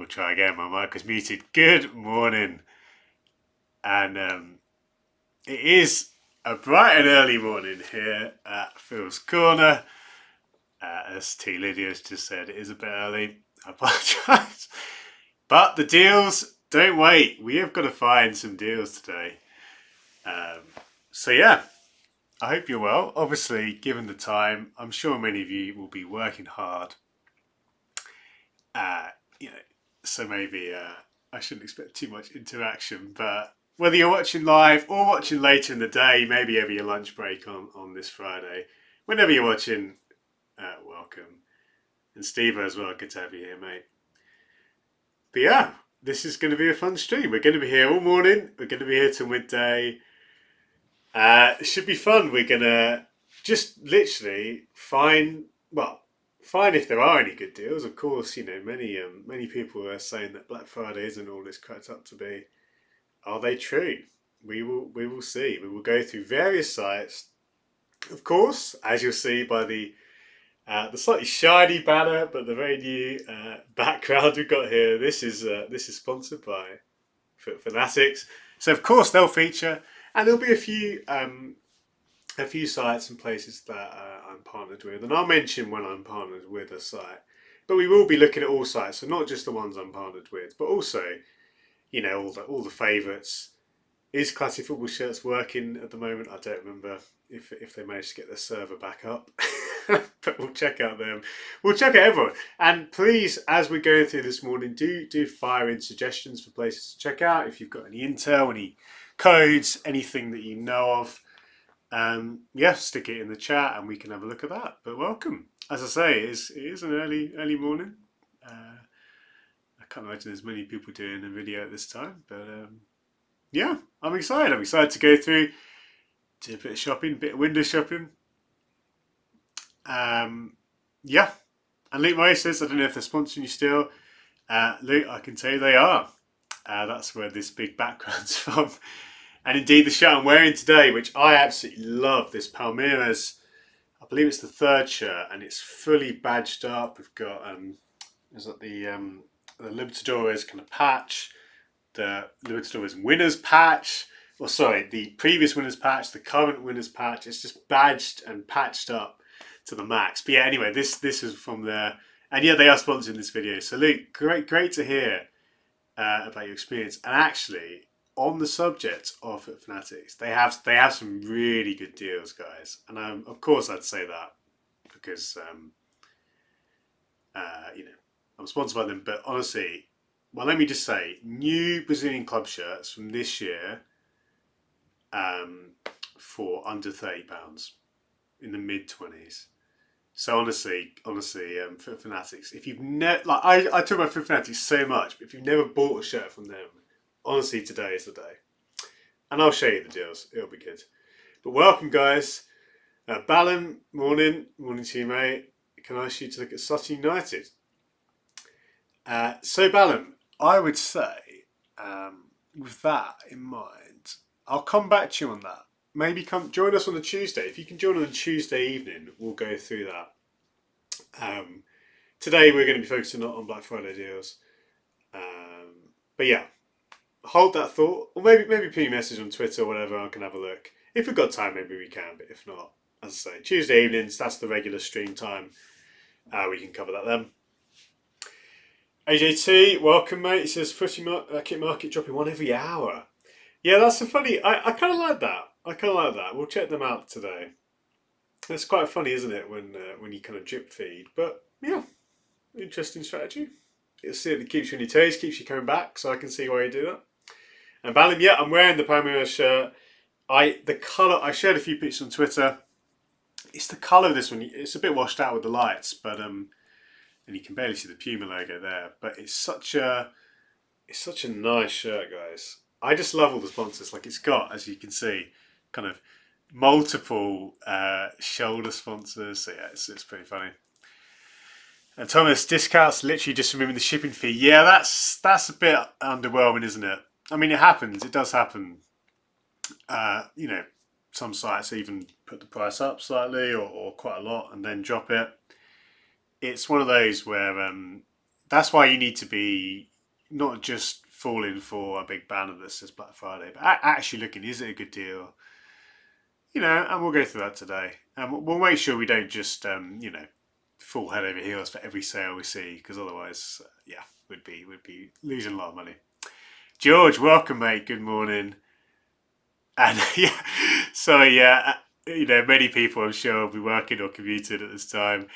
try again. My mic was muted. Good morning. And it is a bright and early morning here at Phil's Corner. As T. Lydia's just said, it is a bit early. I apologise. But the deals don't wait. We have got to find some deals today. So yeah, I hope you're well. Obviously, given the time, I'm sure many of you will be working hard. So maybe I shouldn't expect too much interaction, but whether you're watching live or watching later in the day, maybe over your lunch break on this Friday, whenever you're watching, welcome. And Steve as well, good to have you here, mate. But yeah, this is going to be a fun stream. We're going to be here all morning. We're going to be here till midday. It should be fun. We're going to just literally find if there are any good deals. Of course, many people are saying that Black Friday isn't all it's cracked up to be. Are they true? We will see. We will go through various sites. Of course, as you'll see by the slightly shiny banner, but the very new background we've got here. This is sponsored by Fanatics. So of course they'll feature, and there'll be a few sites and places that I'm partnered with, and I'll mention when I'm partnered with a site. But we will be looking at all sites, so not just the ones I'm partnered with, but also, all the favourites. Is Classic Football Shirts working at the moment? I don't remember if they managed to get their server back up. But we'll check out them. We'll check out everyone. And please, as we're going through this morning, do fire in suggestions for places to check out. If you've got any intel, any codes, anything that you know of, stick it in the chat and we can have a look at that. But welcome. As I say, it is an early morning. I can't imagine there's many people doing a video at this time, but yeah, I'm excited. I'm excited to go through, do a bit of shopping, a bit of window shopping. Yeah, and Luke Murray says, I don't know if they're sponsoring you still. Luke, I can tell you they are. That's where this big background's from. And indeed, the shirt I'm wearing today, which I absolutely love, this Palmeira's, I believe it's the third shirt, and it's fully badged up. We've got the Libertadores kind of patch, the Libertadores winners patch, the previous winners patch, the current winners patch. It's just badged and patched up to the max. But yeah, anyway, this is from there, and yeah, they are sponsoring this video. So Luke, great to hear about your experience. And actually, on the subject of Fanatics, they have some really good deals, guys. And of course I'd say that because I'm sponsored by them. But honestly, well, let me just say, new Brazilian club shirts from this year for under £30 in the mid-20s. So honestly, Foot Fanatics, if you've never, I talk about Foot Fanatics so much, but if you've never bought a shirt from them, honestly, today is the day. And I'll show you the deals. It'll be good. But welcome, guys. Ballum, morning to you, mate. Can I ask you to look at Sutton United? So Ballum, I would say, with that in mind, I'll come back to you on that. Maybe come join us on the Tuesday. If you can join on a Tuesday evening, we'll go through that. Today we're going to be focusing on Black Friday deals. But yeah, hold that thought. Or maybe ping me a message on Twitter or whatever, I can have a look. If we've got time, maybe we can. But if not, as I say, Tuesday evenings, that's the regular stream time. We can cover that then. AJT, welcome, mate. He says, kit market dropping one every hour. Yeah, that's a funny. I kind of like that. We'll check them out today. It's quite funny, isn't it, when you kind of drip feed? But yeah, interesting strategy. It certainly keeps you on your toes, keeps you coming back, so I can see why you do that. And Ballum, yeah, I'm wearing the Palmeira shirt. The colour, I shared a few pictures on Twitter. It's the colour of this one. It's a bit washed out with the lights, but and you can barely see the Puma logo there. But it's such a nice shirt, guys. I just love all the sponsors. Like, it's got, as you can see, kind of multiple shoulder sponsors. So yeah, it's pretty funny. And Thomas, discounts literally just removing the shipping fee. Yeah, that's a bit underwhelming, isn't it? I mean, it happens. It does happen. Some sites even put the price up slightly or quite a lot and then drop it. It's one of those where that's why you need to be not just falling for a big banner that says Black Friday, but actually looking, is it a good deal? And we'll go through that today. And we'll make sure we don't just, fall head over heels for every sale we see, because otherwise, we'd be losing a lot of money. George, welcome, mate. Good morning. And many people I'm sure will be working or commuting at this time.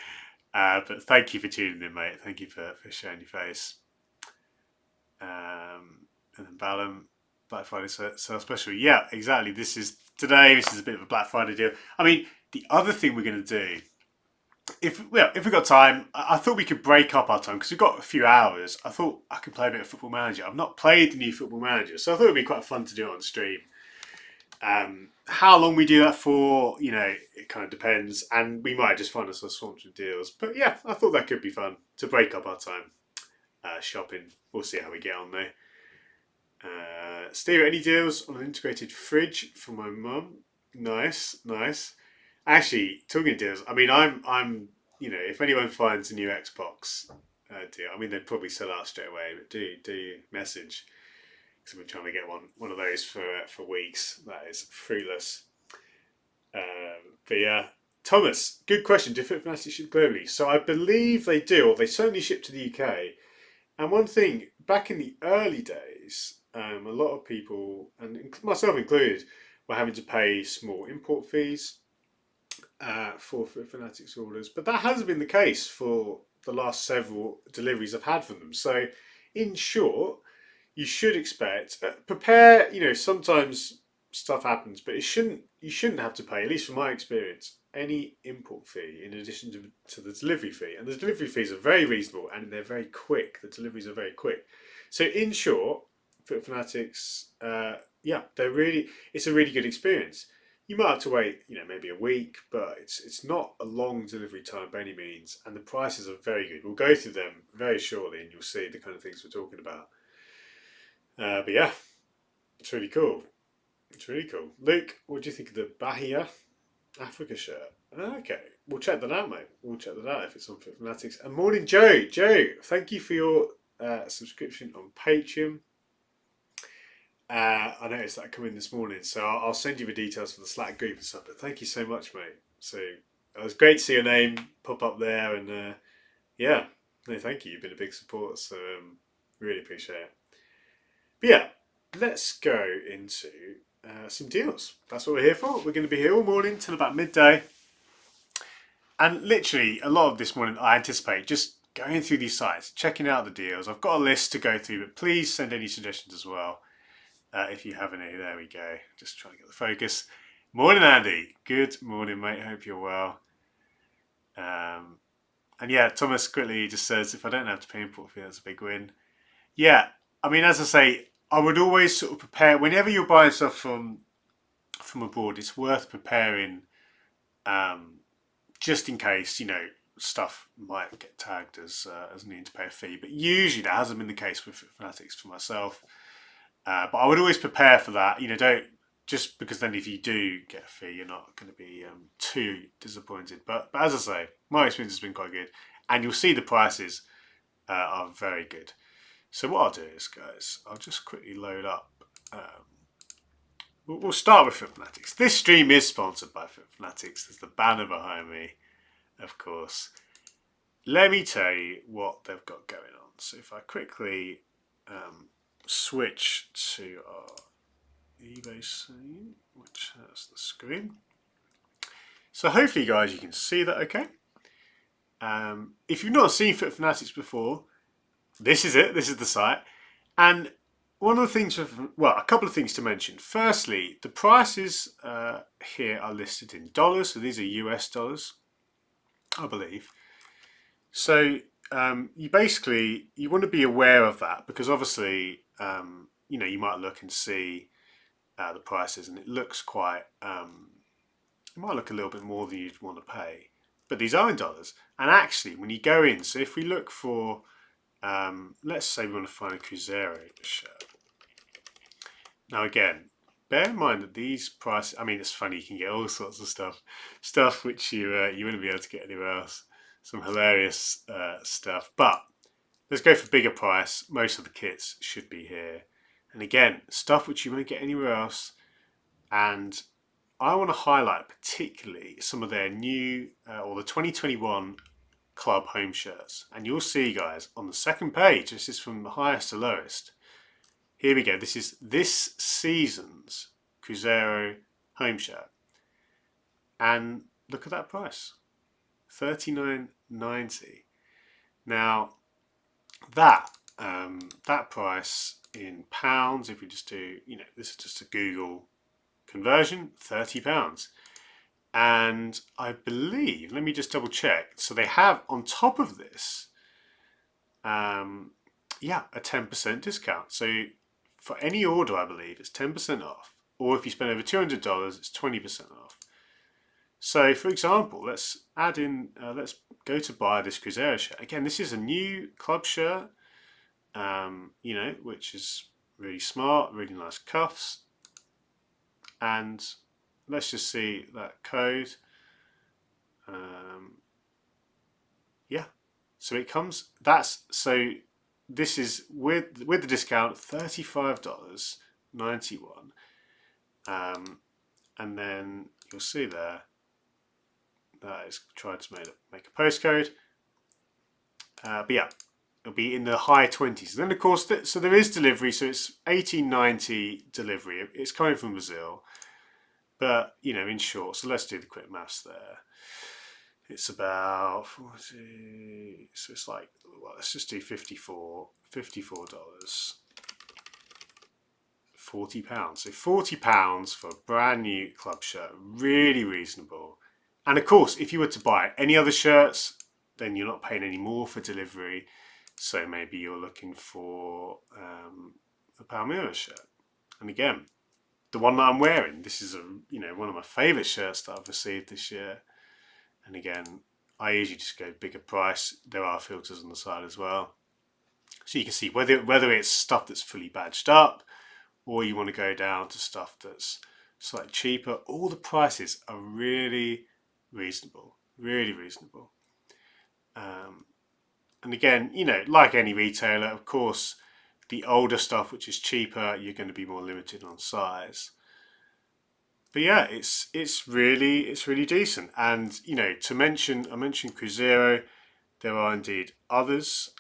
But thank you for tuning in, mate. Thank you for showing your face. And then Ballum, Black Friday sale special. Yeah, exactly. This is a bit of a Black Friday deal. I mean, the other thing we're going to do, if we've got time, I thought we could break up our time because we've got a few hours. I thought I could play a bit of Football Manager. I've not played the new Football Manager, so I thought it'd be quite fun to do it on stream. How long we do that for, it kind of depends, and we might just find ourselves swamped with deals. But yeah, I thought that could be fun to break up our time shopping. We'll see how we get on though. Steve, any deals on an integrated fridge for my mum? Nice. Actually, talking of deals, I mean, I'm, if anyone finds a new Xbox deal, I mean, they'd probably sell out straight away. But do message, because I've been trying to get one of those for weeks. That is fruitless. But yeah, Thomas, good question. Do Fit Fanatics ship globally? So I believe they do, or they certainly ship to the UK. And one thing, back in the early days, a lot of people, and myself included, were having to pay small import fees for Fanatics orders. But that hasn't been the case for the last several deliveries I've had from them. So, in short, you should expect, prepare, sometimes stuff happens, but you shouldn't have to pay, at least from my experience, any import fee in addition to the delivery fee. And the delivery fees are very reasonable and they're very quick. The deliveries are very quick. So in short, Fit Fanatics, it's a really good experience. You might have to wait, maybe a week, but it's not a long delivery time by any means, and the prices are very good. We'll go through them very shortly, and you'll see the kind of things we're talking about. But yeah, it's really cool. Luke, what do you think of the Bahia Africa shirt? Okay, we'll check that out, mate. We'll check that out if it's on Fit Fanatics. And morning, Joe. Joe, thank you for your subscription on Patreon. I noticed that come in this morning, so I'll send you the details for the Slack group and stuff. But thank you so much, mate. So it was great to see your name pop up there, and thank you. You've been a big support, so really appreciate it. But yeah, let's go into some deals. That's what we're here for. We're going to be here all morning till about midday, and literally a lot of this morning I anticipate just going through these sites, checking out the deals. I've got a list to go through, but please send any suggestions as well. If you have any, there we go. Just trying to get the focus. Morning, Andy. Good morning, mate. Hope you're well. And yeah, Thomas quickly just says, if I don't have to pay import fee, that's a big win. Yeah, I mean, as I say, I would always sort of prepare, whenever you're buying stuff from abroad, it's worth preparing just in case, stuff might get tagged as needing to pay a fee. But usually that hasn't been the case with Fanatics for myself. But I would always prepare for that. Don't, just because then if you do get a fee, you're not going to be too disappointed. But as I say, my experience has been quite good. And you'll see the prices are very good. So what I'll do is, guys, I'll just quickly load up. We'll start with Fit Fanatics. This stream is sponsored by Fit Fanatics. There's the banner behind me, of course. Let me tell you what they've got going on. So if I quickly switch to our eBay scene, which has the screen. So hopefully, guys, you can see that okay. If you've not seen Fit Fanatics before, this is it. This is the site. And one of the things, a couple of things to mention. Firstly, the prices here are listed in dollars. So these are US dollars, I believe. So you want to be aware of that, because obviously, you might look and see the prices, and it looks quite, it might look a little bit more than you'd want to pay. But these are in dollars. And actually, when you go in, so if we look for, let's say we want to find a Cruzeiro shirt. Now again, bear in mind that these prices, I mean, it's funny, you can get all sorts of stuff which you wouldn't be able to get anywhere else. Some hilarious stuff. But let's go for bigger price. Most of the kits should be here. And again, stuff which you won't get anywhere else. And I want to highlight particularly some of their new, or the 2021 club home shirts. And you'll see, guys, on the second page, this is from the highest to lowest. Here we go. This is this season's Cruzeiro home shirt. And look at that price, $39.90. Now, that price in pounds, if we just do, this is just a Google conversion, £30. And I believe, let me just double check. So they have on top of this, a 10% discount. So for any order, I believe it's 10% off. Or if you spend over $200, it's 20% off. So for example, let's add in, let's go to buy this Cruzeiro shirt. Again, this is a new club shirt, which is really smart, really nice cuffs. And let's just see that code. So it comes, this is with the discount, $35.91. And then you'll see there, that is tried to make a postcode. But yeah, it'll be in the high 20s. Then of course, so there is delivery, so it's $18.90 delivery. It's coming from Brazil. But, in short, so let's do the quick maths there. It's about 40, so it's like, well, let's just do $54. £40. So £40 for a brand new club shirt, really reasonable. And of course, if you were to buy any other shirts, then you're not paying any more for delivery. So maybe you're looking for a Palmeira shirt. And again, the one that I'm wearing, this is one of my favourite shirts that I've received this year. And again, I usually just go bigger price. There are filters on the side as well. So you can see whether it's stuff that's fully badged up, or you want to go down to stuff that's slightly cheaper. All the prices are really reasonable, really reasonable. And again, like any retailer, of course, the older stuff, which is cheaper, you're going to be more limited on size. But yeah, it's really decent. And I mentioned Cruzeiro. There are indeed others.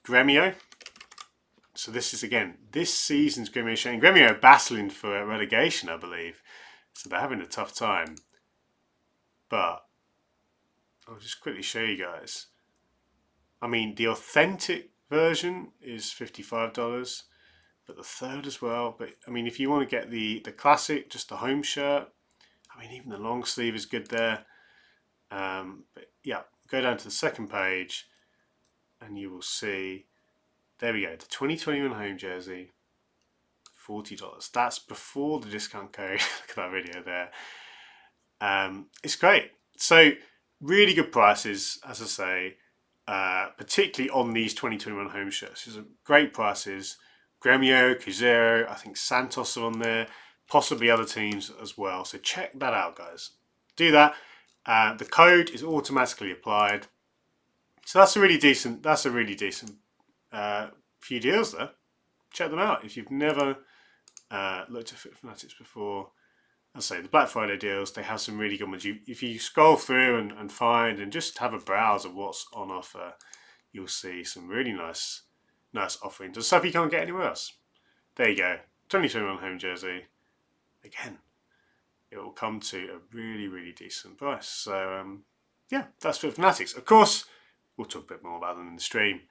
Grêmio. So this is again this season's Grêmio shirt. And Grêmio are battling for relegation, I believe. So they're having a tough time. But I'll just quickly show you guys. I mean, the authentic version is $55, but the third as well. But I mean, if you want to get the classic, just the home shirt, I mean, even the long sleeve is good there. But yeah, go down to the second page and you will see, there we go, the 2021 home jersey, $40. That's before the discount code. Look at that video there. It's great. So really good prices, as I say, particularly on these 2021 home shirts. These are great prices. Grêmio, Cruzeiro, I think Santos are on there, possibly other teams as well. So check that out, guys. Do that. The code is automatically applied. So that's a really decent few deals there. Check them out if you've never looked at Fit Fanatics before. I say the Black Friday deals, they have some really good ones. If you scroll through and find and just have a browse of what's on offer, you'll see some really nice offerings and stuff you can't get anywhere else. There you go, 2021 home jersey. Again, it will come to a really decent price. So yeah, that's Fit Fanatics. Of course, we'll talk a bit more about them in the stream.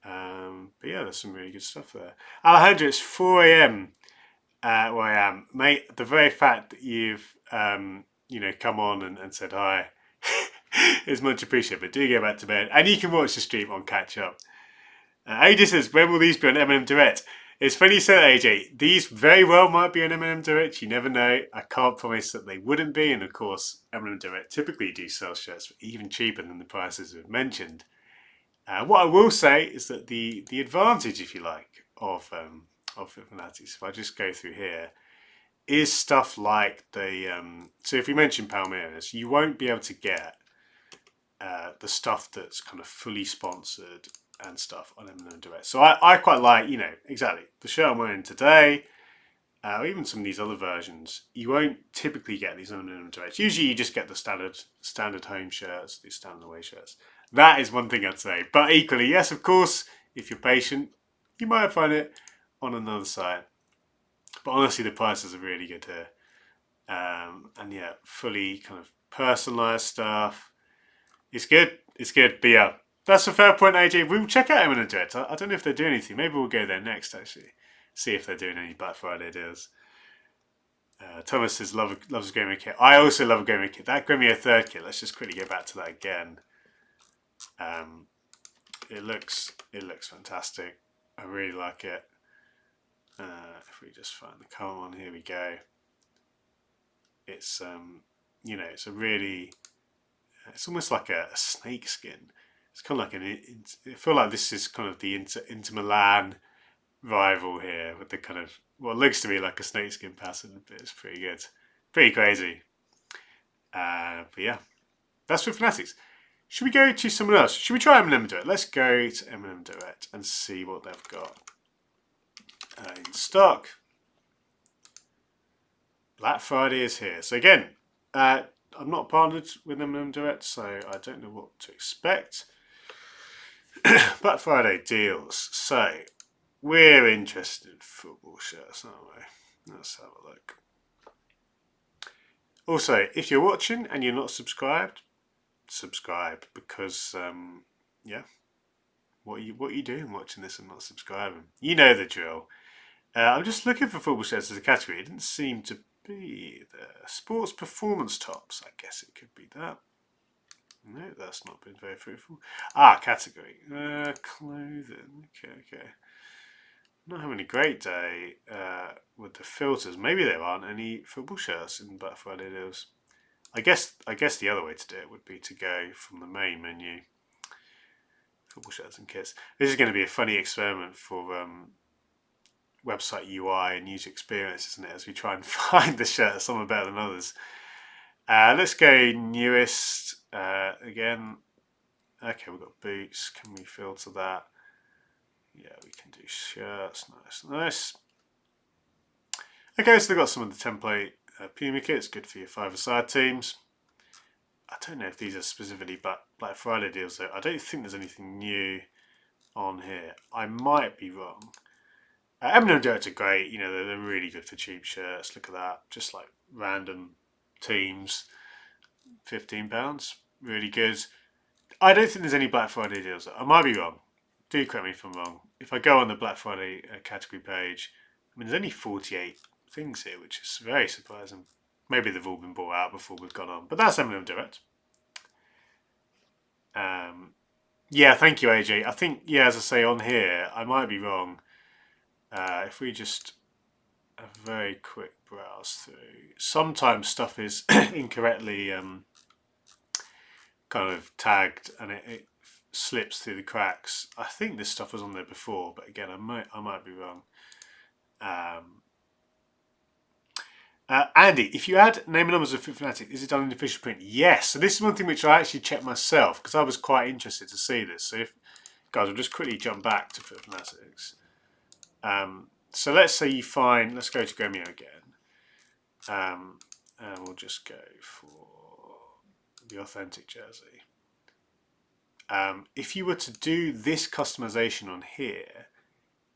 But yeah, there's some really good stuff there. Alejandro, it's 4 a.m. Where I am, mate. The very fact that you've come on and said hi is much appreciated. But do go back to bed, and you can watch the stream on catch up. AJ says, when will these be on M&M Direct? It's funny you say that, AJ. These very well might be on M&M Direct. You never know. I can't promise that they wouldn't be. And of course, M&M Direct typically do sell shirts for even cheaper than the prices we've mentioned. What I will say is that the advantage, if you like, of Fit Fanatics, if I just go through here, is stuff like so if we mention Palmeiras, you won't be able to get the stuff that's kind of fully sponsored and stuff on M&M Direct. So I quite like, exactly the shirt I'm wearing today, or even some of these other versions. You won't typically get these on M&M Direct. Usually you just get the standard home shirts, the standard away shirts. That is one thing I'd say. But equally, yes, of course, if you're patient, you might find it on another site. But honestly, the prices are really good here. And yeah, fully kind of personalised stuff. It's good. It's good. But yeah, that's a fair point, AJ. We'll check out M&M Direct. I don't know if they do anything. Maybe we'll go there next, actually. See if they're doing any Black Friday deals. Thomas says loves a Gremio kit. I also love a Gremio kit. That Gremio 3rd kit, let's just quickly go back to that again. It looks fantastic. I really like it. If we just find the current one, here we go. It's it's a really, it's almost like a snake skin. It's kind of like I feel like this is kind of the Inter Milan rival here with the kind of what looks to be like a snakeskin pattern, but it's pretty good, pretty crazy. But yeah, that's for Fanatics. Should we go to someone else? Should we try M&M Direct? Let's go to M&M Direct and see what they've got in stock. Black Friday is here. So again, I'm not partnered with M&M Direct, so I don't know what to expect. Black Friday deals. So we're interested in football shirts, aren't we? Let's have a look. Also, if you're watching and you're not subscribed, subscribe, because what are you doing watching this and not subscribing? You know the drill. I'm just looking for football shirts as a category. It didn't seem to be there. Sports performance tops. I guess it could be that. No, that's not been very fruitful. Category. Clothing. Okay. Not having a great day with the filters. Maybe there aren't any football shirts in Black Friday deals. I guess the other way to do it would be to go from the main menu. Football shirts and kits. This is going to be a funny experiment for website UI and user experience, isn't it? As we try and find the shirt, some are better than others. Let's go newest again. Okay, we've got boots. Can we filter that? Yeah, we can do shirts. Nice. Okay, so they've got some of the template Puma kits. Good for your 5-a-side teams. I don't know if these are specifically Black Friday deals though. I don't think there's anything new on here. I might be wrong. M&M Direct are great. They're really good for cheap shirts. Look at that. Just like random teams. £15. Really good. I don't think there's any Black Friday deals. I might be wrong. Do correct me if I'm wrong. If I go on the Black Friday category page, there's only 48 things here, which is very surprising. Maybe they've all been bought out before we've gone on. But that's M&M Direct. Yeah, thank you, AJ. I think, as I say on here, I might be wrong. If we just a very quick browse through, sometimes stuff is incorrectly kind of tagged and it slips through the cracks. I think this stuff was on there before, but again, I might be wrong. Andy, if you add name and numbers of Fit Fanatic, is it done in official print? Yes. So this is one thing which I actually checked myself because I was quite interested to see this. So guys, we'll just quickly jump back to Fit Fanatics. So let's say you find, let's go to Gremio again. And we'll just go for the authentic jersey. If you were to do this customization on here,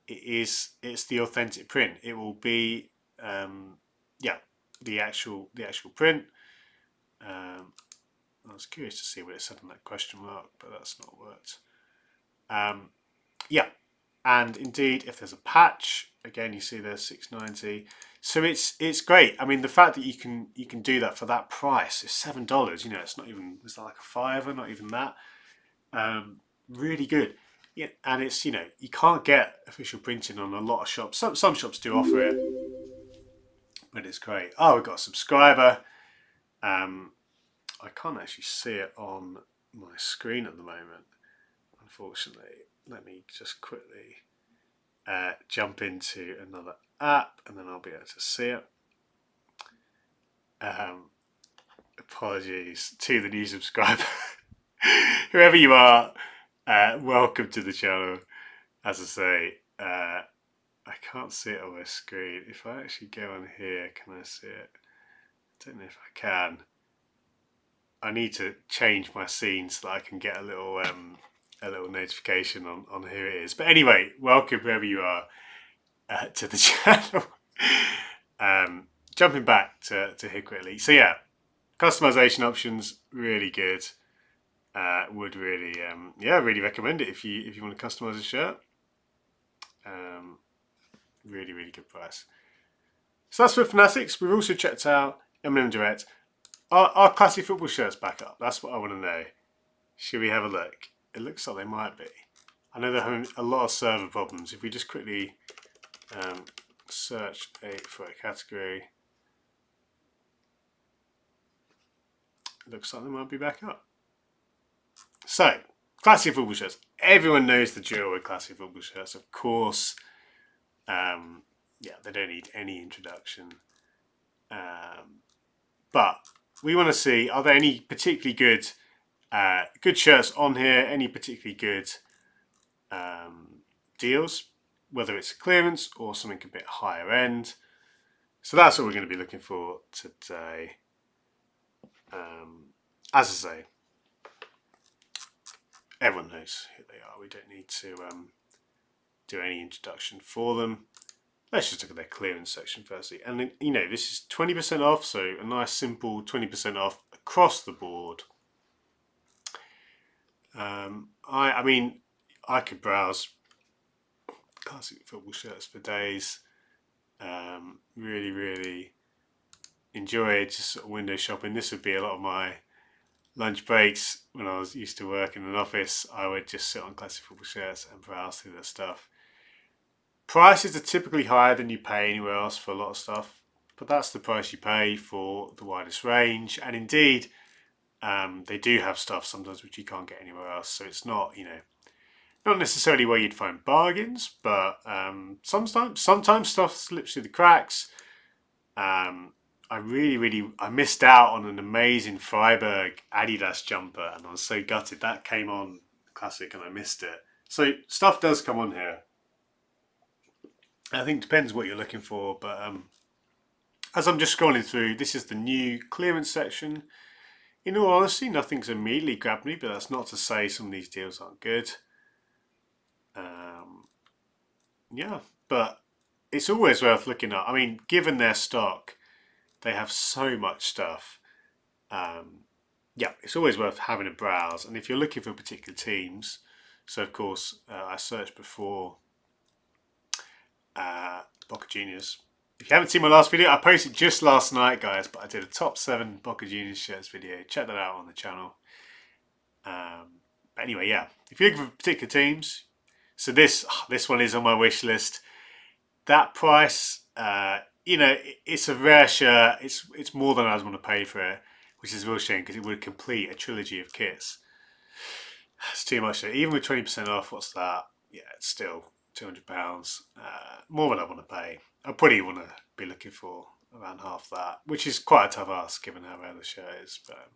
it's the authentic print. It will be the actual print. I was curious to see what it said on that question mark, but that's not worked. And indeed, if there's a patch, again you see there's $6.90. So it's great. I mean, the fact that you can do that for that price is $7. It's not even, it's like a $5, not even that. Really good. Yeah, and it's you can't get official printing on a lot of shops. Some shops do offer it, but it's great. Oh, we've got a subscriber. I can't actually see it on my screen at the moment, unfortunately. Let me just quickly jump into another app and then I'll be able to see it. Apologies to the new subscriber. Whoever you are, Welcome to the channel. As I say, I can't see it on my screen. If I actually go on here, can I see it? I don't know if I can. I need to change my scene so that I can get a little notification on who it is. But anyway, welcome wherever you are to the channel. Jumping back to here quickly. So yeah, customization options really good. Would really really recommend it if you want to customize a shirt. Really good price. So that's for Fanatics. We've also checked out M&M Direct. Are classic football shirts back up? That's what I want to know. Should we have a look? It looks like they might be. I know they're having a lot of server problems. If we just quickly search for a category, it looks like they might be back up. So, classic football shirts. Everyone knows the drill with classic football shirts, of course. They don't need any introduction. But we want to see, are there any particularly good shirts on here? Any particularly good deals? Whether it's clearance or something a bit higher end. So that's what we're going to be looking for today. As I say, everyone knows who they are. We don't need to do any introduction for them. Let's just look at their clearance section firstly. And then, this is 20% off, so a nice simple 20% off across the board. I mean, I could browse classic football shirts for days. Really enjoy just sort of window shopping. This would be a lot of my lunch breaks when I was used to work in an office. I would just sit on classic football shirts and browse through their stuff. Prices are typically higher than you pay anywhere else for a lot of stuff, but that's the price you pay for the widest range. And indeed, they do have stuff sometimes which you can't get anywhere else. So it's not, not necessarily where you'd find bargains, but sometimes stuff slips through the cracks. I missed out on an amazing Freiburg Adidas jumper, and I was so gutted. That came on Classic and I missed it. So stuff does come on here. I think it depends what you're looking for, but as I'm just scrolling through, this is the new clearance section. In all honesty, nothing's immediately grabbed me, but that's not to say some of these deals aren't good. But it's always worth looking at. I mean, given their stock, they have so much stuff. It's always worth having a browse. And if you're looking for particular teams, so of course, I searched before Boca Juniors. If you haven't seen my last video, I posted just last night, guys, but I did a top 7 Boca Juniors shirts video. Check that out on the channel. But anyway, if you're looking for particular teams, so this one is on my wish list. That price, it's a rare shirt. It's more than I was going to pay for it, which is a real shame because it would complete a trilogy of kits. It's too much. Even with 20% off, what's that? Yeah, it's still £200. More than I want to pay. I probably want to be looking for around half that, which is quite a tough ask given how rare the shirt is. But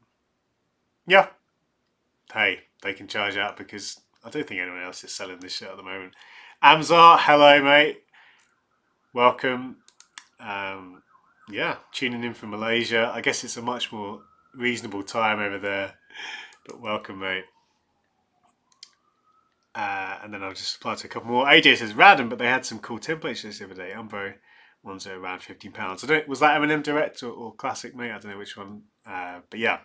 hey, they can charge out because I don't think anyone else is selling this shirt at the moment. Amzar, hello mate, welcome. Tuning in from Malaysia. I guess it's a much more reasonable time over there, but welcome mate. And then I'll just apply to a couple more. AJ says random, but they had some cool templates this the other day. Umbro ones are around £15. Was that M&M Direct or Classic, mate? I don't know which one. But yeah,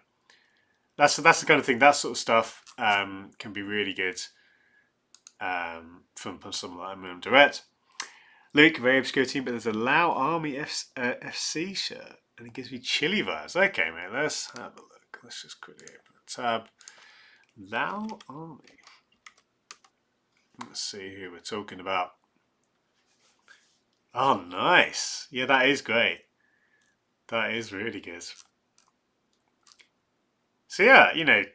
that's the kind of thing. That sort of stuff can be really good from something like M&M Direct. Luke, very obscure team, but there's a Lao Army FC shirt, and it gives me chilly vibes. Okay, mate, let's have a look. Let's just quickly open the tab. Lao Army. Let's see who we're talking about. Oh, nice. Yeah, that is great. That is really good. So yeah,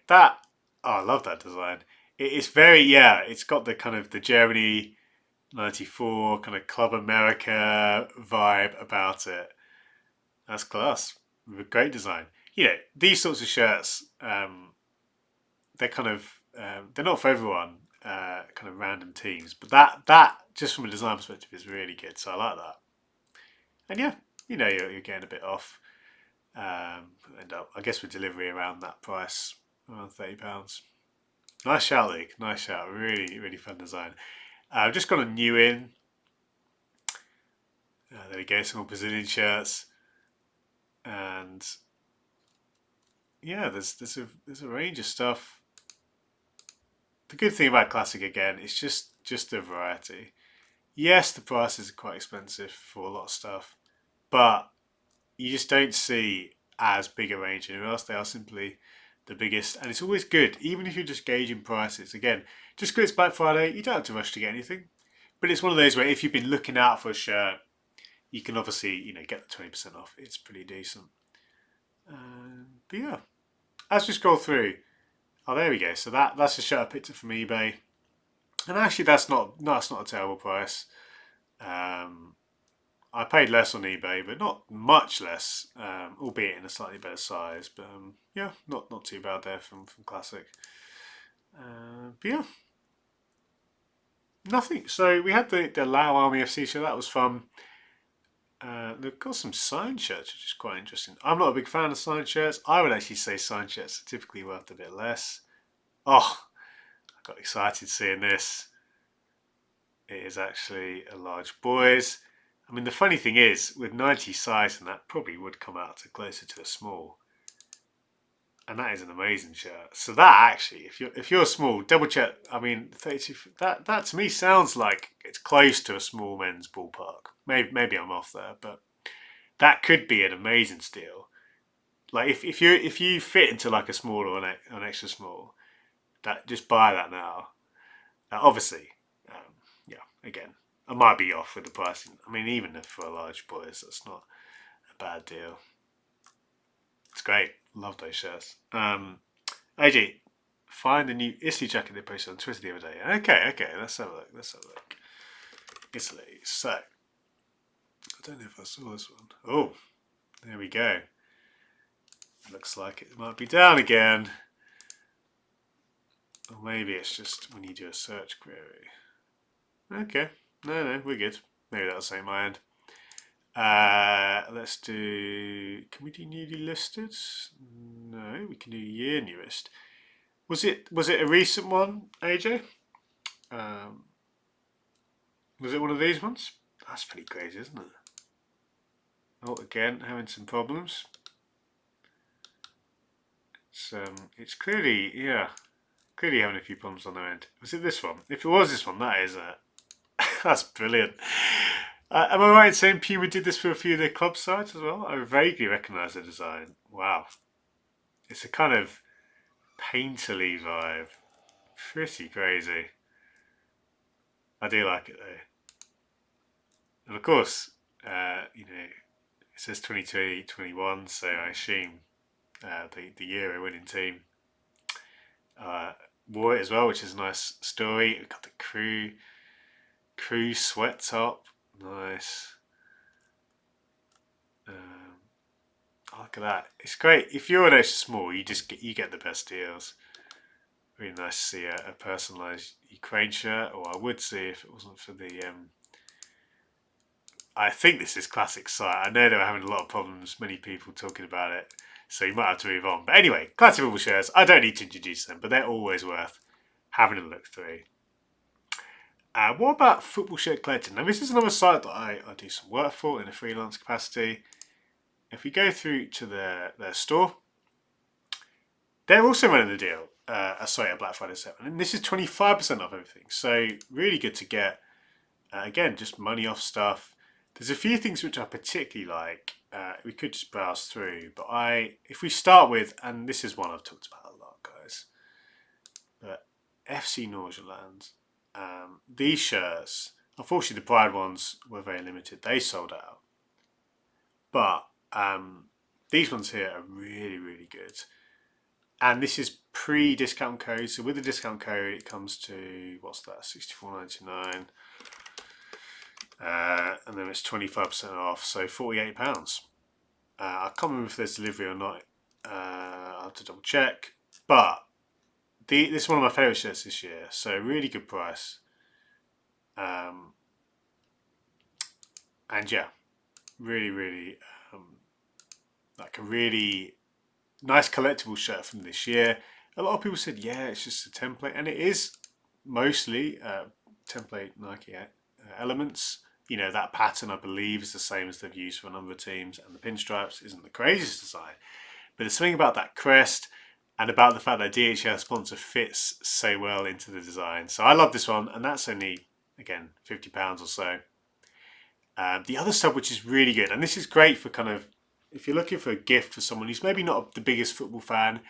that. Oh, I love that design. It's very it's got the kind of the Germany 94 kind of Club America vibe about it. That's class. Great design. These sorts of shirts, they're kind of they're not for everyone. Kind of random teams, but that just from a design perspective is really good. So I like that. And yeah, you're getting a bit off. And I guess with delivery around that price, around £30. Nice shout, Luke. Nice shout. Really, really fun design. I've just got a new in. There we go. Some more Brazilian shirts, and yeah, there's a range of stuff. The good thing about Classic again is just the variety. Yes, the prices are quite expensive for a lot of stuff, but you just don't see as big a range anywhere else. They are simply the biggest, and it's always good, even if you're just gauging prices. Again, just because it's Black Friday, you don't have to rush to get anything. But it's one of those where if you've been looking out for a shirt, you can obviously get the 20% off. It's pretty decent. But yeah, as we scroll through, oh there we go. So that's a shirt I picked up from eBay, and actually that's not a terrible price. I paid less on eBay, but not much less, albeit in a slightly better size. But yeah, not too bad there from Classic. But yeah, nothing. So we had the Lao Army FC show. That was fun. They've got some signed shirts, which is quite interesting. I'm not a big fan of signed shirts. I would actually say signed shirts are typically worth a bit less. Oh, I got excited seeing this. It is actually a large boys. I mean, the funny thing is, with 90 size, and that probably would come out to closer to a small. And that is an amazing shirt. So that actually, if you're small, double check. I mean, 32. That to me sounds like it's close to a small men's ballpark. Maybe I'm off there, but that could be an amazing steal. Like if you fit into like a small or an extra small, that just buy that now. Obviously, yeah. Again, I might be off with the pricing. I mean, even for a large boys, that's not a bad deal. It's great. Love those shirts. AJ, find the new Italy jacket they posted on Twitter the other day. Okay. Let's have a look. Italy. So, I don't know if I saw this one. Oh, there we go. Looks like it might be down again. Or maybe it's just when you do a search query. Okay. No, we're good. Maybe that'll say my end. Let's do. Can we do newly listed? No, we can do year newest. Was it a recent one, AJ? Was it one of these ones? That's pretty crazy, isn't it? Oh, again, having some problems. It's clearly having a few problems on their end. Was it this one? If it was this one, that is that's brilliant. Am I right in saying Puma did this for a few of their club sites as well? I vaguely recognise the design. Wow. It's a kind of painterly vibe. Pretty crazy. I do like it though. And of course, it says 22-21, so I assume the Euro winning team wore it as well, which is a nice story. We've got the crew sweat top. Nice. Look at that. It's great. If you're an extra small, you get the best deals. Really nice to see a personalised Ukraine shirt, or I would see if it wasn't for the. I think this is Classic site. I know they were having a lot of problems. Many people talking about it, so you might have to move on. But anyway, Classic football shirts. I don't need to introduce them, but they're always worth having a look through. What about Football Shirt Collecting? Now, this is another site that I do some work for in a freelance capacity. If we go through to their store, they're also running the deal. A Black Friday 7, and this is 25% off everything. So really good to get. Again, just money off stuff. There's a few things which I particularly like. We could just browse through, but if we start with, and this is one I've talked about a lot, guys. But FC Norgeland. These shirts, unfortunately, the Pride ones were very limited. They sold out, but these ones here are really, really good. And this is pre-discount code. So with the discount code, it comes to, what's that, $64.99. And then it's 25% off, so £48. I can't remember if there's delivery or not. I'll have to double check. But this is one of my favourite shirts this year. So really good price. And yeah, really like a really nice collectible shirt from this year. A lot of people said, yeah, it's just a template, and it is mostly template Nike elements. You know, that pattern I believe is the same as they've used for a number of teams, and the pinstripes isn't the craziest design, but there's something about that crest and about the fact that DHL sponsor fits so well into the design. So I love this one, and that's only, again, £50 or so. The other stuff which is really good, and this is great for kind of, if you're looking for a gift for someone who's maybe not the biggest football fan,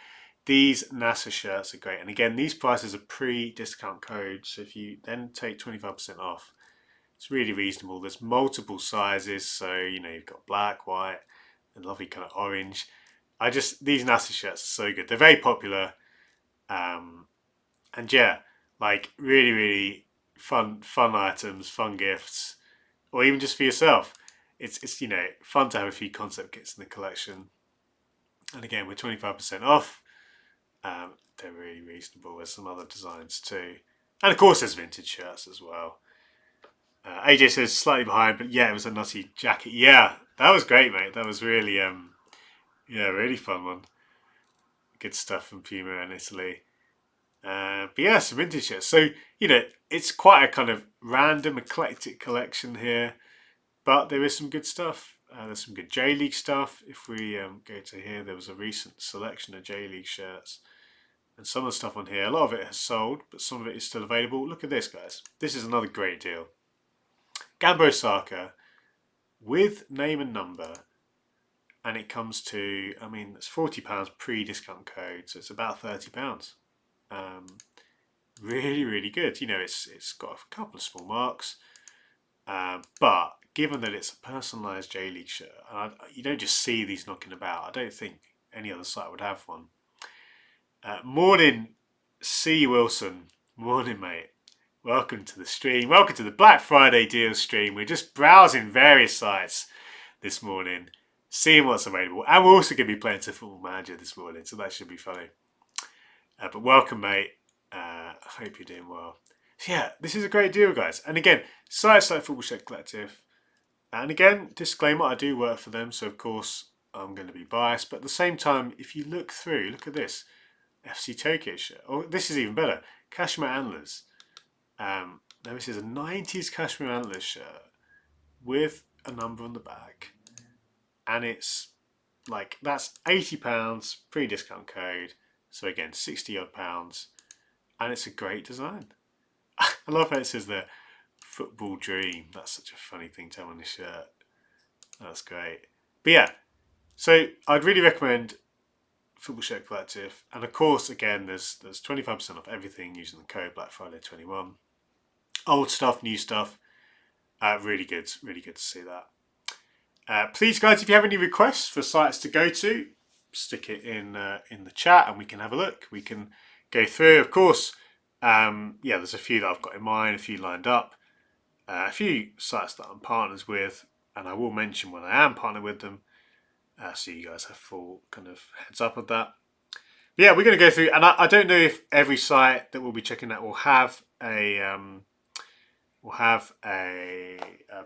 these NASA shirts are great. And again, these prices are pre-discount code, so if you then take 25% off, it's really reasonable. There's multiple sizes, so you know, you've got black, white, and lovely kind of orange. These NASA shirts are so good. They're very popular, and yeah, like really fun items, fun gifts, or even just for yourself. It's you know, fun to have a few concept kits in the collection. And again, with 25% off, they're really reasonable. There's some other designs too, and of course there's vintage shirts as well. AJ says slightly behind, but yeah, it was a nutty jacket. Yeah, that was great, mate. That was really yeah, really fun one. Good stuff from Puma in Italy. But yeah, some vintage shirts. So you know, it's quite a kind of random, eclectic collection here. But there is some good stuff. There's some good J League stuff. If we go to here, there was a recent selection of J League shirts. And some of the stuff on here, a lot of it has sold, but some of it is still available. Look at this, guys. This is another great deal. Gambo Saka with name and number. And it comes to, I mean, it's £40 pre-discount code, so it's about £30. Really good. You know, it's got a couple of small marks. But given that it's a personalised J League shirt, you don't just see these knocking about. I don't think any other site would have one. Morning, C. Wilson. Morning, mate. Welcome to the stream. Welcome to the Black Friday deal stream. We're just browsing various sites this morning, seeing what's available. And we're also going to be playing to Football Manager this morning, so that should be funny. But welcome, mate. I hope you're doing well. So yeah, this is a great deal, guys. And again, sites like Football Shirt Collective. And again, disclaimer, I do work for them, so of course I'm going to be biased. But at the same time, if you look through, look at this. FC Tokyo shirt. Oh, this is even better. Kashmir Antlers. Now this is a 90s Kashmir Antlers shirt with a number on the back. And it's like, that's £80 pre-discount code. So again, 60 odd pounds. And it's a great design. I love how it says there, football dream. That's such a funny thing to have on a shirt. That's great. But yeah, so I'd really recommend Football Shirt Collective. And of course, again, there's 25% off everything using the code Black Friday 21. Old stuff, new stuff. Really good to see that. Please, guys, if you have any requests for sites to go to, stick it in the chat and we can have a look. We can go through. Of course, yeah, there's a few that I've got in mind, a few lined up, a few sites that I'm partners with, and I will mention when I am partnered with them, so you guys have full kind of heads up of that. But yeah, we're going to go through, and I don't know if every site that we'll be checking out will have a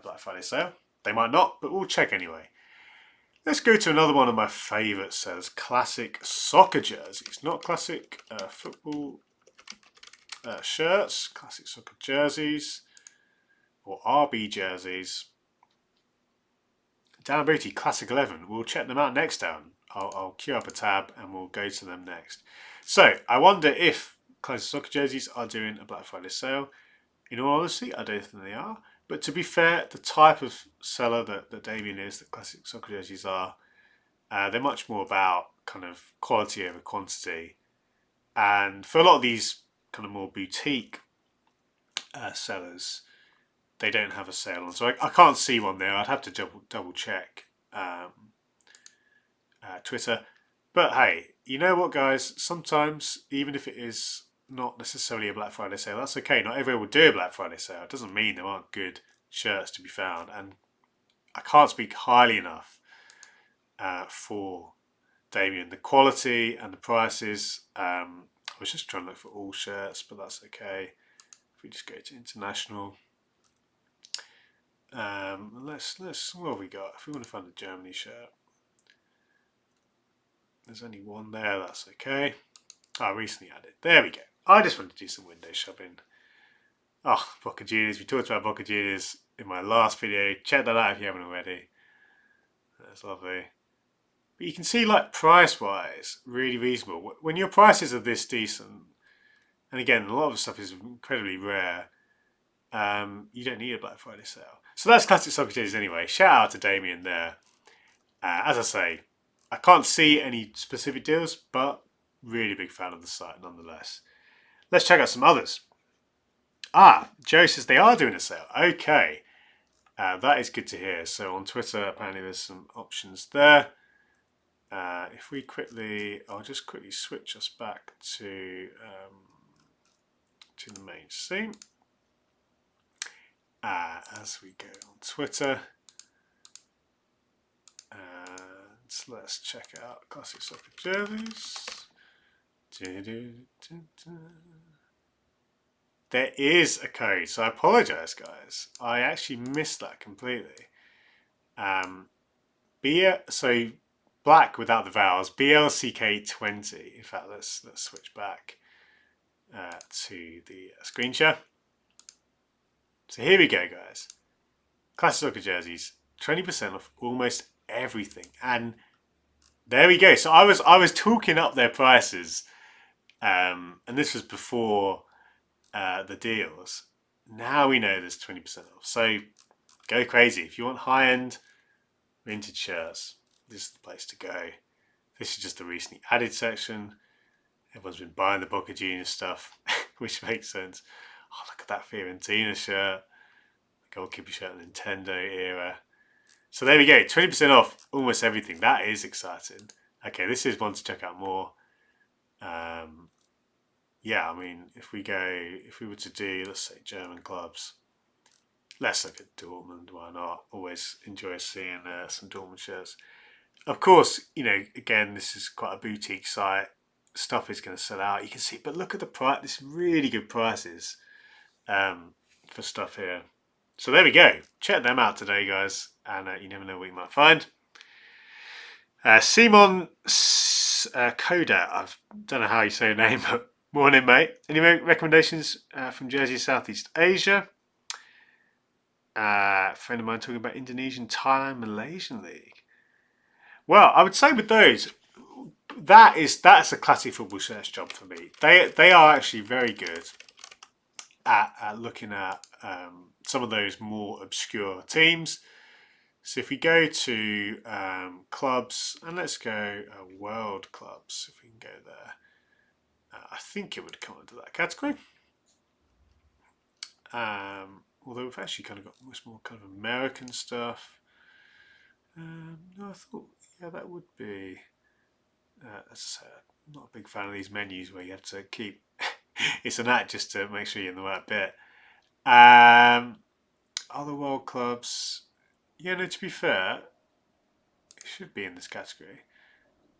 Black Friday sale. They might not, but we'll check anyway. Let's go to another one of my favourite sellers, classic soccer jerseys. Not classic football shirts, classic soccer jerseys, or RB jerseys. Dan Booty, Classic 11. We'll check them out next down. I'll queue up a tab and we'll go to them next. So, I wonder if classic soccer jerseys are doing a Black Friday sale. In all honesty, I don't think they are. But to be fair, the type of seller that Damien is, that classic soccer jerseys are, they're much more about kind of quality over quantity. And for a lot of these kind of more boutique sellers, they don't have a sale on. So I can't see one there. I'd have to double check Twitter. But hey, you know what, guys? Sometimes, even if it is not necessarily a Black Friday sale, that's okay. Not everyone will do a Black Friday sale. It doesn't mean there aren't good shirts to be found. And I can't speak highly enough for Damien. The quality and the prices, I was just trying to look for all shirts, but that's okay. If we just go to international, let's what have we got? If we want to find a Germany shirt, there's only one there. That's okay. Recently added. There we go. I just wanted to do some window shopping. Oh, Boca Juniors. We talked about Boca Juniors in my last video. Check that out if you haven't already. That's lovely. But you can see, like, price-wise, really reasonable. When your prices are this decent, and again, a lot of the stuff is incredibly rare, you don't need a Black Friday sale. So that's classic soccer jerseys anyway. Shout out to Damien there. As I say, I can't see any specific deals, but really big fan of the site nonetheless. Let's check out some others. Joe says they are doing a sale. Okay. That is good to hear. So on Twitter, apparently there's some options there. If we quickly, I'll just quickly switch us back to the main scene. As we go on Twitter, and let's check out classic soccer jerseys. There is a code, so I apologise, guys. I actually missed that completely. So black without the vowels, BLCK20. In fact, let's switch back to the screen share. So here we go, guys. Classic soccer jerseys, 20% off almost everything, and there we go. So I was talking up their prices, and this was before the deals. Now we know there's 20% off. So go crazy if you want high-end vintage shirts. This is the place to go. This is just the recently added section. Everyone's been buying the Boca Juniors stuff, which makes sense. Oh, look at that Fiorentina shirt. The goalkeeper shirt in the Nintendo era. So there we go, 20% off almost everything. That is exciting. Okay, this is one to check out more. Yeah, I mean, if we were to do, let's say, German clubs, let's look at Dortmund. Why not? Always enjoy seeing some Dortmund shirts. Of course, again, this is quite a boutique site. Stuff is going to sell out. You can see, but look at the price. This really good prices for stuff here. So there we go. Check them out today, guys. And you never know what you might find. Simon Koda. I don't know how you say your name, but morning, mate. Any recommendations from Jersey, Southeast Asia? A friend of mine talking about Indonesian, Thailand, Malaysian League. Well, I would say with those, that's a classic football search job for me. They are actually very good at looking at some of those more obscure teams. So if we go to clubs, and let's go world clubs, if we can go there, I think it would come into that category. Although we've actually kind of got much more kind of American stuff. No, I thought, yeah, that would be, as I say, I'm not a big fan of these menus where you have to keep, it's an act just to make sure you're in the right bit. Other world clubs, yeah, no, to be fair, it should be in this category.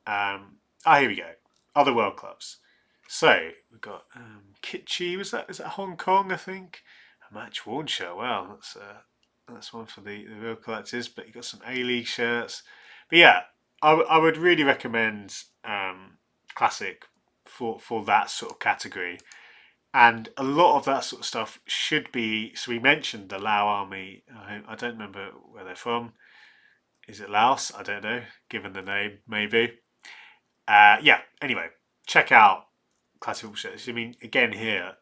Here we go. Other world clubs. So we've got Kitchi. Is that Hong Kong? I think a match worn shirt. Wow, that's one for the real collectors. But you've got some A-League shirts. But yeah, I would really recommend Classic for that sort of category. And a lot of that sort of stuff should be. So we mentioned the Lao Army. I don't remember where they're from. Is it Laos? I don't know. Given the name, maybe. Yeah. Anyway, check out Classic shirts. I mean, again here,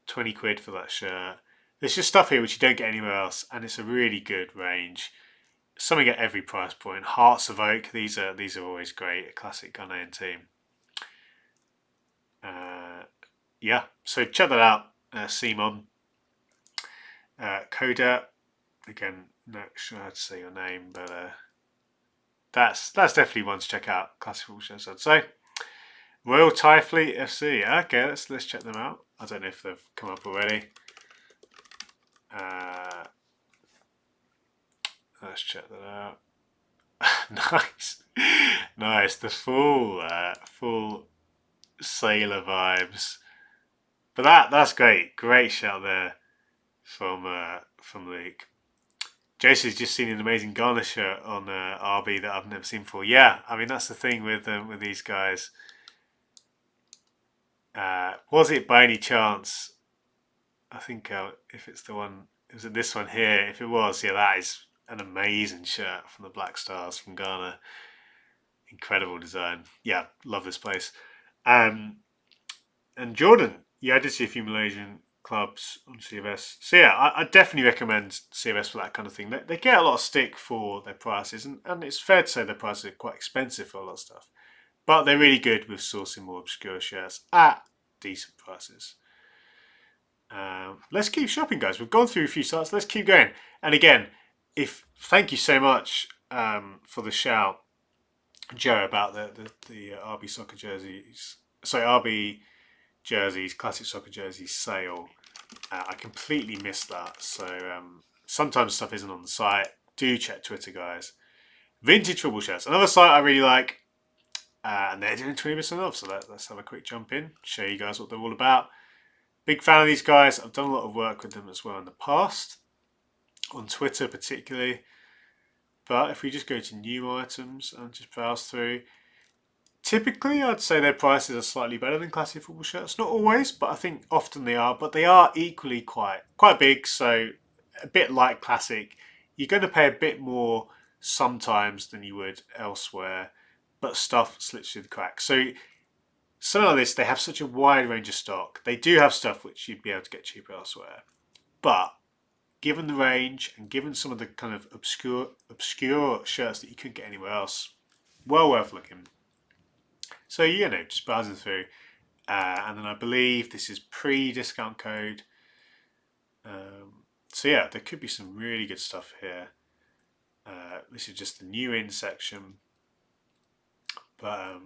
20 quid for that shirt. There's just stuff here which you don't get anywhere else, and it's a really good range. Something at every price point. Hearts of Oak. These are always great. A classic Ghanaian team. Yeah, so check that out, Simon. Koda, again, not sure how to say your name, but that's definitely one to check out. Classic football shirts, I'd say. Royal Thai Fleet FC. Okay, let's check them out. I don't know if they've come up already. Let's check that out. Nice. The full sailor vibes. But that's great. Great shout there from Luke. Joseph's just seen an amazing Ghana shirt on RB that I've never seen before. Yeah, I mean that's the thing with these guys. Was it by any chance? I think if it's the one, was it this one here? If it was, yeah, that is an amazing shirt from the Black Stars from Ghana. Incredible design. Yeah, love this place. And Jordan, you added to a few Malaysian clubs on CFS. So yeah, I definitely recommend CFS for that kind of thing. They get a lot of stick for their prices, and it's fair to say their prices are quite expensive for a lot of stuff. But they're really good with sourcing more obscure shirts at decent prices. Let's keep shopping, guys. We've gone through a few sites. Let's keep going. And again, thank you so much for the shout, Joe, about the RB soccer jerseys. Sorry, RB jerseys, classic soccer jerseys sale. I completely missed that. So sometimes stuff isn't on the site. Do check Twitter, guys. Vintage football shirts. Another site I really like. And they're doing 20% off. So let's have a quick jump in. Show you guys what they're all about. Big fan of these guys. I've done a lot of work with them as well in the past. On Twitter particularly. But if we just go to new items and just browse through. Typically, I'd say their prices are slightly better than classic football shirts. Not always, but I think often they are. But they are equally quite big, so a bit like classic. You're going to pay a bit more sometimes than you would elsewhere, but stuff slips through the cracks. So something like this, they have such a wide range of stock. They do have stuff which you'd be able to get cheaper elsewhere, but given the range and given some of the kind of obscure shirts that you couldn't get anywhere else, well worth looking. So, just browsing through. And then I believe this is pre-discount code. So, yeah, there could be some really good stuff here. This is just the new in section. But,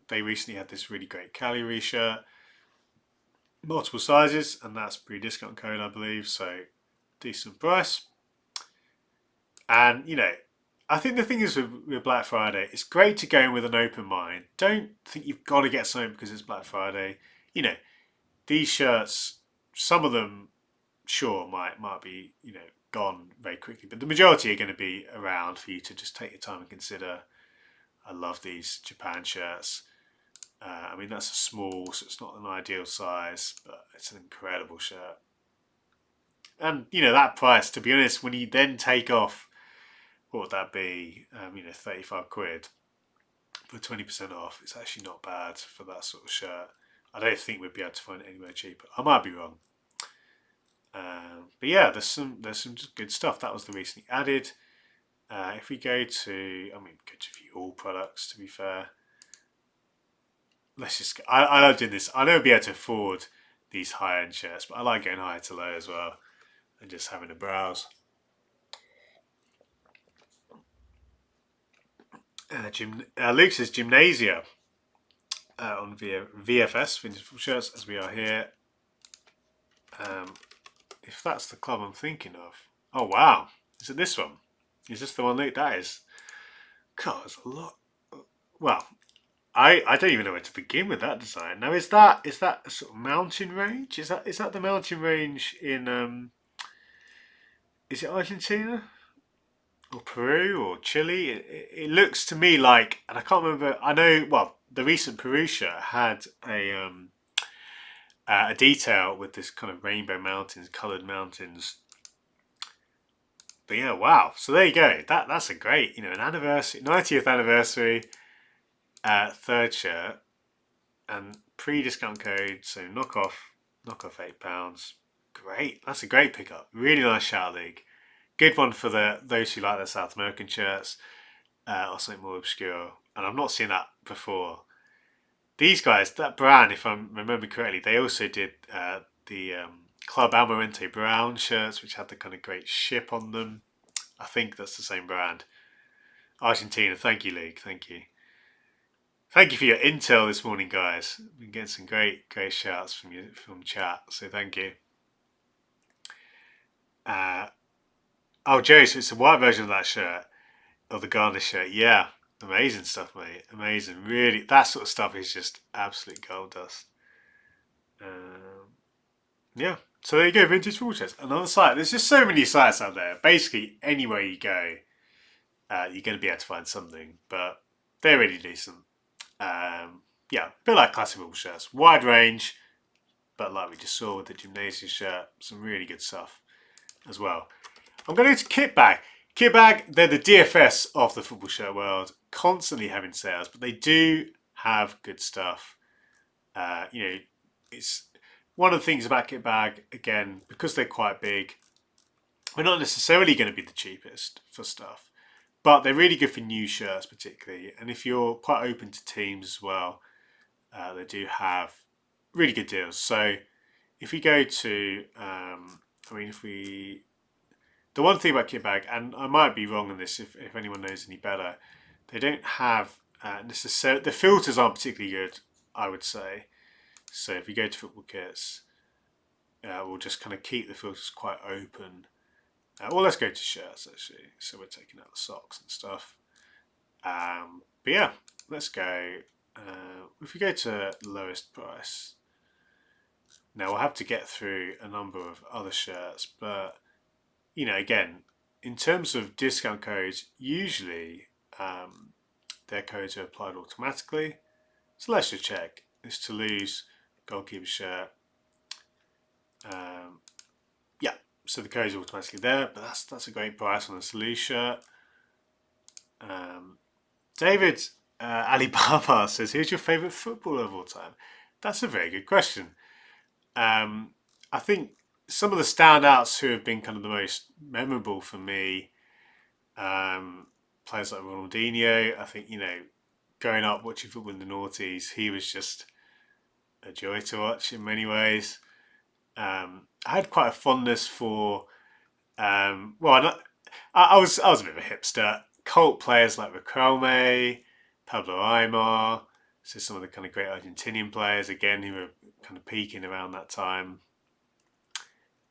they recently had this really great Cali shirt. Multiple sizes, and that's pre-discount code, I believe. So, decent price. And, I think the thing is with Black Friday, it's great to go in with an open mind. Don't think you've got to get something because it's Black Friday. These shirts, some of them, sure, might be, gone very quickly. But the majority are going to be around for you to just take your time and consider. I love these Japan shirts. I mean, that's a small, so it's not an ideal size, but it's an incredible shirt. And, that price, to be honest, when you then take off, what would that be? 35 quid for 20% off. It's actually not bad for that sort of shirt. I don't think we'd be able to find it anywhere cheaper. I might be wrong. But yeah, there's some just good stuff. That was the recently added. If we go to, go to view all products, to be fair. Let's just, I love doing this. I never be able to afford these high-end shirts, but I like going high to low as well and just having a browse. Luke says Gymnasia on VFS, Vintage Football Shirts, as we are here. If that's the club I'm thinking of. Oh, wow. Is it this one? Is this the one, Luke? That is. God, there's a lot. Well, I don't even know where to begin with that design. Now, is that a sort of mountain range? Is that the mountain range in, is it Argentina? Or Peru or Chile? It looks to me like, and I can't remember. I know. Well, the recent Peru shirt had a detail with this kind of rainbow mountains, coloured mountains. But yeah, wow. So there you go. That's a great, an anniversary, 90th anniversary, third shirt, and pre-discount code. So knock off £8. Great. That's a great pickup. Really nice shout, League. Good one for those who like their South American shirts or something more obscure. And I've not seen that before. These guys, that brand, if I remember correctly, they also did the Club Almirante Brown shirts, which had the kind of great ship on them. I think that's the same brand. Argentina, thank you, League. Thank you. Thank you for your intel this morning, guys. We've been getting some great shouts from chat, so thank you. Oh, Joe, so it's the white version of that shirt, of the Ghana shirt. Yeah, Amazing stuff, mate. Amazing. Really, that sort of stuff is just absolute gold dust. Yeah. So there you go, vintage football shirts. Another site. There's just so many sites out there. Basically, anywhere you go, you're going to be able to find something. But they're really decent. Yeah, a bit like classic football shirts. Wide range, but like we just saw with the gymnasium shirt, some really good stuff as well. I'm going to go to Kitbag. Kitbag, they're the DFS of the football shirt world, constantly having sales, but they do have good stuff. It's one of the things about Kitbag, again, because they're quite big, we're not necessarily going to be the cheapest for stuff, but they're really good for new shirts, particularly. And if you're quite open to teams as well, they do have really good deals. So if we go to, the one thing about Kitbag, and I might be wrong on this if anyone knows any better, they don't have necessarily, the filters aren't particularly good, I would say. So if you go to football kits, we'll just kind of keep the filters quite open. Well, let's go to shirts actually. So we're taking out the socks and stuff. But yeah, let's go. If we go to lowest price, now we'll have to get through a number of other shirts, but again, in terms of discount codes, usually their codes are applied automatically. So let's just check. This Toulouse goalkeeper shirt. Yeah, so the code is automatically there, but that's a great price on a Toulouse shirt. David Alibaba says, "Who's your favourite footballer of all time?" That's a very good question. I think some of the standouts who have been kind of the most memorable for me, players like Ronaldinho. I think growing up watching football in the noughties, he was just a joy to watch in many ways. I had quite a fondness for, I was a bit of a hipster. Cult players like Riquelme, Pablo Aimar, so some of the kind of great Argentinian players again who were kind of peaking around that time.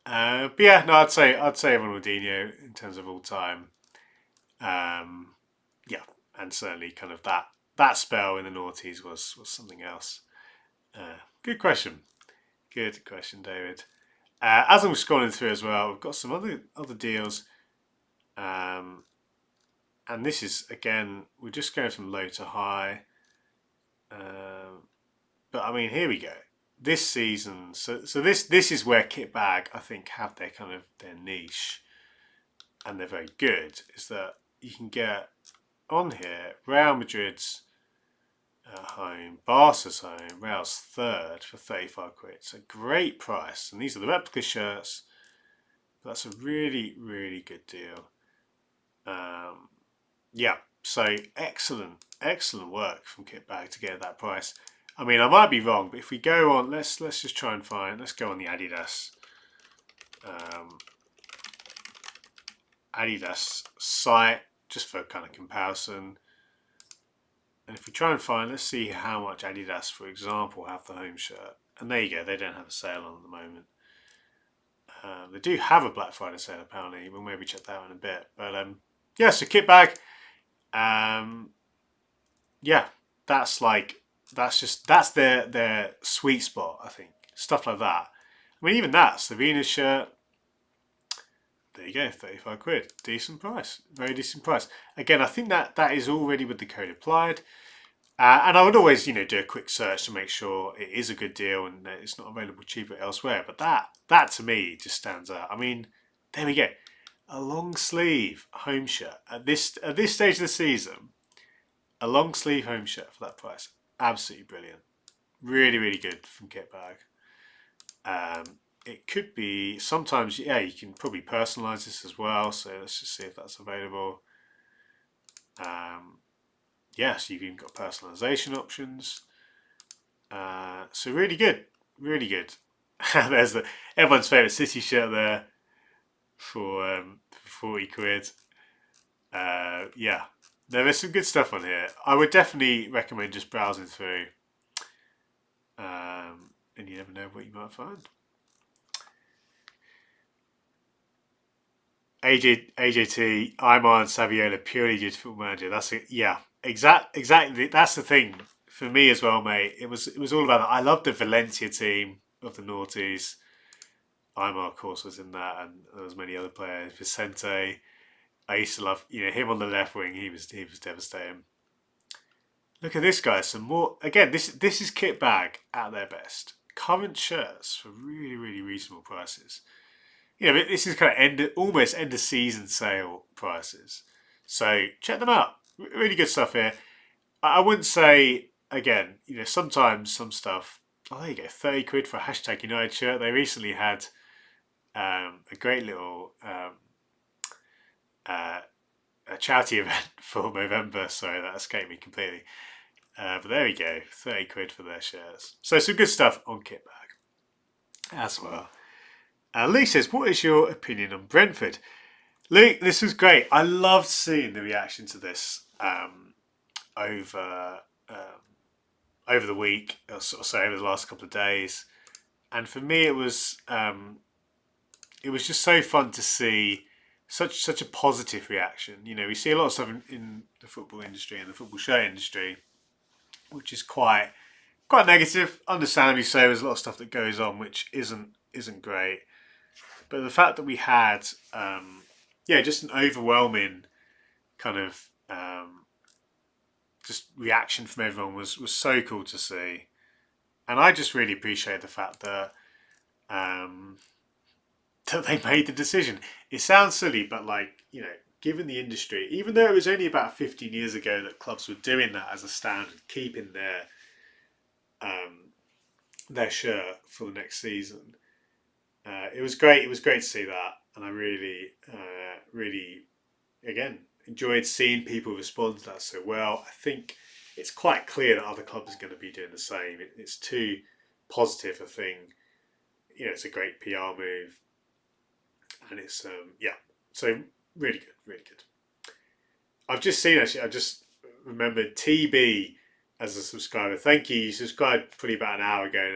But yeah, no, I'd say Ronaldinho in terms of all time. Yeah, and certainly kind of that spell in the noughties was something else. Good question, David. As I'm scrolling through as well, we've got some other deals, and this is again we're just going from low to high. But I mean, here we go. This season, so this is where Kitbag I think have their kind of their niche, and they're very good. Is that you can get on here Real Madrid's home, Barca's home, Real's third for 35 quid. It's a great price, and these are the replica shirts. That's a really good deal. Yeah, so excellent work from Kitbag to get that price. I mean, I might be wrong, but if we go on, let's just try and find. Let's go on the Adidas site just for kind of comparison. And if we try and find, let's see how much Adidas, for example, have the home shirt. And there you go, they don't have a sale on at the moment. They do have a Black Friday sale apparently. We'll maybe check that out in a bit. But yeah, so Kitbag. Yeah, that's their sweet spot, I think. Stuff like that. I mean, even that Slovenia's shirt. There you go, 35 quid. Decent price. Very decent price. Again, I think that is already with the code applied. And I would always, do a quick search to make sure it is a good deal and that it's not available cheaper elsewhere. But that to me just stands out. I mean, there we go. A long sleeve home shirt at this stage of the season. A long sleeve home shirt for that price. Absolutely brilliant. Really good from Kitbag. It could be sometimes, yeah, you can probably personalize this as well. So let's just see if that's available. Yes, you've even got personalization options. So really good. There's everyone's favorite City shirt there for 40 quid. Yeah, there is some good stuff on here. I would definitely recommend just browsing through, and you never know what you might find. AJT, Imar and Saviola purely due to Football Manager. That's it. Yeah, exactly. That's the thing for me as well, mate. It was all about that. I love the Valencia team of the noughties. Imar, of course, was in that, and there was many other players. Vicente, I used to love, him on the left wing. He was devastating. Look at this guy. Some more. Again, this is kit bag at their best. Current shirts for really really reasonable prices. This is kind of almost end of season sale prices. So check them out. Really good stuff here. I wouldn't say again. Sometimes some stuff. Oh, there you go. 30 quid for a #United shirt. They recently had a great little uh, a charity event for November. Sorry, that escaped me completely. But there we go. 30 quid for their shirts. So some good stuff on Kitbag as well. Lee says, what is your opinion on Brentford? Lee, this was great. I loved seeing the reaction to this over the week, or over the last couple of days. And for me, it was just so fun to see such a positive reaction. We see a lot of stuff in the football industry and the football shirt industry, which is quite negative. Understandably so. There's a lot of stuff that goes on which isn't great. But the fact that we had, just an overwhelming kind of just reaction from everyone was so cool to see, and I just really appreciate the fact that that they made the decision. It sounds silly, but given the industry, even though it was only about 15 years ago that clubs were doing that as a standard, keeping their shirt for the next season. It was great. It was great to see that, and I really, really, again, enjoyed seeing people respond to that so well. I think it's quite clear that other clubs are going to be doing the same. It's too positive a thing. It's a great PR move, and it's so really good, really good. I've just seen I just remembered TB as a subscriber. Thank you. You subscribed probably about an hour ago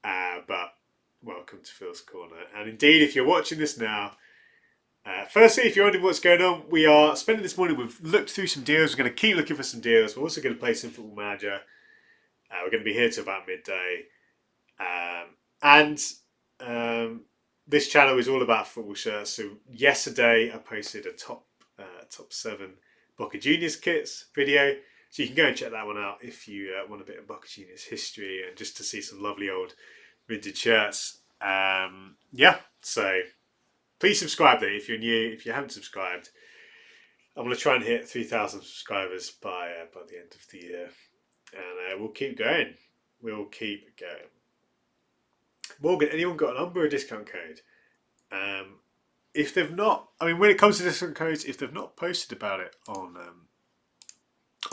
now, but. Welcome to Phil's Corner. And indeed, if you're watching this now, firstly, if you're wondering what's going on, we are spending this morning, we've looked through some deals. We're going to keep looking for some deals. We're also going to play some Football Manager. We're going to be here till about midday. And this channel is all about football shirts. So yesterday, I posted a top 7 Boca Juniors kits video. So you can go and check that one out if you want a bit of Boca Juniors history and just to see some lovely old vintage shirts. So please subscribe there if you're new. If you haven't subscribed, I'm going to try and hit 3,000 subscribers by the end of the year, and we'll keep going. Morgan, anyone got an Umbro discount code? If they've not, when it comes to discount codes, if they've not posted about it on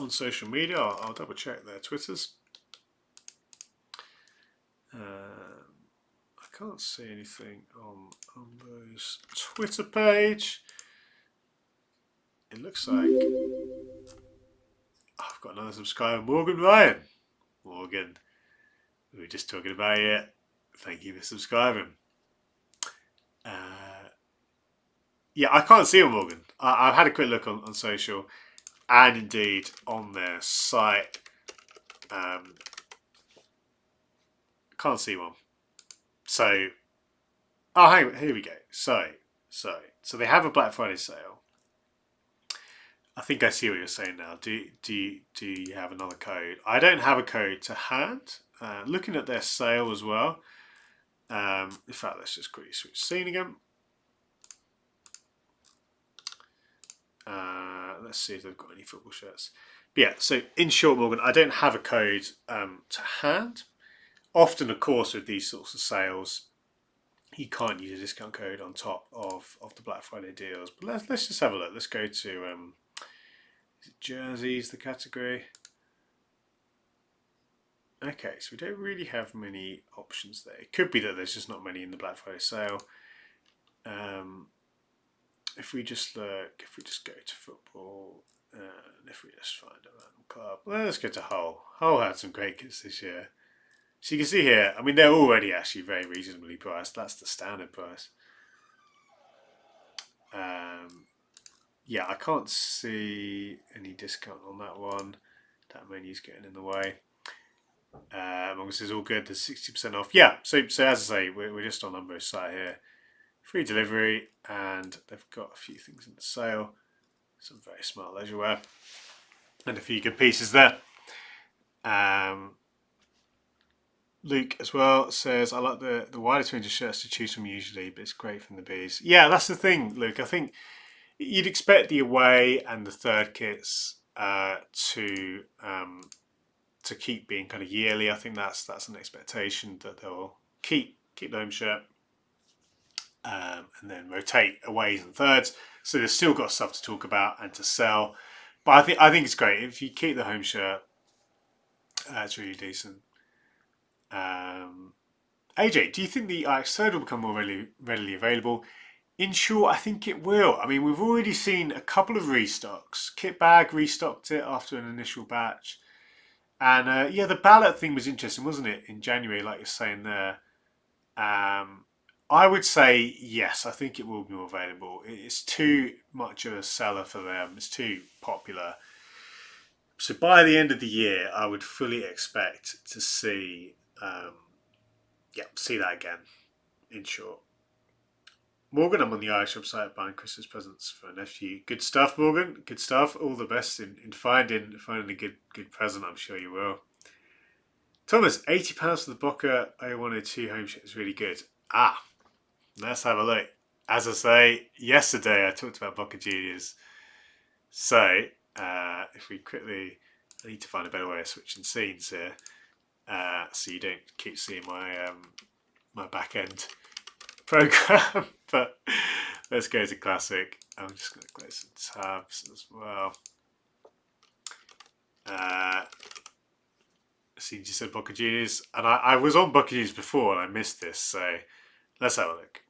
social media, I'll double check their Twitters. I can't see anything on Umbro's Twitter page. It looks like I've got another subscriber, Morgan Ryan. Morgan, we were just talking about it. Thank you for subscribing. I can't see on Morgan. I've had a quick look on social and indeed on their site. Can't see one. So, hang on, here we go. So they have a Black Friday sale. I think I see what you're saying now. Do you have another code? I don't have a code to hand. Looking at their sale as well. In fact, let's just quickly switch scene again. Let's see if they've got any football shirts. But yeah, so in short, Morgan, I don't have a code to hand. Often, of course, with these sorts of sales, you can't use a discount code on top of the Black Friday deals. But let's just have a look. Let's go to jerseys, the category. Okay, so we don't really have many options there. It could be that there's just not many in the Black Friday sale. If we just go to football, and if we just find a random club, let's go to Hull. Hull had some great kits this year. So you can see here, they're already actually very reasonably priced. That's the standard price. yeah, I can't see any discount on that one. That menu's getting in the way. As long as it's all good, there's 60% off. Yeah, so as I say, we're just on Umbo's site here. Free delivery, and they've got a few things in the sale. Some very smart leisure wear, and a few good pieces there. Luke as well says, I like the wider range of shirts to choose from usually, but it's great from the bees. Yeah, that's the thing, Luke. I think you'd expect the away and the third kits to keep being kind of yearly. I think that's an expectation that they'll keep the home shirt and then rotate aways and thirds. So they've still got stuff to talk about and to sell. But I think it's great if you keep the home shirt. It's really decent. AJ, do you think the IX3 will become more readily available? In short, I think it will. I mean, we've already seen a couple of restocks. Kitbag restocked it after an initial batch. And yeah, the ballot thing was interesting, wasn't it? In January, like you're saying there. I would say yes, I think it will be more available. It's too much of a seller for them. It's too popular. So by the end of the year, I would fully expect to see that again, in short. Morgan, I'm on the Irish website buying Christmas presents for a nephew. Good stuff, Morgan. Good stuff. All the best in finding a good present. I'm sure you will. Thomas, £80 for the Boca 0102 home shirt is really good. Let's have a look. As I say, yesterday I talked about Boca Juniors. So if we quickly, I need to find a better way of switching scenes here, so you don't keep seeing my back end program. But let's go to classic. I'm just going to close some tabs as well. See, you said Boca Juniors, and I was on Boca Juniors before and I missed this, so let's have a look.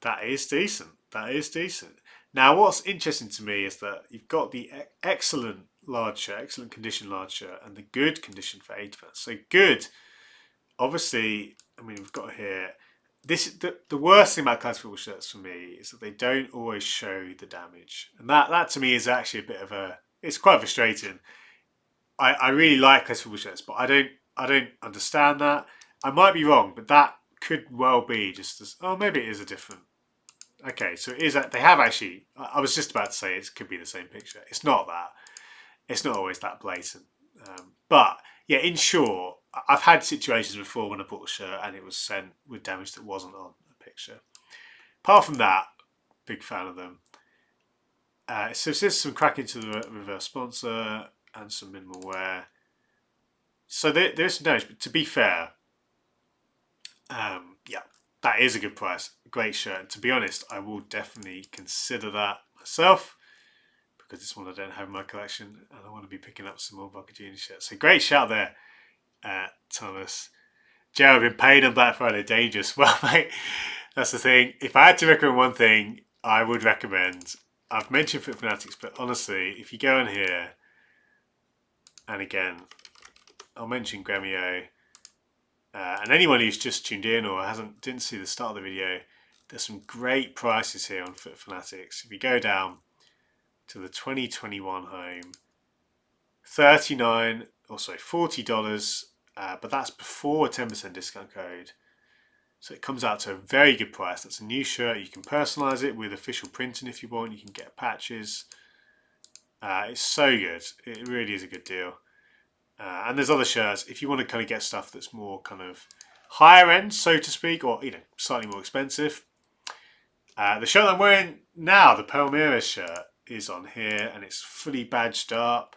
That is decent. That is decent. Now, what's interesting to me is that you've got the excellent large shirt, excellent condition large shirt, and the good condition for £80. So good. Obviously, I mean, we've got here. The worst thing about classic football shirts for me is that they don't always show the damage, and that to me is actually a bit of it's quite frustrating. I really like classic football shirts, but I don't understand that. I might be wrong, but that could well be just as. Oh, maybe it is a different. Okay, so it is that they have actually. I was just about to say it could be the same picture. It's not that. It's not always that blatant. But yeah, in short, I've had situations before when I bought a shirt and it was sent with damage that wasn't on a picture. Apart from that, big fan of them. So there's some crack into the reverse sponsor and some minimal wear. So there's some damage, but to be fair, yeah, that is a good price. Great shirt. And to be honest, I will definitely consider that myself because it's one I don't have in my collection and I want to be picking up some more Boca Juniors shirts. So great shout there, Thomas. Joe, I've been paid on Black Friday. Dangerous. Well, mate, that's the thing. If I had to recommend one thing, I would recommend. I've mentioned Fit Fanatics, but honestly, if you go in here, and again, I'll mention Gremio, and anyone who's just tuned in or didn't see the start of the video, there's some great prices here on Fit Fanatics. If you go down to the 2021 home, $40, but that's before a 10% discount code. So it comes out to a very good price. That's a new shirt. You can personalize it with official printing if you want. You can get patches. It's so good. It really is a good deal. And there's other shirts. If you want to kind of get stuff that's more kind of higher end, so to speak, or slightly more expensive. The shirt I'm wearing now, the Palmeira shirt, is on here and it's fully badged up.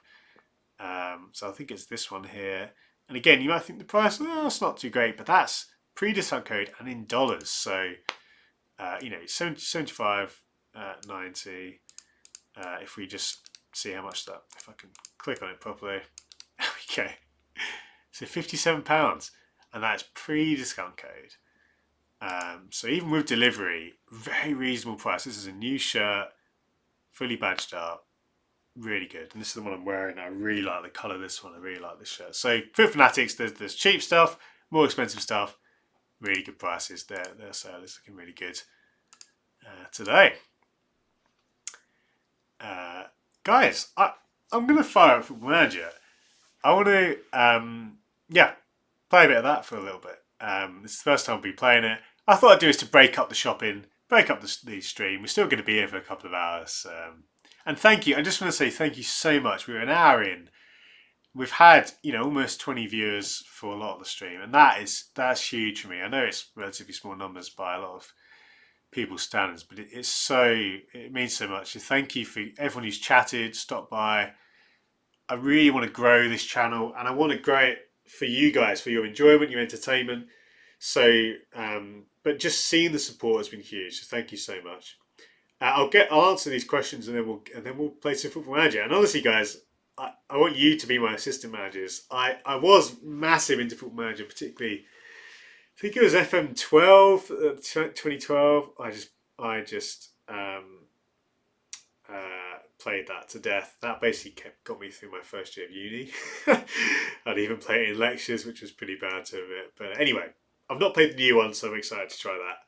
So I think it's this one here. And again, you might think the price, it's not too great, but that's pre-discount code and in dollars. So, 75.90. If we just see how much that, if I can click on it properly. There we go. So £57, and that's pre-discount code. So even with delivery, very reasonable price. This is a new shirt, fully badged up, really good. And this is the one I'm wearing. I really like the colour of this one. I really like this shirt. So Fit Fanatics, there's cheap stuff, more expensive stuff, really good prices. Their sale is looking really good today. Guys, I'm going to fire up Football Manager. I want to, yeah, play a bit of that for a little bit. This is the first time I'll be playing it. I thought I'd do is to break up the shopping, break up the stream. We're still going to be here for a couple of hours. And thank you. I just want to say thank you so much. We're an hour in. We've had, almost 20 viewers for a lot of the stream, and that's huge for me. I know it's relatively small numbers by a lot of people's standards, but it means so much. So thank you for everyone who's chatted, stopped by. I really want to grow this channel, and I want to grow it for you guys, for your enjoyment, your entertainment. So, but just seeing the support has been huge. So thank you so much. I'll answer these questions, and then we'll play some Football Manager. And honestly, guys, I want you to be my assistant managers. I was massive into Football Manager, particularly. I think it was FM12, 2012. I just played that to death. That basically got me through my first year of uni. I'd even play it in lectures, which was pretty bad to admit. But anyway, I've not played the new one, so I'm excited to try that.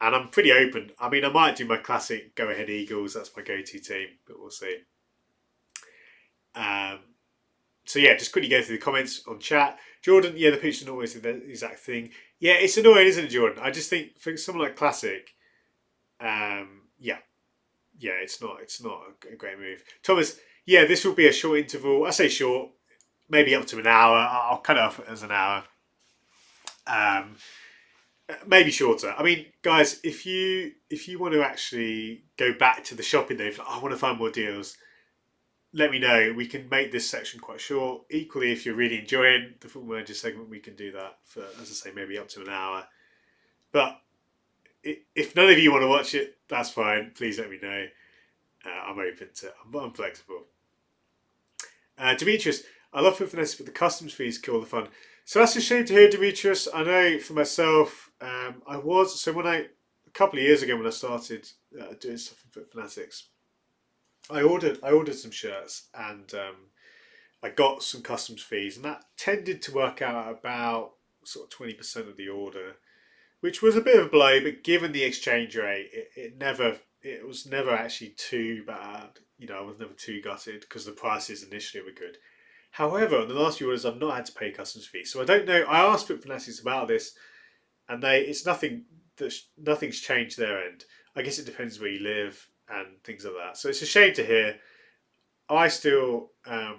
And I'm pretty open. I mean, I might do my classic Go Ahead Eagles. That's my go-to team, but we'll see. So yeah, just quickly go through the comments on chat. Jordan, yeah, the pitch is not always the exact thing. Yeah, it's annoying, isn't it, Jordan? I just think for someone like Classic, it's not a great move. Thomas, yeah, this will be a short interval. I say short, maybe up to an hour. I'll cut it off as an hour. Maybe shorter. I mean, guys, if you want to actually go back to the shopping day, I want to find more deals, let me know. We can make this section quite short. Equally, if you're really enjoying the Football Manager segment, we can do that for, as I say, maybe up to an hour. But if none of you want to watch it, that's fine. Please let me know. I'm open to. I'm flexible. Demetrius, I love Foot Finesse, but the customs fees kill the fun. So that's a shame to hear, Demetrius. I know for myself, a couple of years ago when I started doing stuff in Foot Fanatics, I ordered some shirts, and I got some customs fees, and that tended to work out about sort of 20% of the order, which was a bit of a blow. But given the exchange rate, it was never actually too bad. I was never too gutted because the prices initially were good. However, in the last few orders, I've not had to pay customs fees, so I don't know. I asked Foot Fanatics about this, and nothing's changed their end. I guess it depends where you live and things like that. So it's a shame to hear. I still, as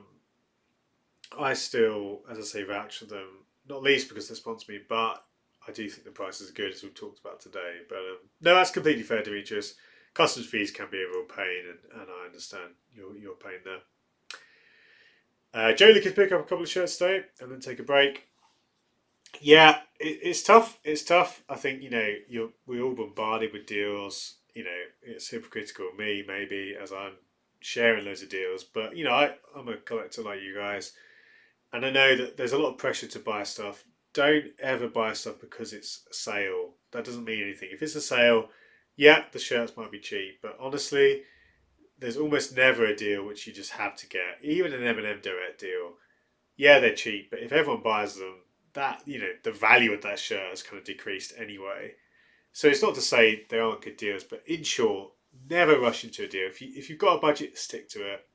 I say, vouch for them. Not least because they sponsor me, but I do think the prices are good, as we've talked about today. But no, that's completely fair, Demetrius. Customs fees can be a real pain, and I understand your pain there. Joe could pick up a couple of shirts today and then take a break. Yeah, it's tough. It's tough. I think we're all bombarded with deals. It's hypocritical of me maybe as I'm sharing loads of deals, but I'm a collector like you guys, and I know that there's a lot of pressure to buy stuff. Don't ever buy stuff because it's a sale. That doesn't mean anything. If it's a sale, yeah, the shirts might be cheap, but honestly, there's almost never a deal which you just have to get. Even an M&M Direct deal, yeah, they're cheap, but if everyone buys them, that the value of that shirt has kind of decreased anyway. So it's not to say they aren't good deals, but in short, never rush into a deal. If you've got a budget, stick to it.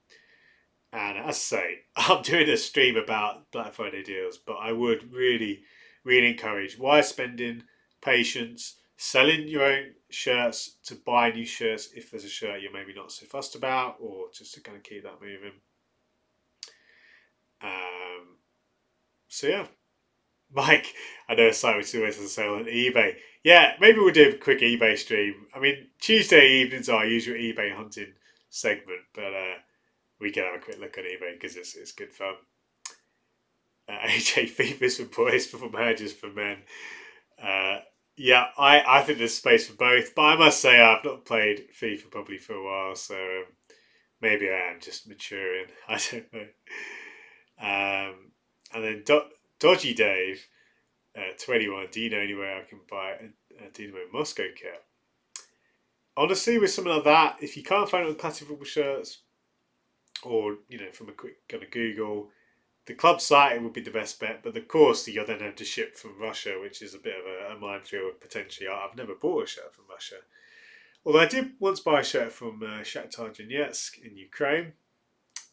And as I say, I'm doing a stream about Black Friday deals, but I would really, really encourage wise spending, patience, selling your own shirts to buy new shirts if there's a shirt you're maybe not so fussed about, or just to kind of keep that moving. So yeah. Mike, I know Simon's always on sale on eBay. Yeah, maybe we'll do a quick eBay stream. I mean, Tuesday evenings are our usual eBay hunting segment, but we can have a quick look on eBay because it's good fun. AJ, FIFA's for boys, Football Managers for men. Yeah, I think there's space for both, but I must say I've not played FIFA probably for a while, so maybe I am just maturing. I don't know. And then Dodgy Dave, 21. Do you know anywhere I can buy a Dynamo Moscow kit? Honestly, with something like that, if you can't find it on classic football shirts, or from a quick kind of Google, the club site would be the best bet. But of course, you'll then have to ship from Russia, which is a bit of a minefield potentially. I've never bought a shirt from Russia. Although I did once buy a shirt from Shakhtar Donetsk in Ukraine.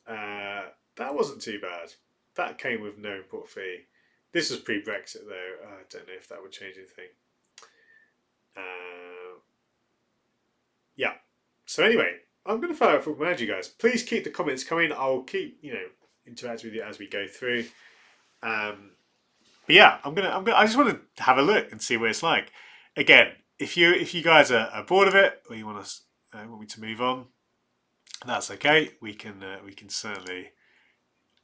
That wasn't too bad. That came with no import fee. This was pre-Brexit though. I don't know if that would change anything. Yeah. So anyway, I'm going to fire up Football Manager, guys. Please keep the comments coming. I'll keep interacting with you as we go through. But yeah, I just want to have a look and see what it's like. Again, if you guys are bored of it or you want me to move on, that's okay. We can certainly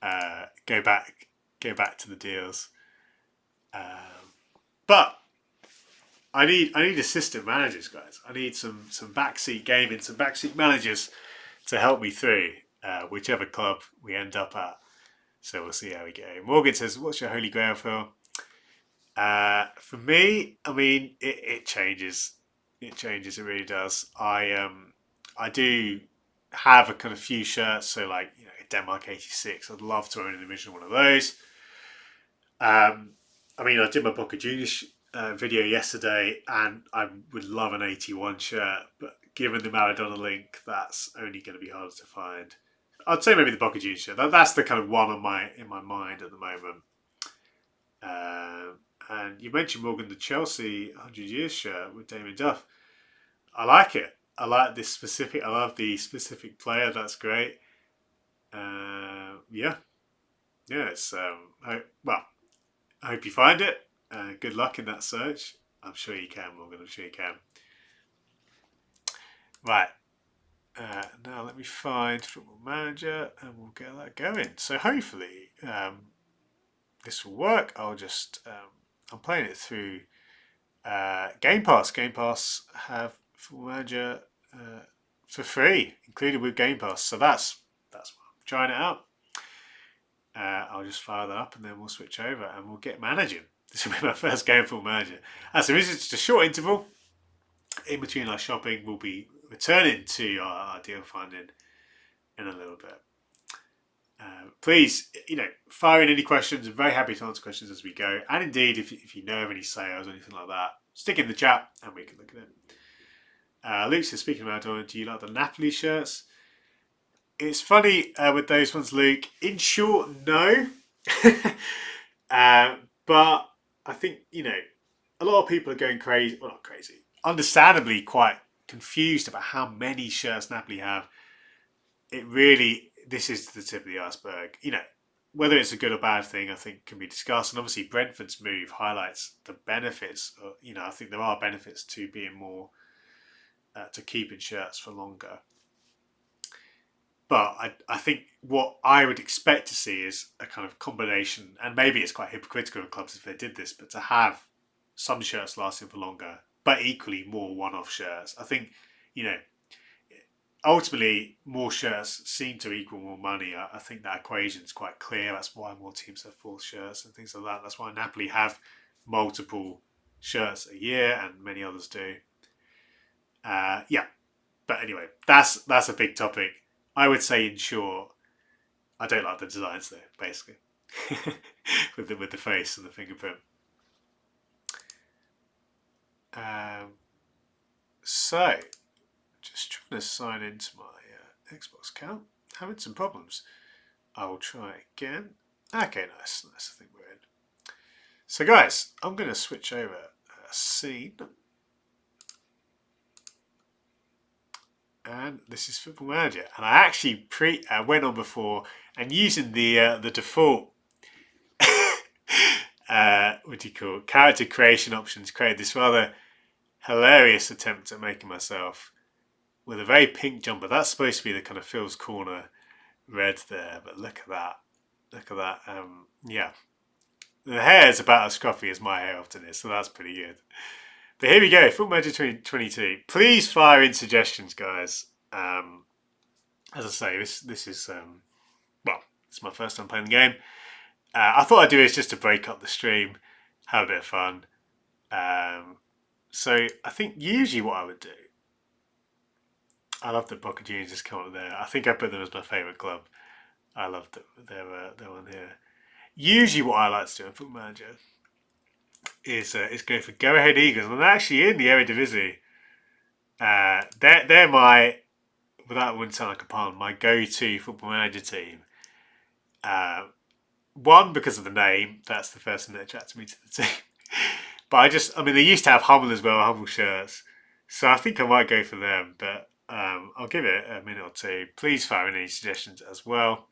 go back to the deals. But I need assistant managers, guys. I need some backseat gaming, some backseat managers to help me through whichever club we end up at. So we'll see how we go. Morgan says, "What's your holy grail, Phil?" For me, I mean, it changes. It changes. It really does. I do have a kind of few shirts. So like Denmark '86. I'd love to own an original one of those. I mean, I did my Boca Juniors video yesterday, and I would love an '81 shirt, but given the Maradona link, that's only going to be harder to find. I'd say maybe the Boca Juniors shirt. That's the kind of one in my mind at the moment. And you mentioned, Morgan, the Chelsea 100 Years shirt with Damien Duff. I like it. I like this specific. I love the specific player. That's great. Yeah. It's well. I hope you find it. Good luck in that search. I'm sure you can, Morgan. I'm sure you can. Right. Now let me find Football Manager and we'll get that going. So hopefully this will work. I'm playing it through Game Pass. Game Pass have Football Manager for free, included with Game Pass. So that's why I'm trying it out. I'll just fire that up and then we'll switch over and we'll get managing. This will be my first game Football Manager. So this is just a short interval. In between our shopping, we'll be returning to our deal finding in a little bit. Please, fire in any questions. I'm very happy to answer questions as we go. And indeed, if you know of any sales or anything like that, stick in the chat and we can look at it. Luke says, speaking about Maradona, do you like the Napoli shirts? It's funny with those ones, Luke. In short, no. But I think, a lot of people are going crazy. Well, not crazy. Understandably quite confused about how many shirts Napoli have. This is the tip of the iceberg. Whether it's a good or bad thing, I think can be discussed. And obviously Brentford's move highlights the benefits. I think there are benefits to being more, to keeping shirts for longer. But I think what I would expect to see is a kind of combination, and maybe it's quite hypocritical of clubs if they did this, but to have some shirts lasting for longer, but equally more one-off shirts. I think, ultimately more shirts seem to equal more money. I think that equation is quite clear. That's why more teams have full shirts and things like that. That's why Napoli have multiple shirts a year and many others do. But anyway, that's a big topic. I would say, in short, I don't like the designs though, basically, with the face and the fingerprint. So, just trying to sign into my Xbox account. Having some problems. I will try again. Okay, nice. I think we're in. So, guys, I'm going to switch over a scene. And this is Football Manager, and I actually went on before and using the default character creation options, created this rather hilarious attempt at making myself with a very pink jumper. That's supposed to be the kind of Phil's Corner red there, but look at that. Yeah, the hair is about as scruffy as my hair often is, so that's pretty good. But here we go, Football Manager 2022. Please fire in suggestions, guys. As I say, this is it's my first time playing the game. I thought I'd do this just to break up the stream, have a bit of fun. So I think usually what I would do, I love that Boca Juniors just come up there. I think I put them as my favourite club. I love their one here. Usually what I like to do in Football Manager is go for Go Ahead Eagles. And I'm actually in the Eredivisie. They're my, without wouldn't sound like a pun, my go-to Football Manager team. One, because of the name, that's the first thing that attracted me to the team. But I mean, they used to have Hummel as well, Hummel shirts. So I think I might go for them, but I'll give it a minute or two. Please fire in any suggestions as well.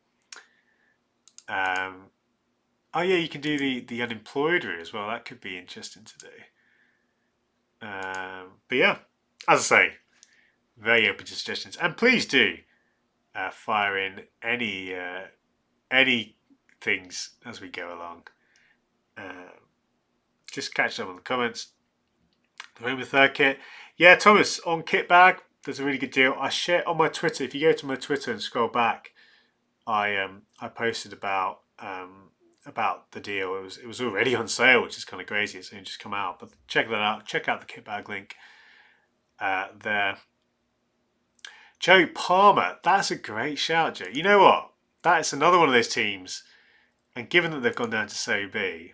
Oh yeah, you can do the unemployed route as well. That could be interesting to do. But yeah, as I say, very open to suggestions, and please do fire in any things as we go along. Just catch up on the comments. The Roma third kit. Yeah, Thomas, on kit bag, there's a really good deal. I share on my Twitter. If you go to my Twitter and scroll back, I posted about the deal. It was already on sale, which is kind of crazy. It's only just come out. But check that out. Check out the kit bag link there. Joe Palmer, that's a great shout, Joe. You know what? That's another one of those teams. And given that they've gone down to Serie B,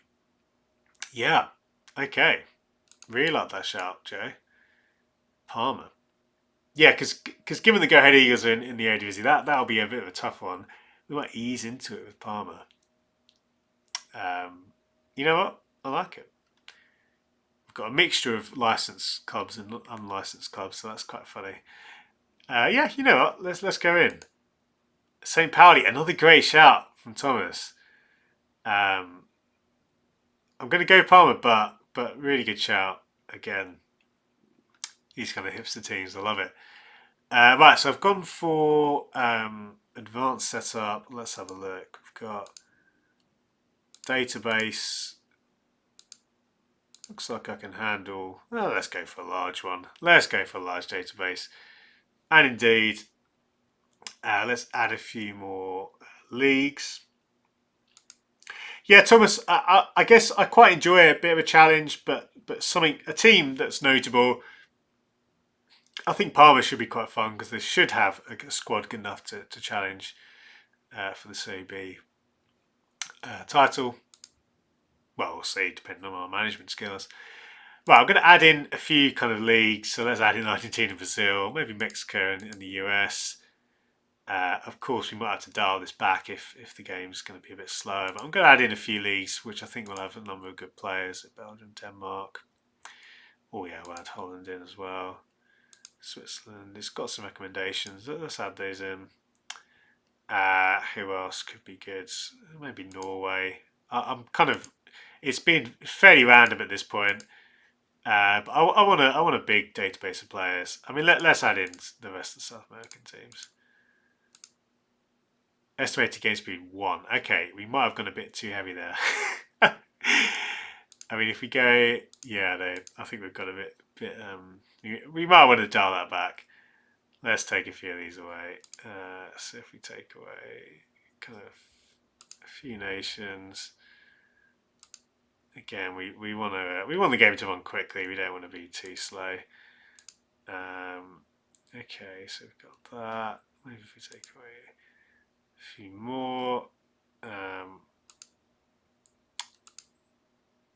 yeah, okay. Really like that shout, Joe. Palmer. Yeah, because given the Go Ahead Eagles are in the Eredivisie, that'll be a bit of a tough one. We might ease into it with Palmer. You know what? I like it. We've got a mixture of licensed clubs and unlicensed clubs, so that's quite funny. Yeah, you know what? Let's go in. St. Pauli, another great shout from Thomas. I'm going to go Palmer, but really good shout again. These kind of hipster teams, I love it. Right, so I've gone for advanced setup. Let's have a look. We've got database. Looks like I can handle. Oh, let's go for a large one. Let's go for a large database. And indeed, let's add a few more leagues. Yeah, Thomas, I guess I quite enjoy a bit of a challenge, but a team that's notable. I think Parma should be quite fun because they should have a squad good enough to challenge for the Serie B title. Well, we'll see, depending on our management skills. Right, I'm going to add in a few kind of leagues. So let's add in Argentina, Brazil, maybe Mexico and the US. Of course, we might have to dial this back if the game's going to be a bit slow. But I'm going to add in a few leagues, which I think will have a number of good players. Belgium, Denmark. Oh yeah, we'll add Holland in as well. Switzerland. It's got some recommendations. Let's add those in. Who else could be good? Maybe Norway. I'm kind of. It's been fairly random at this point. But I want a big database of players. I mean, let's add in the rest of the South American teams. Estimated game speed 1. Okay, we might have gone a bit too heavy there. I mean, if we go, yeah, I think we've got a bit. We might want to dial that back. Let's take a few of these away. So if we take away kind of a few nations. Again, we want the game to run quickly. We don't want to be too slow. Okay, so we've got that. Maybe if we take away a few more.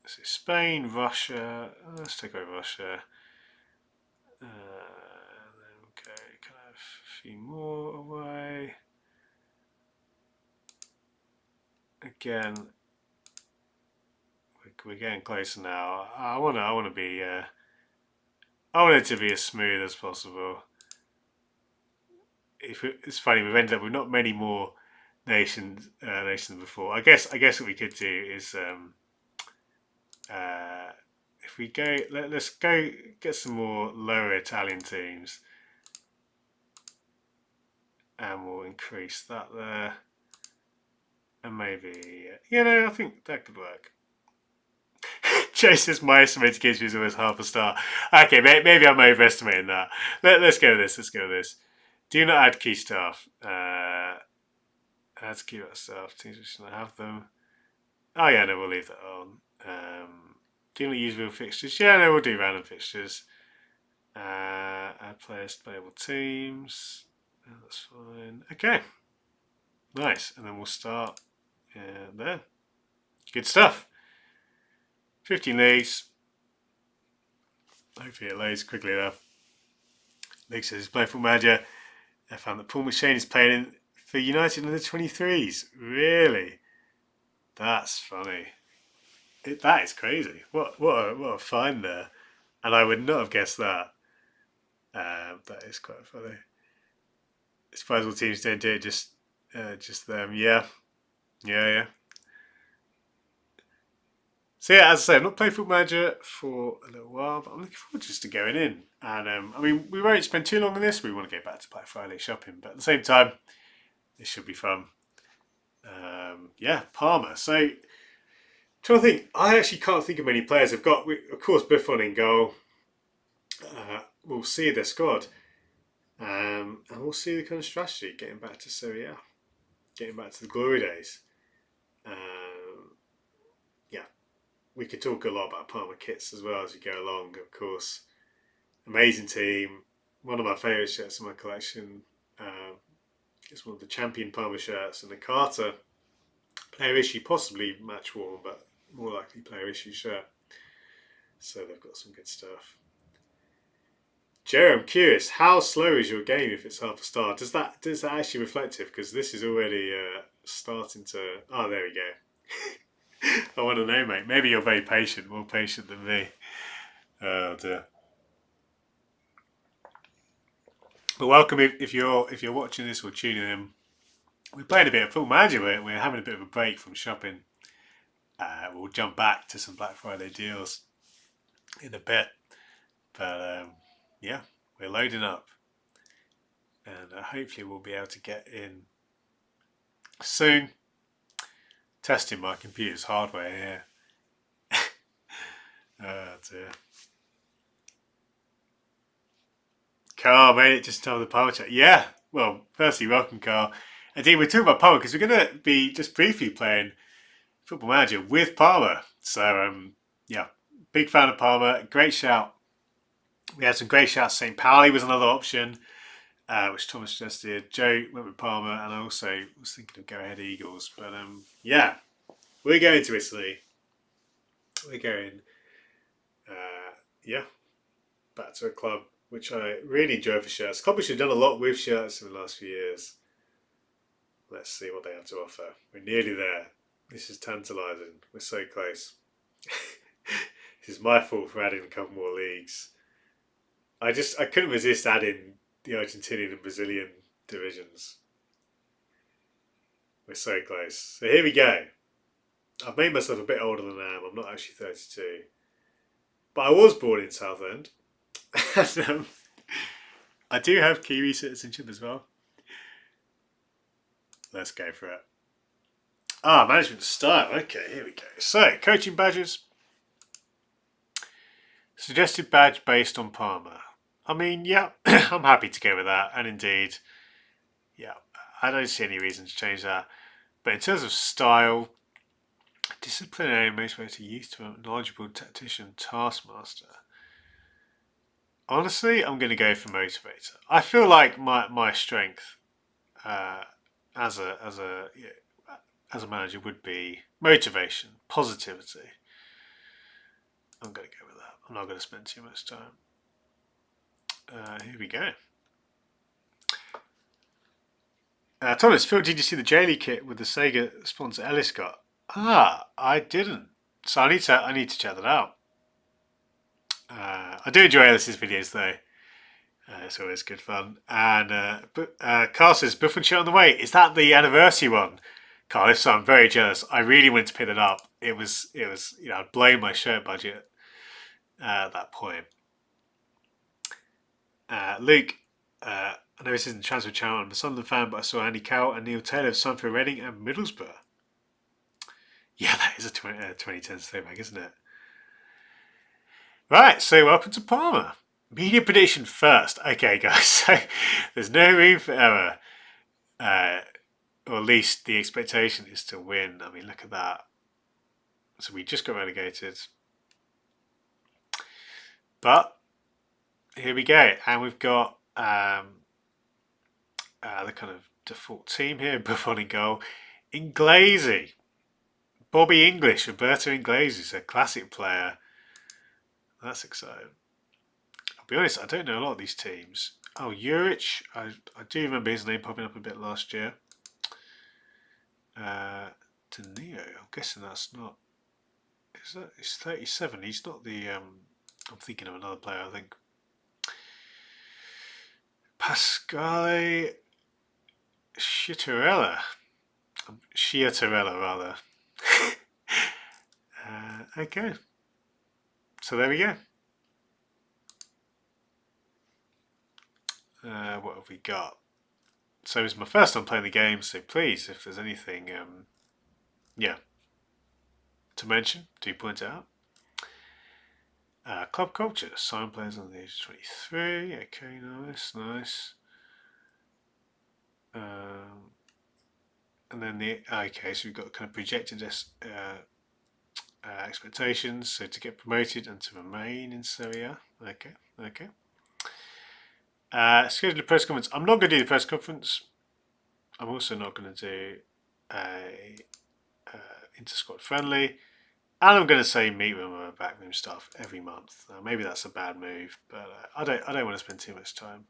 So Spain, Russia. Let's take away Russia. And then we'll go kind of a few more away. Again, we're getting closer now. I want it to be as smooth as possible. It's funny, we've ended up with not many more nations before. I guess what we could do is if we go, let's go get some more lower Italian teams, and we'll increase that there, and maybe I think that could work. Chase's my estimated game speed is always half a star. Okay, maybe I'm overestimating that. Let's go with this. Do not add key staff. Add key staff. Teams which don't have them. Oh yeah, no, we'll leave that on. Do not use real fixtures. Yeah, no, we'll do random fixtures. Add players to playable teams. That's fine. Okay. Nice. And then we'll start there. Good stuff. 15 leagues. Hopefully it loads quickly enough. Luke says he's playing Football Manager. I found that Paul McShane is playing for United under 23s. Really? That's funny. That is crazy. What a find there. And I would not have guessed that. That is quite funny. I suppose all teams don't do it, just them. Yeah. Yeah. So yeah, as I say, I've not played Football Manager for a little while, but I'm looking forward just to going in. And I mean, we won't spend too long on this. We want to go back to Black Friday shopping, but at the same time, this should be fun. Yeah, Palmer. So trying to think, I actually can't think of many players. I've got, of course, Buffon in goal. We'll see their squad, and we'll see the kind of strategy getting back to Serie A, getting back to the glory days. Yeah, we could talk a lot about Palmer kits as well as we go along. Of course, amazing team. One of my favourite shirts in my collection. It's one of the champion Palmer shirts, and the Carter player issue, possibly match worn, but more likely player issue shirt. So they've got some good stuff. Joe, I'm curious, how slow is your game if it's half a star? Does that actually reflective? Because this is already starting to. Oh, there we go. I want to know, mate. Maybe you're very patient, more patient than me. Oh dear. But welcome if you're watching this or tuning in. We're playing a bit of Football Manager. We're having a bit of a break from shopping. We'll jump back to some Black Friday deals in a bit. But yeah, we're loading up. And hopefully we'll be able to get in soon. Testing my computer's hardware here. Oh dear. Carl made it just time the Palmer chat. Yeah, well, firstly, welcome, Carl. Indeed, we're talking about Palmer because we're going to be just briefly playing Football Manager with Palmer. So, yeah, big fan of Palmer. Great shout. We had some great shouts. St. Pauli was another option, which Thomas suggested. Joe went with Palmer, and I also was thinking of Go Ahead Eagles. But yeah, we're going to Italy. We're going, yeah, back to a club which I really enjoy for shirts. Club which have done a lot with shirts in the last few years. Let's see what they have to offer. We're nearly there. This is tantalising. We're so close. This is my fault for adding a couple more leagues. I couldn't resist adding the Argentinian and Brazilian divisions. We're so close. So here we go. I've made myself a bit older than I am. I'm not actually 32. But I was born in Southend. And, I do have Kiwi citizenship as well. Let's go for it. Management style. Okay, here we go. So, coaching badges. Suggested badge based on Palmer. I mean, yeah, I'm happy to go with that. And indeed, yeah, I don't see any reason to change that. But in terms of style, disciplinary, motivated youth to a knowledgeable tactician, taskmaster. Honestly, I'm going to go for motivator. I feel like my strength as a manager would be motivation, positivity. I'm going to go with that. I'm not going to spend too much time. Here we go. Thomas, Phil, did you see the J-Lee kit with the Sega sponsor Ellis got? I didn't. So I need to check that out. I do enjoy Ellis's videos though. It's always good fun. And Carl says, Buffon shirt on the way. Is that the anniversary one? Carl, if so, I'm very jealous. I really wanted to pick it up. It was I'd blown my shirt budget at that point. Luke, I know this isn't transfer channel. I'm a Sunderland fan, but I saw Andy Carroll and Neil Taylor signed for Reading and Middlesbrough. Yeah, that is a 2010 throwback, isn't it? Right, so welcome to Palmer. Media prediction first. Okay, guys, so there's no room for error. Or at least the expectation is to win. I mean, look at that. So we just got relegated. But here we go. And we've got the kind of default team here. Buffon in goal. Inglesi. Bobby English. Roberto Inglesi is a classic player. That's exciting. I'll be honest, I don't know a lot of these teams. Oh, Juric. I do remember his name popping up a bit last year. Danilo. I'm guessing that's not. Is that? He's 37. He's not the. I'm thinking of another player. I think. Pasquale Sciattarella. Sciattarella, rather. Okay. So there we go. What have we got? So it's my first time playing the game, so please, if there's anything, yeah, to mention, do point it out. Club culture, sign players on the age of 23. Okay, nice. And then so we've got kind of projected expectations. So to get promoted and to remain in Serie A. Okay. Schedule a press conference. I'm not going to do the press conference. I'm also not going to do a inter-squad friendly. And I'm going to say meet room or backroom stuff every month. Maybe that's a bad move, but I don't want to spend too much time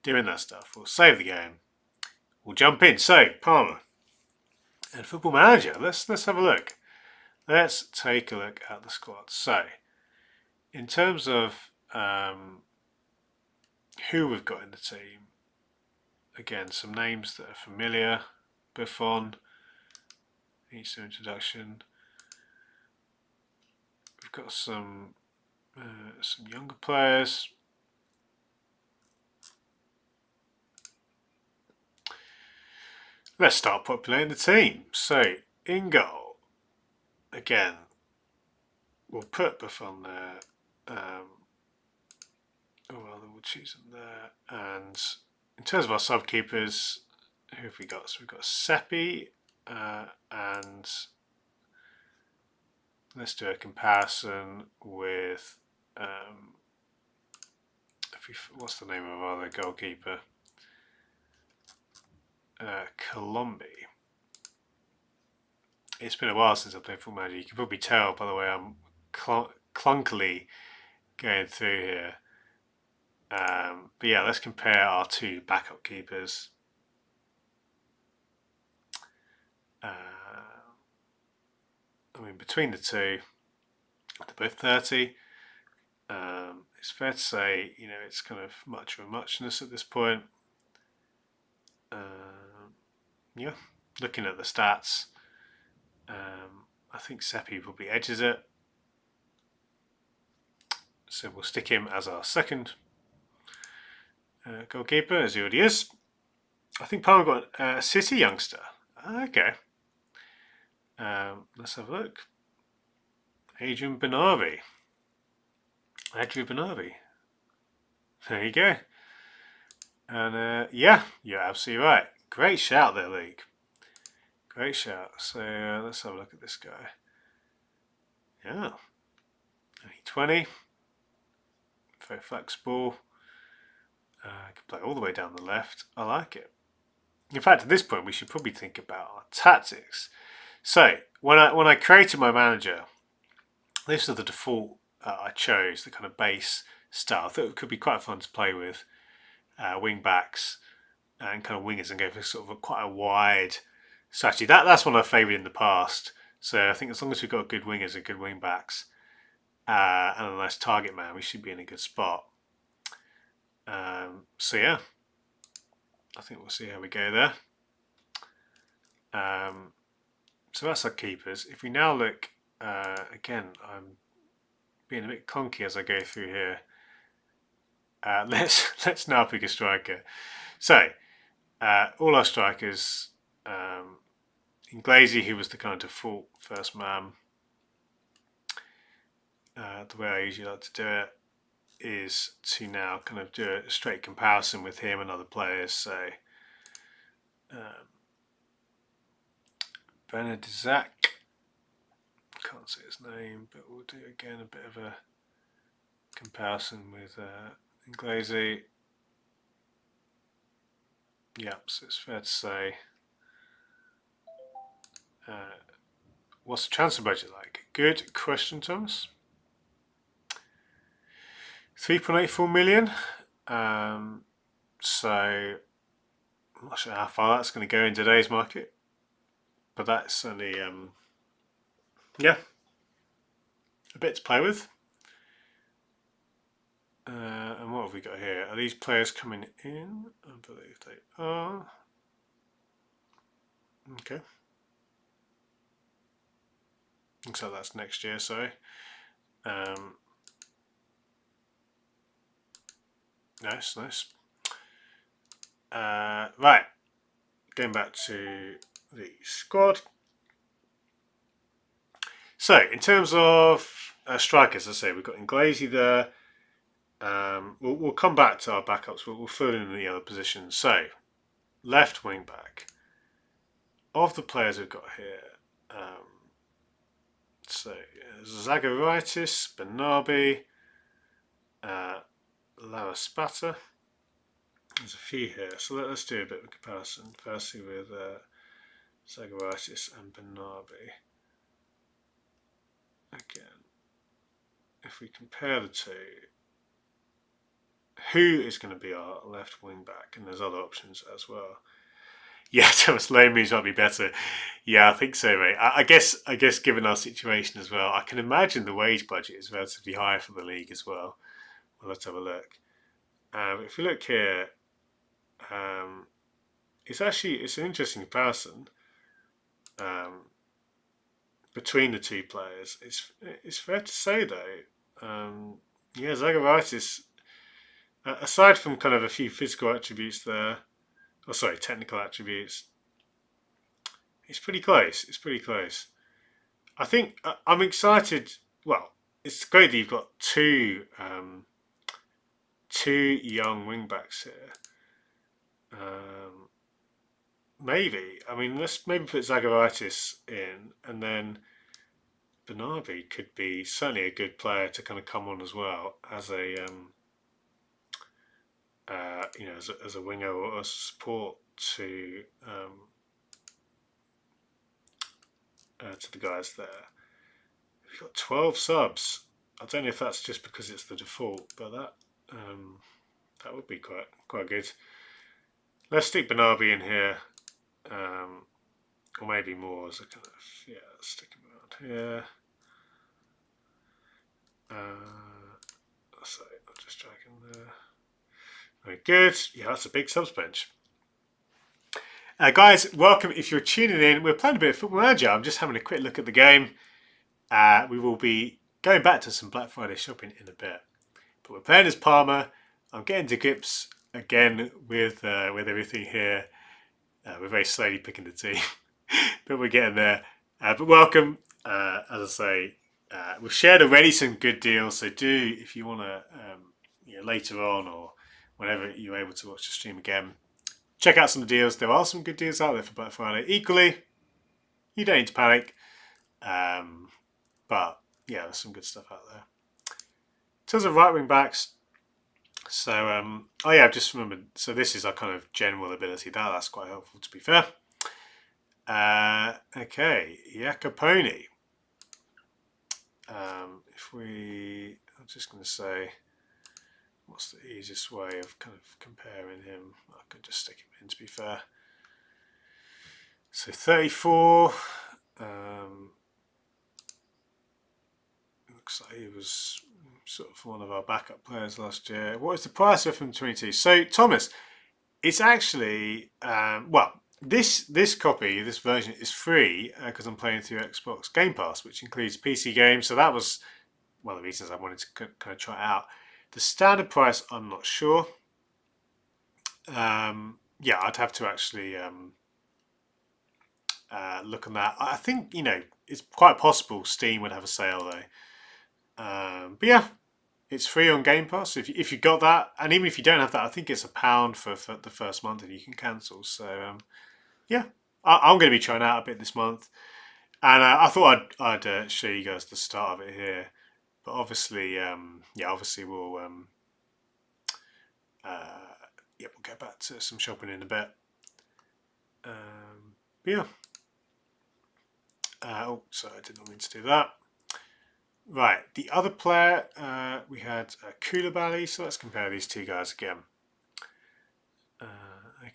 doing that stuff. We'll save the game. We'll jump in. So Palmer and Football Manager. Let's have a look. Let's take a look at the squad. So in terms of who we've got in the team, again some names that are familiar. Buffon. Needs some introduction. We've got some younger players. Let's start populating the team. So in goal, again, we'll put Buffon there. We'll choose him there. And in terms of our sub-keepers, who have we got? So we've got Seppi, and let's do a comparison with what's the name of our other goalkeeper? Colombi. It's been a while since I played Football Manager. You can probably tell by the way I'm clunkily going through here. But yeah, let's compare our two backup keepers. I mean, between the two, they're both 30. It's fair to say, it's kind of much of a muchness at this point. Yeah, looking at the stats, I think Seppi probably edges it. So we'll stick him as our second goalkeeper, as he already is. I think Palmer got a City youngster. Okay. Let's have a look. Adrian Benavi. There you go. And yeah, you're absolutely right. Great shout there, Luke. Great shout. So let's have a look at this guy. Yeah. 20. Very flexible. Can play all the way down the left. I like it. In fact, at this point, we should probably think about our tactics. So when I created my manager, this is the default I chose, the kind of base style. I thought it could be quite fun to play with wing backs and kind of wingers and go for sort of quite a wide strategy. That's one I've favoured in the past. So I think as long as we've got good wingers and good wing backs and a nice target man, we should be in a good spot. So yeah, I think we'll see how we go there. So that's our keepers. If we now look, again, I'm being a bit clunky as I go through here. Let's now pick a striker. So all our strikers, Inglesi, who was the kind of default first man, the way I usually like to do it is to now kind of do a straight comparison with him and other players. So Benedizac, can't say his name, but we'll do again a bit of a comparison with Inglesi. Yeah, so it's fair to say. What's the transfer budget like? Good question, Thomas. 3.84 million. So I'm not sure how far that's going to go in today's market, but that's certainly yeah, a bit to play with. And what have we got here? Are these players coming in? I believe they are. Okay. Looks like that's next year, sorry. Nice, nice. Right, going back to the squad. So, in terms of strikers, as I say, we've got Inglesi there. We'll come back to our backups. We'll fill in the other positions. So, left wing back. Of the players we've got here, so Zagoritis, Bernarbi, Laraspata. There's a few here, so let's do a bit of a comparison. Firstly with Zagoritis and Bernarbi. Again, if we compare the two, who is going to be our left wing back? And there's other options as well. Yeah, Thomas Lomus might be better. Yeah, I think so, mate. I guess given our situation as well, I can imagine the wage budget is relatively high for the league as well. Well, let's have a look. If we look here, it's an interesting comparison between the two players. It's fair to say though, yeah, Zagoritis, aside from kind of a few physical attributes there, technical attributes, it's pretty close. It's pretty close. I think I'm excited. Well, it's great that you've got two young wing backs here. Maybe. I mean, let's maybe put Zagoritis in, and then Bernarbi could be certainly a good player to kind of come on as well as a as a winger or a support to the guys there. We've got 12 subs. I don't know if that's just because it's the default, but that would be quite good. Let's stick Bernarbi in here, or maybe more as a kind of let's stick him around here. So I'll just drag him there. Very good. Yeah, that's a big subs bench. Guys, welcome. If you're tuning in, we're playing a bit of Football Manager. I'm just having a quick look at the game. We will be going back to some Black Friday shopping in a bit, but we're playing as Palmer. I'm getting to grips again with everything here. We're very slowly picking the team, but we're getting there. But welcome. As I say, we've shared already some good deals. So do, if you want to, later on or whenever you're able to watch the stream again, check out some deals. There are some good deals out there for Black Friday. Equally, you don't need to panic. But yeah, there's some good stuff out there. In terms of right wing backs, so I've just remembered. So this is our kind of general ability. That's quite helpful, to be fair. Okay, Jacoponi. I'm just going to say, what's the easiest way of kind of comparing him? I could just stick him in, to be fair. So 34. Looks like he was sort of one of our backup players last year. What is the price of him 22? So Thomas, it's actually this version is free because I'm playing through Xbox Game Pass, which includes PC games. So that was one of the reasons I wanted to kind of try it out. The standard price, I'm not sure. I'd have to actually look on that. I think it's quite possible Steam would have a sale though. But yeah, it's free on Game Pass. If you got that, and even if you don't have that, I think it's £1 for the first month, and you can cancel. So yeah, I'm going to be trying out a bit this month, and I thought I'd show you guys the start of it here. But obviously, we'll we'll get back to some shopping in a bit. Sorry, I did not mean to do that. Right, the other player, we had Koulibaly, so let's compare these two guys again.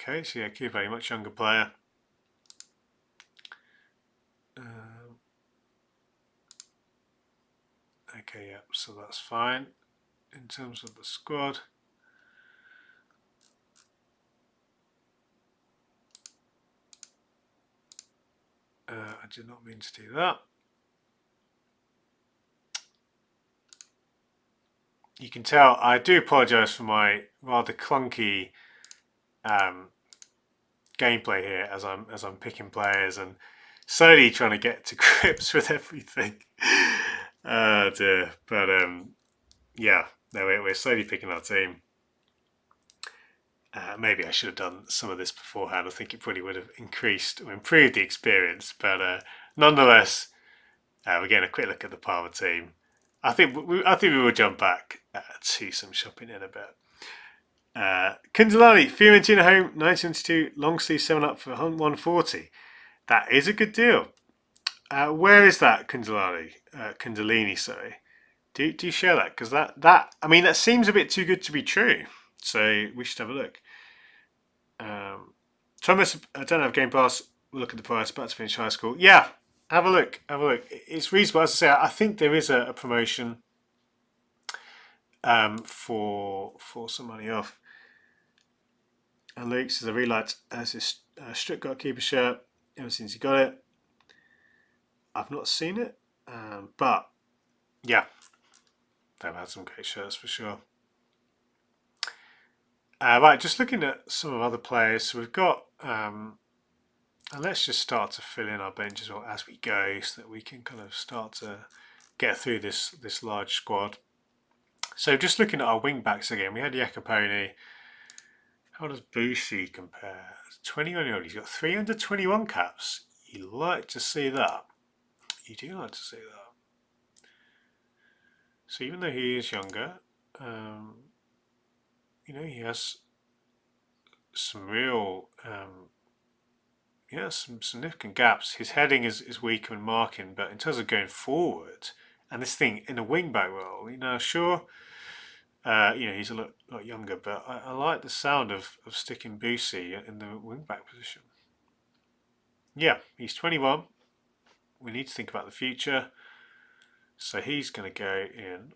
Okay, so yeah, Koulibaly, much younger player. Okay, yeah, so that's fine in terms of the squad. I did not mean to do that. You can tell I do apologise for my rather clunky gameplay here as I'm picking players and slowly trying to get to grips with everything. Oh dear, but yeah, no, we're slowly picking our team. Maybe I should have done some of this beforehand. I think it probably would have increased or improved the experience, but nonetheless, we're getting a quick look at the Palmer team. I think we will jump back to some shopping in a bit. Kundalani, Fiorentina home, 1972, long sleeve 7 up for 140. That is a good deal. Where is that Kundalini? Kundalini, sorry. Do you share that? Because that I mean that seems a bit too good to be true. So we should have a look. Thomas, I don't have Game Pass. We'll look at the price. About to finish high school. Yeah, have a look. Have a look. It's reasonable. As I say, I think there is a promotion for some money off. And Luke says, I really liked his Stuttgart keeper shirt ever since he got it. I've not seen it, but yeah, they've had some great shirts for sure. Right, just looking at some of other players. So we've got, and let's just start to fill in our bench as well as we go, so that we can kind of start to get through this large squad. So just looking at our wing backs again, we had Jacoponi. How does Busi compare? 21-year-old, he's got 321 caps. You like to see that. You do like to see that. So even though he is younger, you know, he has some real, some significant gaps. His heading is weaker in marking, but in terms of going forward, and this thing in a wing back role, you know, sure, he's a lot younger, but I like the sound of sticking Busi in the wing back position. Yeah, he's 21. We need to think about the future. So he's going to go in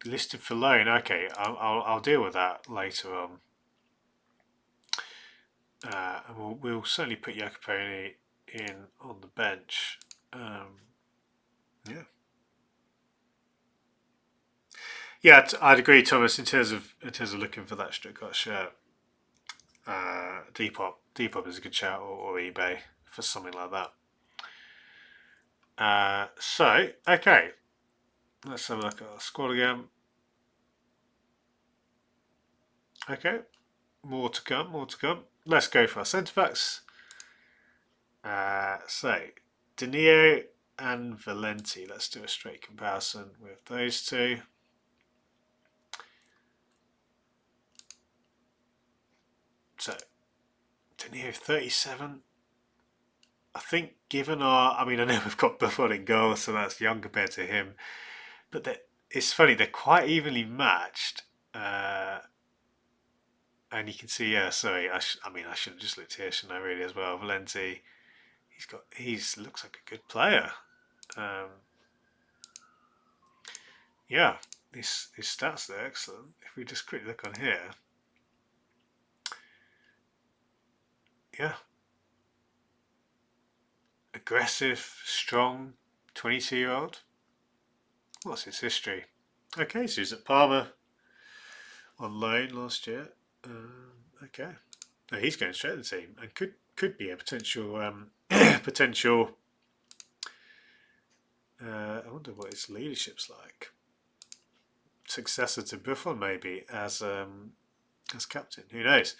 listed for loan. Okay, I'll deal with that later on. And we'll certainly put Jacoponi in on the bench. Yeah, I'd agree, Thomas. In terms of looking for that Stuttgart shirt, Depop is a good shout, or eBay for something like that. So okay, let's have a look at our squad again. Okay, more to come. Let's go for our centre backs. So Danilo and Valenti. Let's do a straight comparison with those two. So Danilo 37. I think given I know we've got Buffon in goal, so that's young compared to him. But it's funny, they're quite evenly matched. And you can see, yeah, sorry, I should have just looked here, shouldn't I, really, as well. Valenti, looks like a good player. Yeah, his stats are excellent. If we just quickly look on here, yeah, aggressive, strong, 22-year-old. What's his history? Okay, so he's at Parma on loan last year. Okay, no, he's going straight to the team and could be a potential potential. I wonder what his leadership's like. Successor to Buffon, maybe as captain. Who knows?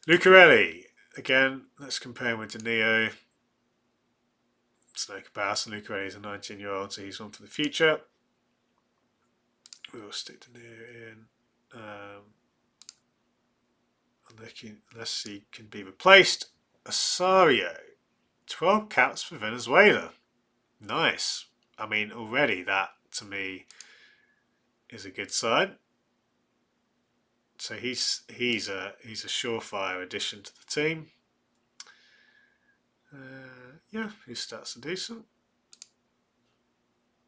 Lucarelli again. Let's compare him with Danilo. It's no comparison. Lucarelli is a 19-year-old, so he's one for the future. We'll stick Danilo in. Unless he can be replaced. Osario, 12 caps for Venezuela. Nice. I mean, already that to me is a good sign. So he's a surefire addition to the team. Yeah, his stats are decent.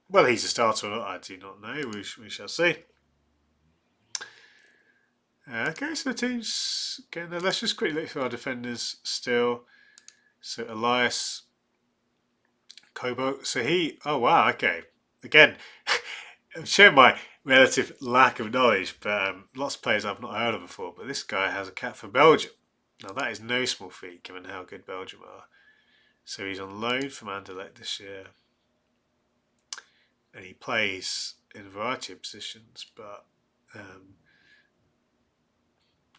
Well, he's a starter or not, I do not know. We shall see. Okay, so the team's getting there. Let's just quickly look through our defenders still. So Elias, Kobo. So oh wow, okay. Again, I'm showing my relative lack of knowledge, but lots of players I've not heard of before. But this guy has a cap for Belgium. Now that is no small feat given how good Belgium are. So he's on loan from Anderlecht this year. And he plays in a variety of positions, but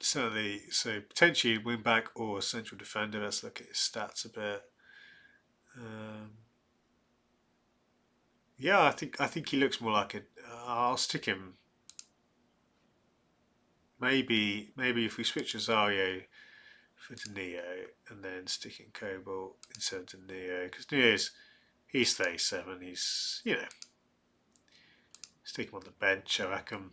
certainly, so potentially wing back or central defender. Let's look at his stats a bit. Yeah, I think he looks more like a. I'll stick him. Maybe if we switch Azario for Neo and then sticking Cobalt instead of Neo, because he's 37. He's stick him on the bench. I reckon.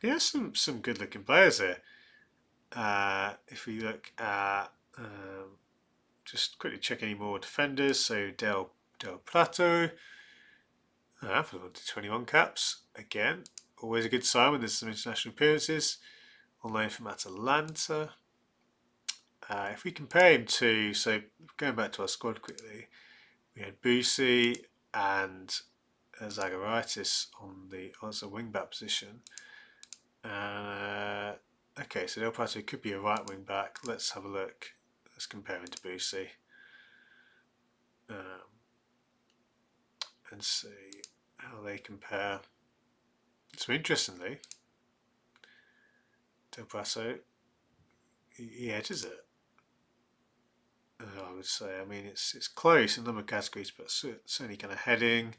Yeah, some good looking players here. If we look at just quickly check any more defenders. So Del Prato. For the 21 caps again. Always a good sign when there's some international appearances. On loan from Atalanta. If we compare him to, so going back to our squad quickly, we had Busi and Zagaritis on the wing back position. Okay, so Del Prato could be a right wing back. Let's have a look. Let's compare him to Busi. And see how they compare. So interestingly, Del Prato, he edges it. I would say. I mean, it's close in a number of categories, but certainly kind of heading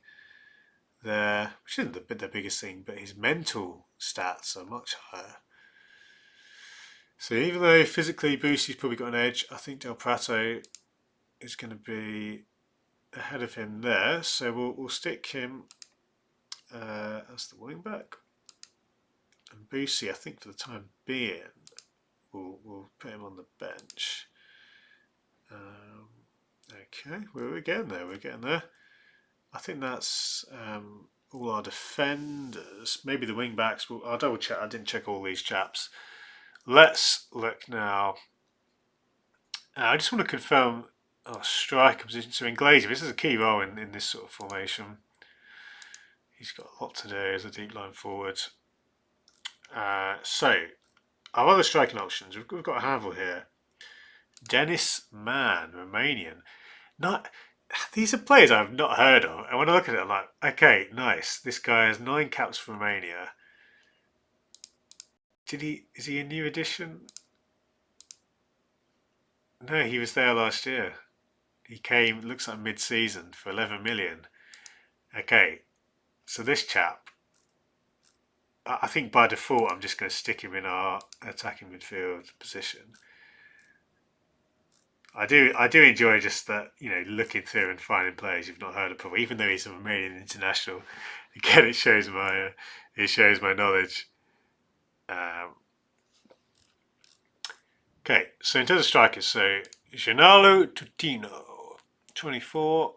there, which isn't the biggest thing, but his mental stats are much higher. So even though physically Busi's probably got an edge, I think Del Prato is going to be ahead of him there. So we'll stick him as the wing back, and Busi, I think for the time being, we'll put him on the bench. Okay, we're getting there. We're getting there. I think that's all our defenders. Maybe the wing backs. I'll double check. I didn't check all these chaps. Let's look now. I just want to confirm our striker position. So Inglesi, this is a key role in this sort of formation. He's got a lot to do as a deep line forward. So our other striking options, we've got a handful here. Dennis Mann, Romanian. These are players I've not heard of, and when I look at it, I'm like, okay, nice. This guy has 9 caps for Romania. Is he a new addition? No, he was there last year. He came, looks like mid-season for 11 million. Okay, so this chap, I think by default, I'm just going to stick him in our attacking midfield position. I do enjoy just that, looking through and finding players you've not heard of before, even though he's a Romanian international. Again, it shows my knowledge. Okay, so in terms of strikers, so Gennaro Tutino, 24.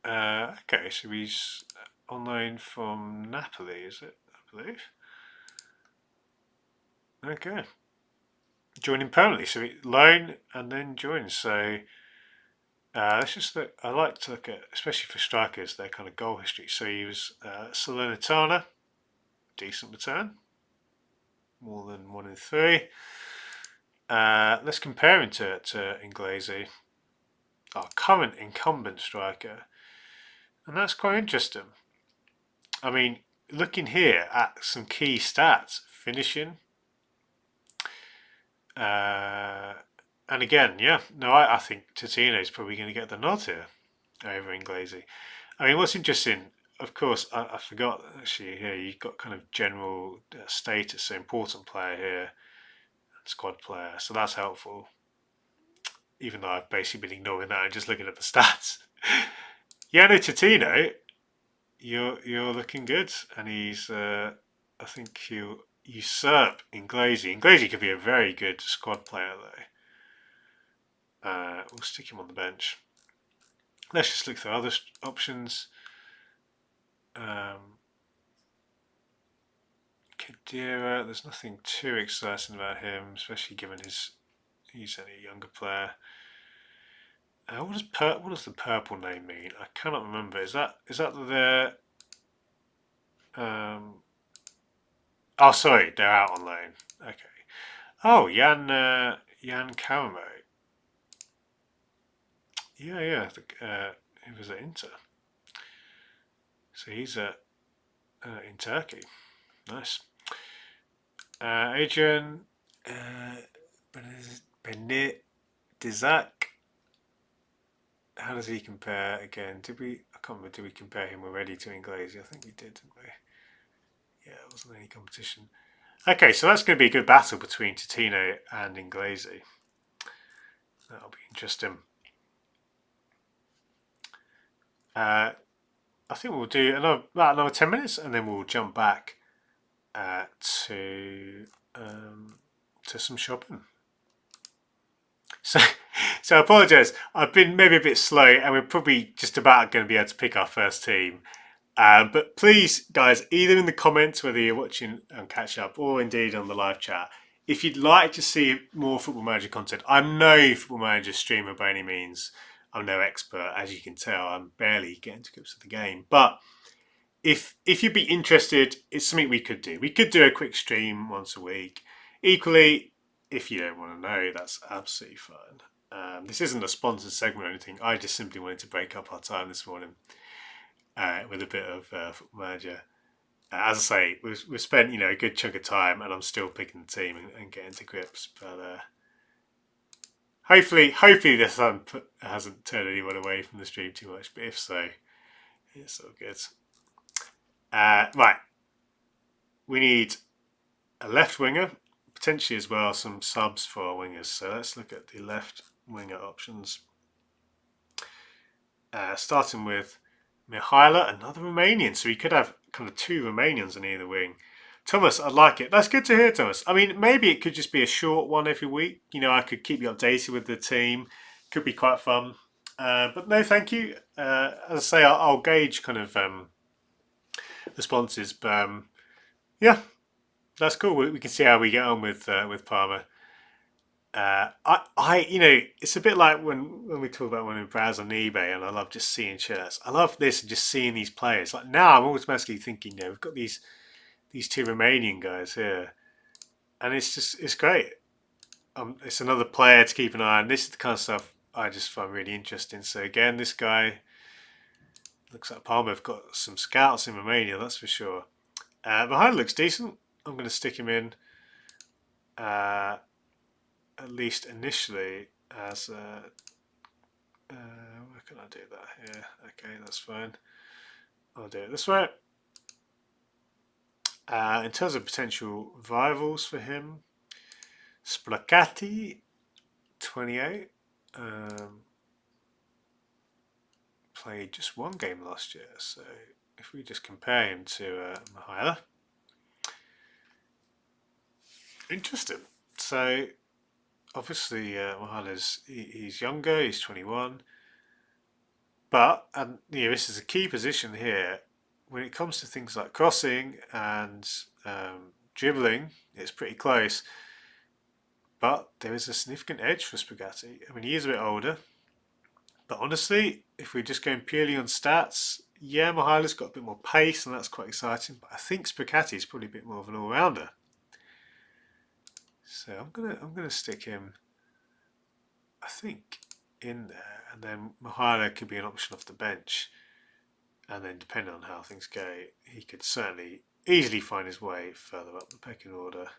Okay, so he's on loan from Napoli, is it? I believe. Okay. Joining permanently, so we loan and then join. So let's just look. I like to look at, especially for strikers, their kind of goal history. So he was Salernitana, decent return, more than 1 in 3. Let's compare him to Inglesi, our current incumbent striker, and that's quite interesting. I mean, looking here at some key stats, finishing. And again, I think Totino is probably going to get the nod here over Inglesi. I mean, what's interesting, of course, I forgot actually here, you've got kind of general status, so important player here, squad player, so that's helpful. Even though I've basically been ignoring that and just looking at the stats. Yano Totino, you're looking good, and he's I think he'll usurp Inglesi. Inglesi could be a very good squad player though. We'll stick him on the bench. Let's just look through other options. Khedira, there's nothing too exciting about him, especially given he's only a younger player. What does the purple name mean? I cannot remember. Is that the Oh, sorry, they're out on loan. Okay. Oh, Jan Karamo. Yeah. He was at Inter, so he's in Turkey. Nice. Adrian Benedizak. How does he compare again? I can't remember. Did we compare him already to Inglesi? I think we did, didn't we? Yeah, it wasn't any competition. Okay, so that's going to be a good battle between Totino and Inglesi. That'll be interesting. I think we'll do about another 10 minutes, and then we'll jump back to some shopping. So I apologise. I've been maybe a bit slow, and we're probably just about going to be able to pick our first team. But please, guys, either in the comments, whether you're watching on catch up or indeed on the live chat, if you'd like to see more Football Manager content, I'm no Football Manager streamer by any means. I'm no expert, as you can tell. I'm barely getting to grips with the game. But if you'd be interested, it's something we could do. We could do a quick stream once a week. Equally, if you don't want to know, that's absolutely fine. This isn't a sponsored segment or anything. I just simply wanted to break up our time this morning with a bit of Football Manager. As I say, we've spent a good chunk of time, and I'm still picking the team and getting to grips. But hopefully this hasn't turned anyone away from the stream too much. But if so, it's all good. Right, we need a left winger, potentially as well some subs for our wingers. So let's look at the left winger options. Starting with Mihaila, another Romanian. So we could have kind of two Romanians on either wing. Thomas, I like it. That's good to hear, Thomas. I mean, maybe it could just be a short one every week. I could keep you updated with the team. Could be quite fun. But no, thank you. As I say, I'll gauge kind of responses. But yeah, that's cool. We can see how we get on with Palmer. It's a bit like when we talk about when we browse on eBay, and I love just seeing shirts. I love this and just seeing these players. Like now, I'm automatically thinking, we've got these two Romanian guys here, and it's great. It's another player to keep an eye on. This is the kind of stuff I just find really interesting. So again, this guy looks like Palmer have got some scouts in Romania, that's for sure. Behind looks decent. I'm going to stick him in. At least initially as where can I do that here? Okay, that's fine. I'll do it this way. In terms of potential rivals for him, Splacati, 28, played just one game last year. So if we just compare him to Mihaila, interesting. So obviously, Mahala's he's younger. He's 21, but this is a key position here when it comes to things like crossing and dribbling. It's pretty close, but there is a significant edge for Spaghetti. I mean, he is a bit older, but honestly, if we're just going purely on stats, yeah, Mahala's got a bit more pace, and that's quite exciting. But I think Spaghetti is probably a bit more of an all-rounder. So I'm gonna stick him, I think, in there, and then Mihaila could be an option off the bench, and then depending on how things go, he could certainly easily find his way further up the pecking order.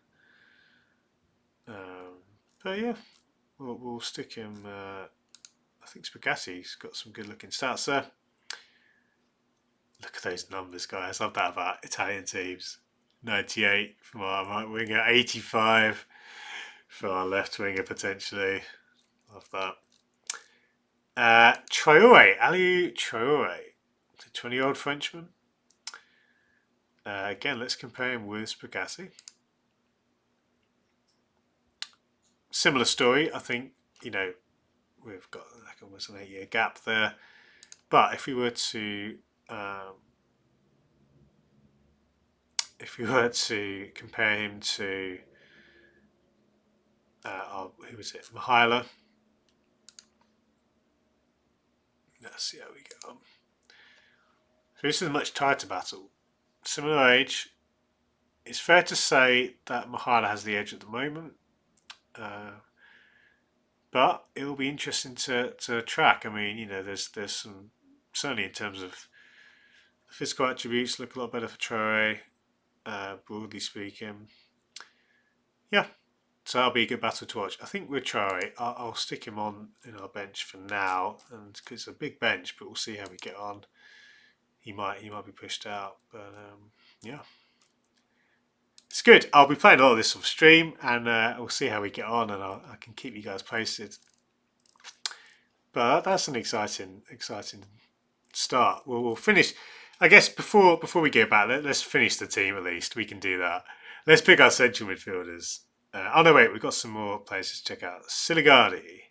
But yeah, we'll stick him. I think Spaghetti's got some good looking stats there. Look at those numbers, guys. I love that about Italian teams. 98 from our right winger, 85 for our left winger potentially. Love Traore, Aliou Traore, the 20-year-old Frenchman. Again, let's compare him with Spaghetti. Similar story, I think. You know, we've got like almost an 8-year gap there. But if we were to compare him to who was it, Mihaila? Let's see how we get on. So this is a much tighter battle. Similar age. It's fair to say that Mihaila has the edge at the moment. But it will be interesting to track. I mean, you know, there's some, certainly in terms of the physical attributes, look a lot better for Traore, broadly speaking. Yeah, so that'll be a good battle to watch. I think with Traore, I'll stick him on in our bench for now, and because it's a big bench, but we'll see how we get on. He might be pushed out, but yeah. It's good. I'll be playing a lot of this off stream, and we'll see how we get on, and I can keep you guys posted. But that's an exciting start. We'll finish. I guess before we go back, let's finish the team at least. We can do that. Let's pick our central midfielders. Oh no, wait, we've got some more players to check out. Siligardi.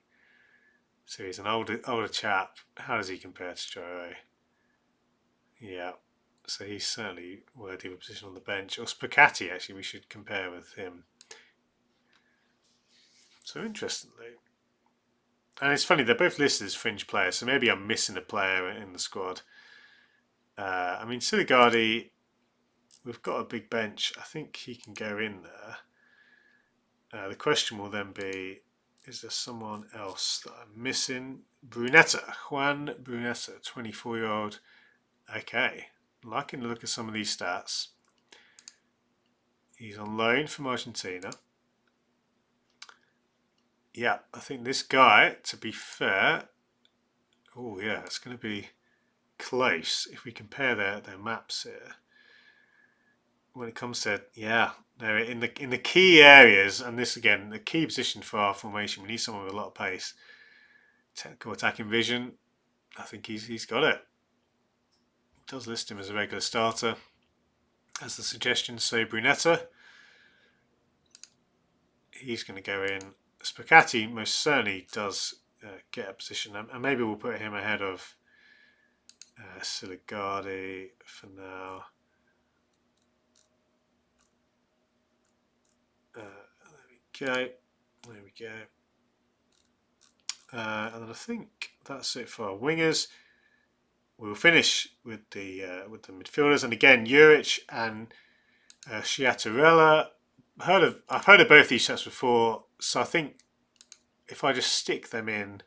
So he's an older chap. How does he compare to Traore? Yeah. So he's certainly worthy of a position on the bench. Or Spaghetti, actually, we should compare with him. So interestingly. And it's funny, they're both listed as fringe players, so maybe I'm missing a player in the squad. I mean, Siligardi, we've got a big bench. I think he can go in there. The question will then be, is there someone else that I'm missing? Juan Brunetta, 24-year-old. Okay. Liking the look of some of these stats. He's on loan from Argentina. Yeah, I think this guy, to be fair, oh yeah, it's going to be close if we compare their maps here. When it comes to, yeah, they're in the key areas, and this again, the key position for our formation, we need someone with a lot of pace. Technical attacking vision, I think he's got it. Does list him as a regular starter as the suggestion. So Brunetta, he's going to go in. Spaghetti most certainly does get a position, and maybe we'll put him ahead of Siligardi for now. There we go. And then I think that's it for our wingers. We'll finish with the midfielders, and again, Juric and Sciattarella. I've heard of both these sets before, so I think if I just stick them in,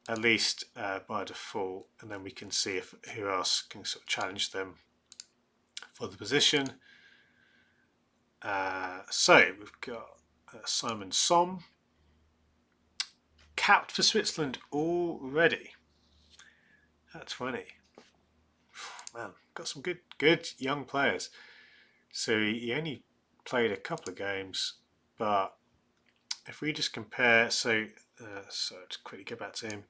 at least by default, and then we can see who else can sort of challenge them for the position. So we've got Simon Som, capped for Switzerland already at 20. Man, got some good young players. So he only played a couple of games, but if we just compare, so just quickly go back to him.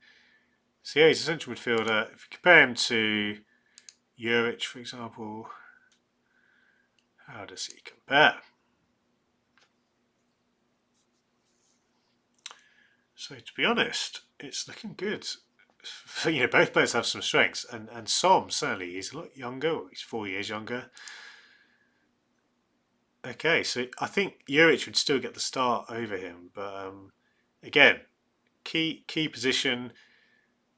So yeah, he's a central midfielder. If you compare him to Juric, for example, how does he compare? So to be honest, it's looking good. You know, both players have some strengths, and Som certainly, he's a lot younger. He's 4 years younger. Okay, so I think Juric would still get the start over him, but again, key position,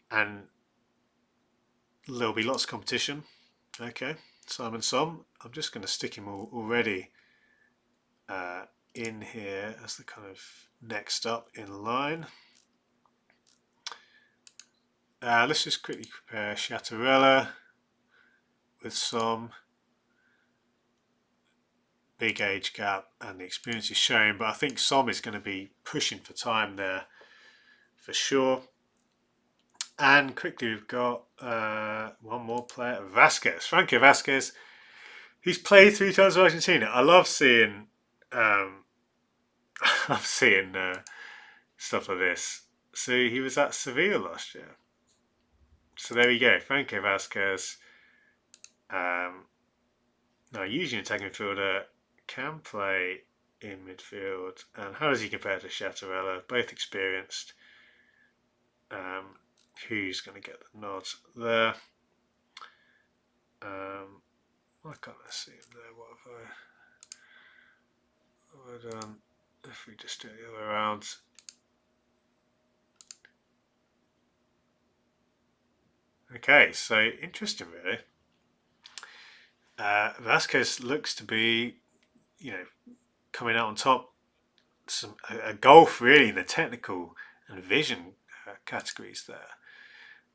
and there'll be lots of competition. Okay, Simon Som, I'm just going to stick him already in here as the kind of next up in line. Let's just quickly compare Sciattarella with Som. Big age gap, and the experience is shown, but I think Som is going to be pushing for time there for sure. And quickly we've got one more player, Franco Vasquez. He's played 3 times for Argentina. I love seeing stuff like this. So he was at Sevilla last year. So there we go. Franco Vasquez. Now, usually an attacking midfielder, can play in midfield. And how does he compare to Chattarella? Both experienced. Who's going to get the nod there? I can't see him there. What have I done? If we just do it the other way around. Okay, so interesting, really. Vasquez looks to be, coming out on top. A golf really in the technical and vision categories there,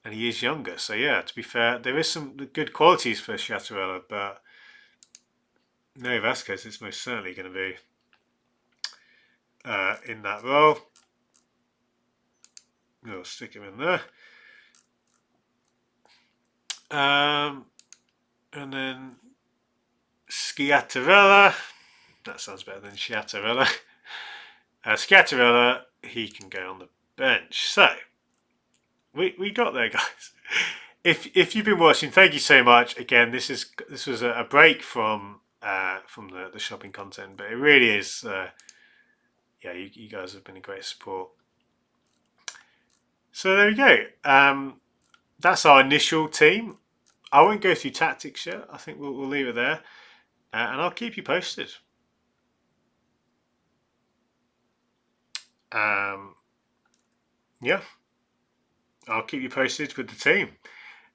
and he is younger. So yeah, to be fair, there is some good qualities for Chattarella, but no, Vasquez is most certainly going to be in that role. We'll stick him in there. And then Schiattarella. That sounds better than Chattarella. Schiattarella, he can go on the bench. So we got there, guys. If you've been watching, thank you so much. Again, this was a break from the shopping content, but it really is. You guys have been a great support. So there we go. That's our initial team. I won't go through tactics yet. I think we'll leave it there, and I'll keep you posted. Yeah, I'll keep you posted with the team.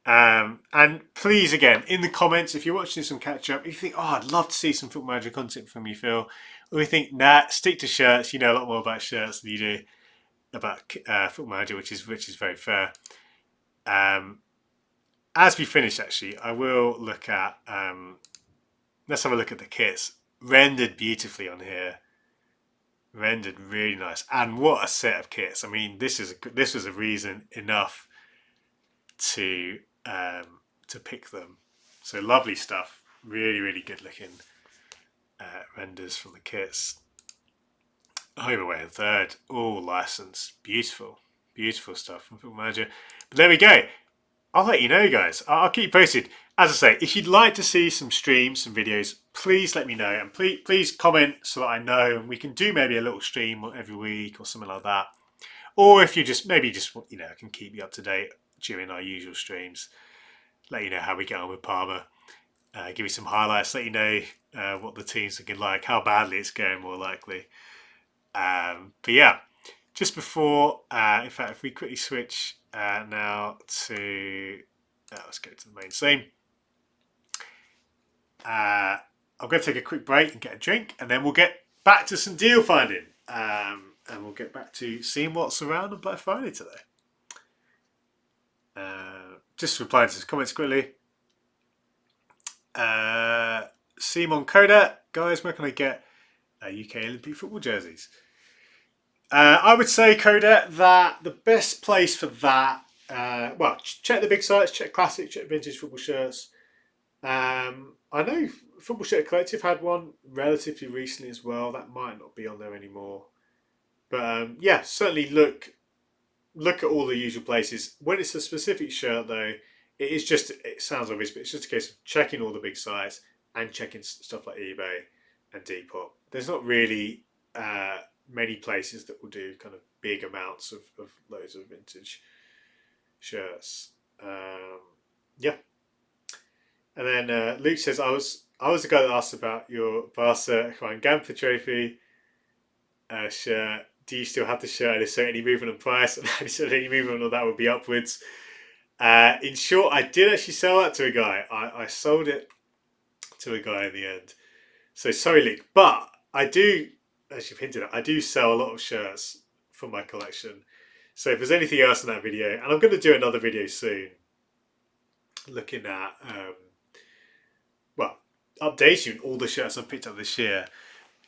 And please, again, in the comments, if you're watching some catch up, if you think, I'd love to see some Football Manager content from you, Phil, or you think, nah, stick to shirts. You know a lot more about shirts than you do about Football Manager, which is very fair. As we finish, actually, I will look at. Let's have a look at the kits, rendered beautifully on here. Rendered really nice, and what a set of kits! I mean, this was a reason enough to pick them. So lovely stuff. Really good looking renders from the kits. Home, away, and third, all licensed. Beautiful stuff from Football Manager. But there we go. I'll let you know, guys. I'll keep you posted. As I say, if you'd like to see some streams, some videos, please let me know, and please comment so that I know, and we can do maybe a little stream every week or something like that. Or if you I can keep you up to date during our usual streams. Let you know how we get on with Palmer. Give you some highlights. Let you know what the team's looking like, how badly it's going, more likely. But yeah, just before, in fact, if we quickly switch now to, let's go to the main scene. I'm going to take a quick break and get a drink, and then we'll get back to some deal finding, and we'll get back to seeing what's around on Black Friday today. Just replying to his comments quickly. Simon Koda, guys, where can I get UK Olympic football jerseys? I would say, Koda, that the best place for that, check the big sites, check Classic, check Vintage Football Shirts. I know Football Shirt Collective had one relatively recently as well. That might not be on there anymore. But yeah, certainly look at all the usual places. When it's a specific shirt, though, it sounds obvious, but it's just a case of checking all the big sites and checking stuff like eBay and Depop. There's not really many places that will do kind of big amounts of loads of vintage shirts. Yeah. And then Luke says, I was the guy that asked about your Barca Juan Gamper trophy shirt. Do you still have the shirt? And is there any movement on price? And he said any movement on that would be upwards. In short, I did actually sell that to a guy. I sold it to a guy in the end. So sorry, Luke. But I do, as you've hinted at, I do sell a lot of shirts from my collection. So if there's anything else in that video, and I'm going to do another video soon, looking at, updating you on all the shirts I've picked up this year.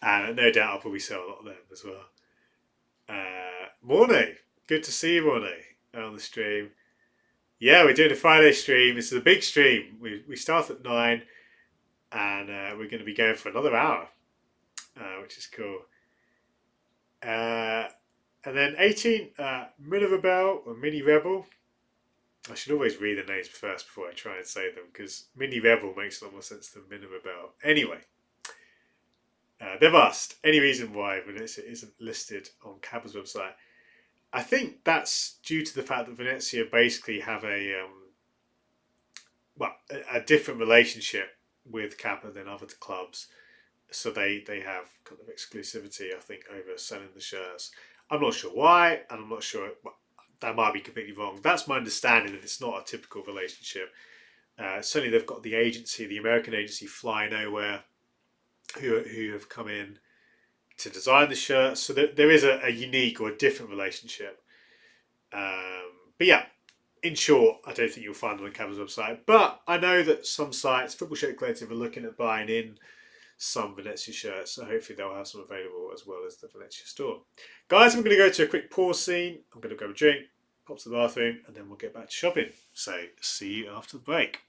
And no doubt I'll probably sell a lot of them as well. Morning. Good to see you, Morning, on the stream. Yeah, we're doing a Friday stream. This is a big stream. We start at 9, and we're going to be going for another hour, which is cool. And then 18, Minerva or Mini Rebel. I should always read the names first before I try and say them because Mini Rebel makes a lot more sense than Minerva Bell. Anyway, they've asked any reason why Venezia isn't listed on Kappa's website. I think that's due to the fact that Venezia basically have a different relationship with Kappa than other clubs. So they have kind of exclusivity, I think, over selling the shirts. I'm not sure why, and I'm not sure. That might be completely wrong. That's my understanding that it's not a typical relationship. Certainly, they've got the agency, the American agency, Fly Nowhere, who have come in to design the shirts. So there is a unique or a different relationship. But yeah, in short, I don't think you'll find them on Kappa's website. But I know that some sites, Football Shirt Collective, are looking at buying in some Venezia shirts, so hopefully they'll have some available as well as the Venezia store. Guys, I'm going to go to a quick pause scene. I'm going to grab a drink, pop to the bathroom, and then we'll get back to shopping. So see you after the break.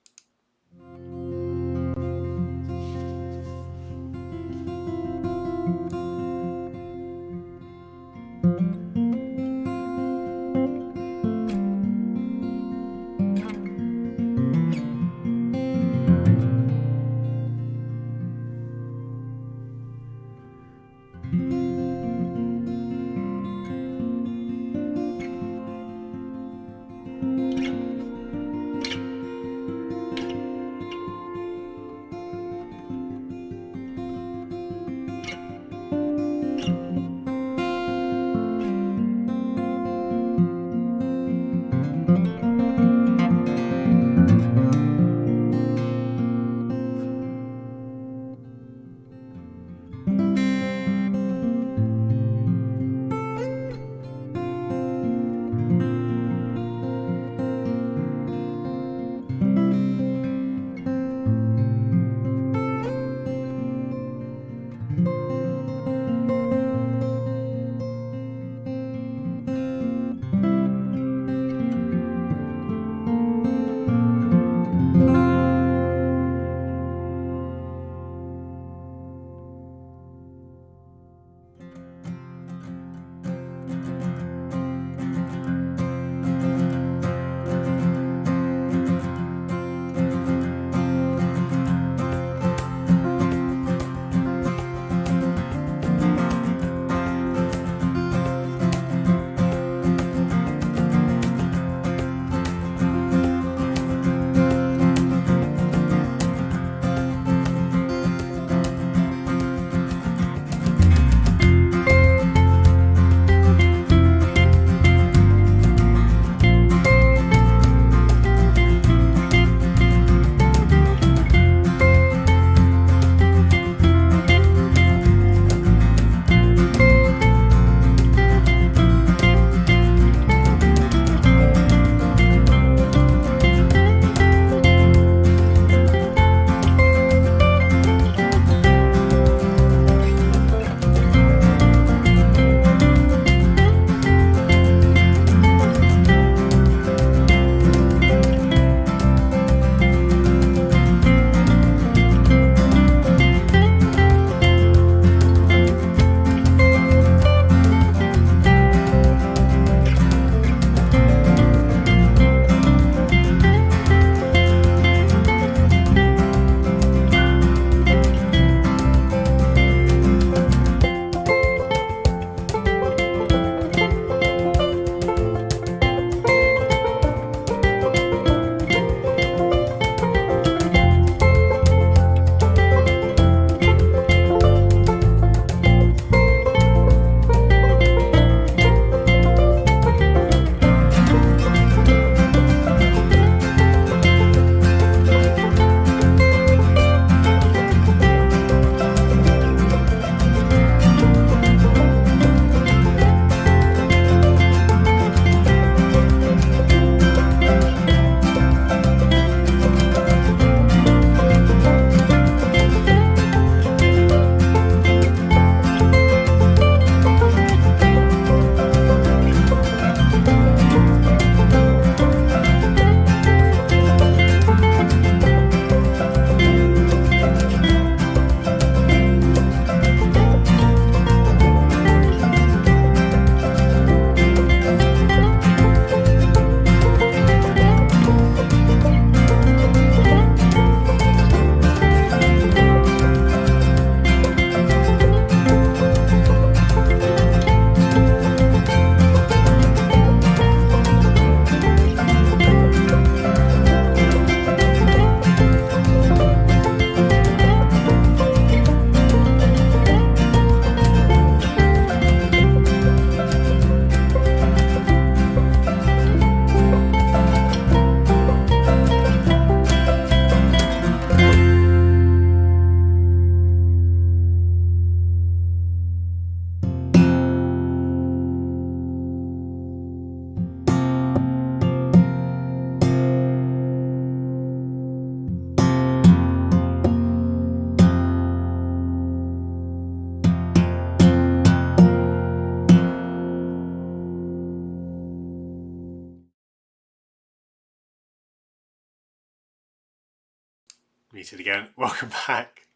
muted again. Welcome back.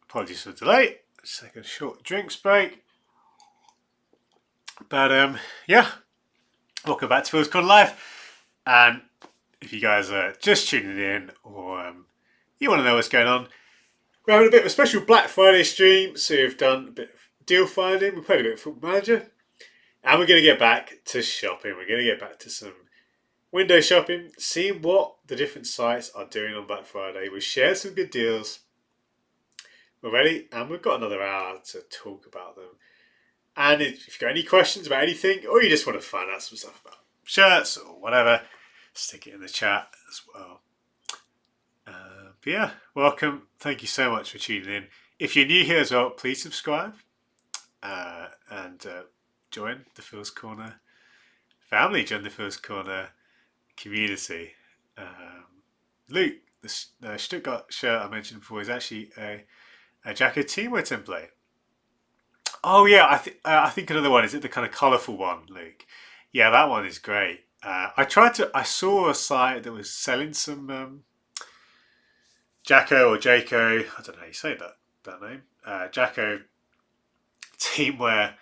Apologies for the delay. Just take a short drinks break. But yeah, welcome back to Phil's Corner Live. And if you guys are just tuning in, or you want to know what's going on, we're having a bit of a special Black Friday stream. So we've done a bit of deal finding. We played a bit of Football Manager, and we're going to get back to shopping. We're going to get back to some window shopping, see what the different sites are doing on Black Friday. We've shared some good deals already, and we've got another hour to talk about them. And if you've got any questions about anything, or you just want to find out some stuff about shirts or whatever, stick it in the chat as well. But yeah, welcome. Thank you so much for tuning in. If you're new here as well, please subscribe and join the Phil's Corner family, join the Phil's Corner community. Luke, the Stuttgart shirt I mentioned before, is actually a Jacko Teamwear template. Oh yeah, I think another one, is it the kind of colourful one, Luke? Yeah, that one is great. I saw a site that was selling some Jacko or Jaco, I don't know how you say that name, Jacko Teamwear.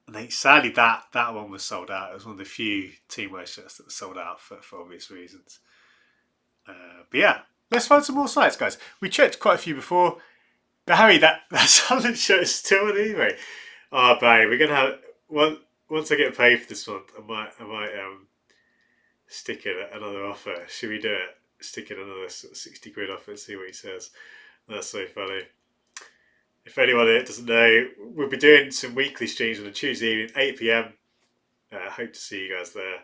And sadly, that one was sold out. It was one of the few teamwear shirts that was sold out for obvious reasons. But yeah, let's find some more sites, guys. We checked quite a few before. But Harry, that Sunderland shirt is still on eBay. Oh, babe, we're gonna have once I get paid for this month, I might stick in another offer. Should we do it? Stick in another sort of 60 quid offer and see what he says. That's so funny. If anyone doesn't know, we'll be doing some weekly streams on a Tuesday evening, 8 PM. Hope to see you guys there.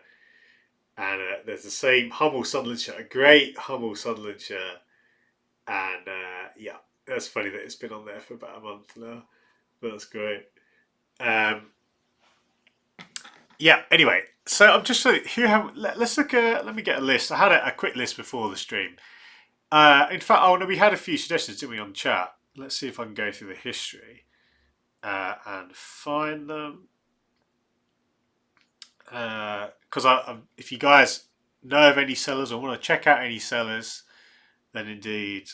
And there's the same Hummel Sunderland shirt, a great Hummel Sunderland shirt. And yeah, that's funny that it's been on there for about a month now. But that's great. Yeah, anyway, so I'm just let's look at, let me get a list. I had a quick list before the stream. In fact, we had a few suggestions, didn't we, on chat? Let's see if I can go through the history and find them. Because if you guys know of any sellers or want to check out any sellers, then indeed,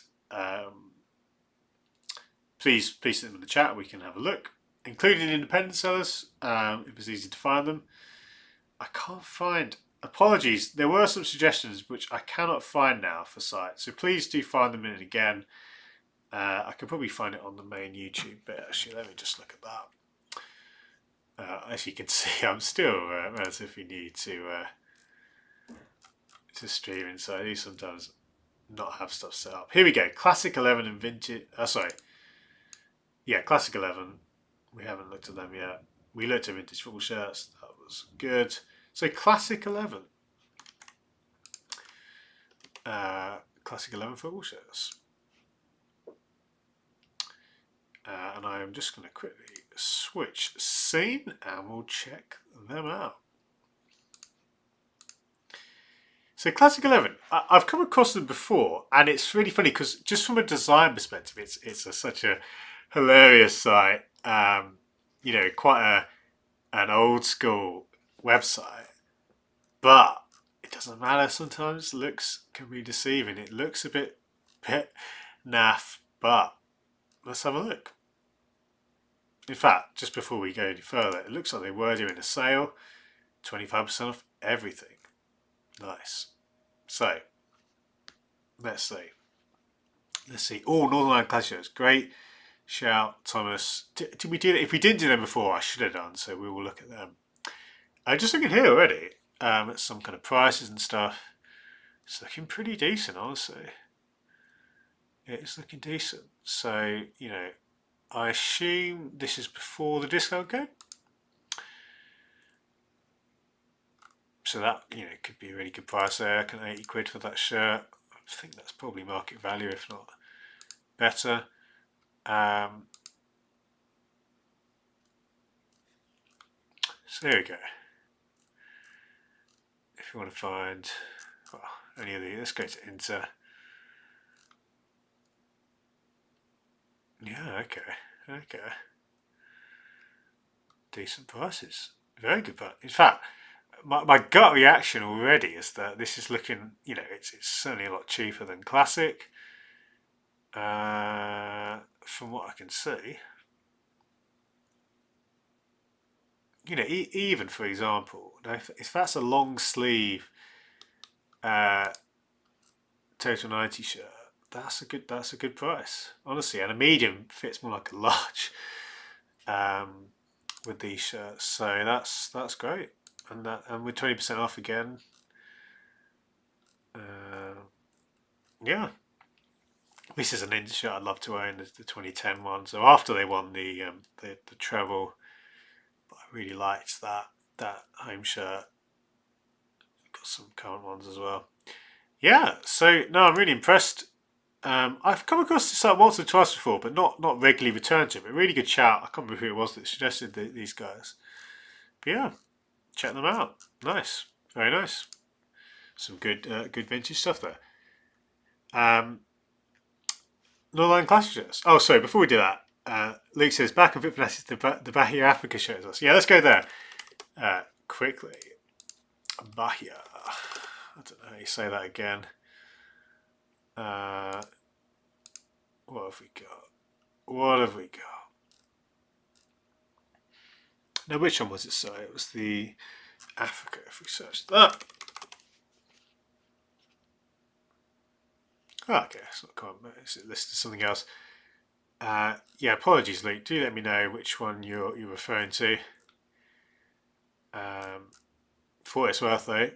please put them in the chat. We can have a look, including independent sellers. It was easy to find them. I can't find. Apologies. There were some suggestions which I cannot find now for sites. So please do find them in it again. I could probably find it on the main YouTube bit. Actually, let me just look at that. As you can see, I'm still relatively new to streaming, so I do sometimes not have stuff set up. Here we go. Classic 11 and vintage. Sorry. Yeah, Classic 11. We haven't looked at them yet. We looked at vintage football shirts. That was good. So Classic 11. Classic 11 football shirts. And I am just going to quickly switch scene and we'll check them out. So Classic 11, I've come across them before, and it's really funny because just from a design perspective, it's such a hilarious site. You know, quite an old school website, but it doesn't matter. Sometimes looks can be deceiving. It looks a bit naff, but let's have a look. In fact, just before we go any further, it looks like they were doing a sale, 25% off everything. Nice. So, let's see. Oh, Northern Ireland Classic shirts. Great. Shout, Thomas. Did we do that? If we didn't do them before, I should have done, so we will look at them. Just looking here already, at some kind of prices and stuff. It's looking pretty decent, honestly. It's looking decent. So, you know, I assume this is before the discount code. So that, you know, could be a really good price there. I reckon 80 quid for that shirt. I think that's probably market value, if not better. So there we go. If you want to find any of these, let's go to Inter. Yeah, okay. Decent prices. Very good price. In fact, my gut reaction already is that this is looking, you know, it's certainly a lot cheaper than Classic. from what I can see, you know, even for example, now if that's a long sleeve uh, total 90 shirt, that's a good price, honestly. And a medium fits more like a large with these shirts, so that's great. And with 20% off again, yeah. This is an indie shirt I'd love to own, the 2010 one. So after they won the treble, but I really liked that home shirt. Got some current ones as well. Yeah, so no, I'm really impressed. I've come across this site once or twice before, but not regularly returned to it. But really good shout. I can't remember who it was that suggested these guys. But yeah, check them out. Nice, very nice. Some good vintage stuff there. Northern Classic shirts. Oh, sorry. Before we do that, Luke says back of Fit Fanatics, the Bahia Africa shirt is us. Yeah, let's go there quickly. Bahia. I don't know how you say that again. What have we got? What have we got? Now, which one was it? Sorry, it was the Africa. If we search that. Oh, okay, it's not common. It's listed something else. Yeah, apologies, Luke. Do let me know which one you're referring to. For what it's worth, though,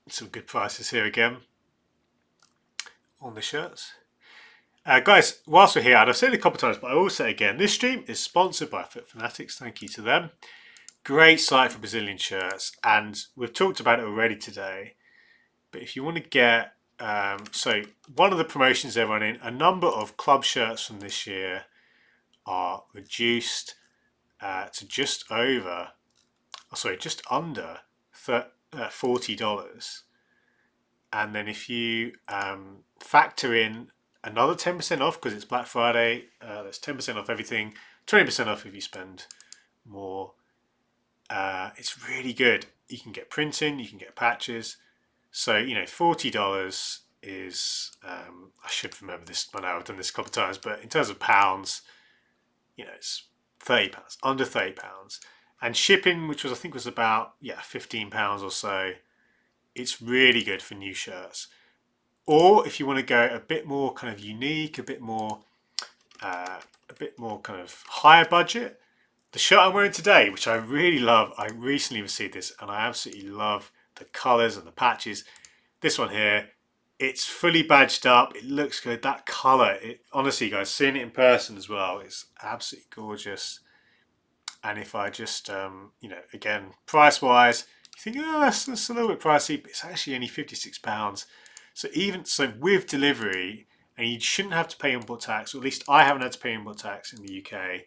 some good prices here again on the shirts. Guys, whilst we're here, and I've said it a couple of times, but I will say again, this stream is sponsored by Fit Fanatics. Thank you to them. Great site for Brazilian shirts, and we've talked about it already today. But if you want to get, so one of the promotions they're running, a number of club shirts from this year are reduced to just under $40. And then if you factor in another 10% off because it's Black Friday, that's 10% off everything, 20% off if you spend more. It's really good. You can get printing, you can get patches. So, you know, $40 is, I should remember this by now, I've done this a couple of times, but in terms of pounds, you know, it's £30, under £30. And shipping, which was I think was about, yeah, £15 or so, it's really good for new shirts. Or if you want to go a bit more kind of unique, a bit more kind of higher budget, the shirt I'm wearing today, which I really love, I recently received this and I absolutely love the colours and the patches. This one here, it's fully badged up, it looks good. That colour, honestly guys, seeing it in person as well is absolutely gorgeous. And if I just, you know, again, price wise, you think, oh, that's a little bit pricey, but it's actually only £56. So even so, with delivery, and you shouldn't have to pay import tax, or at least I haven't had to pay import tax in the UK. I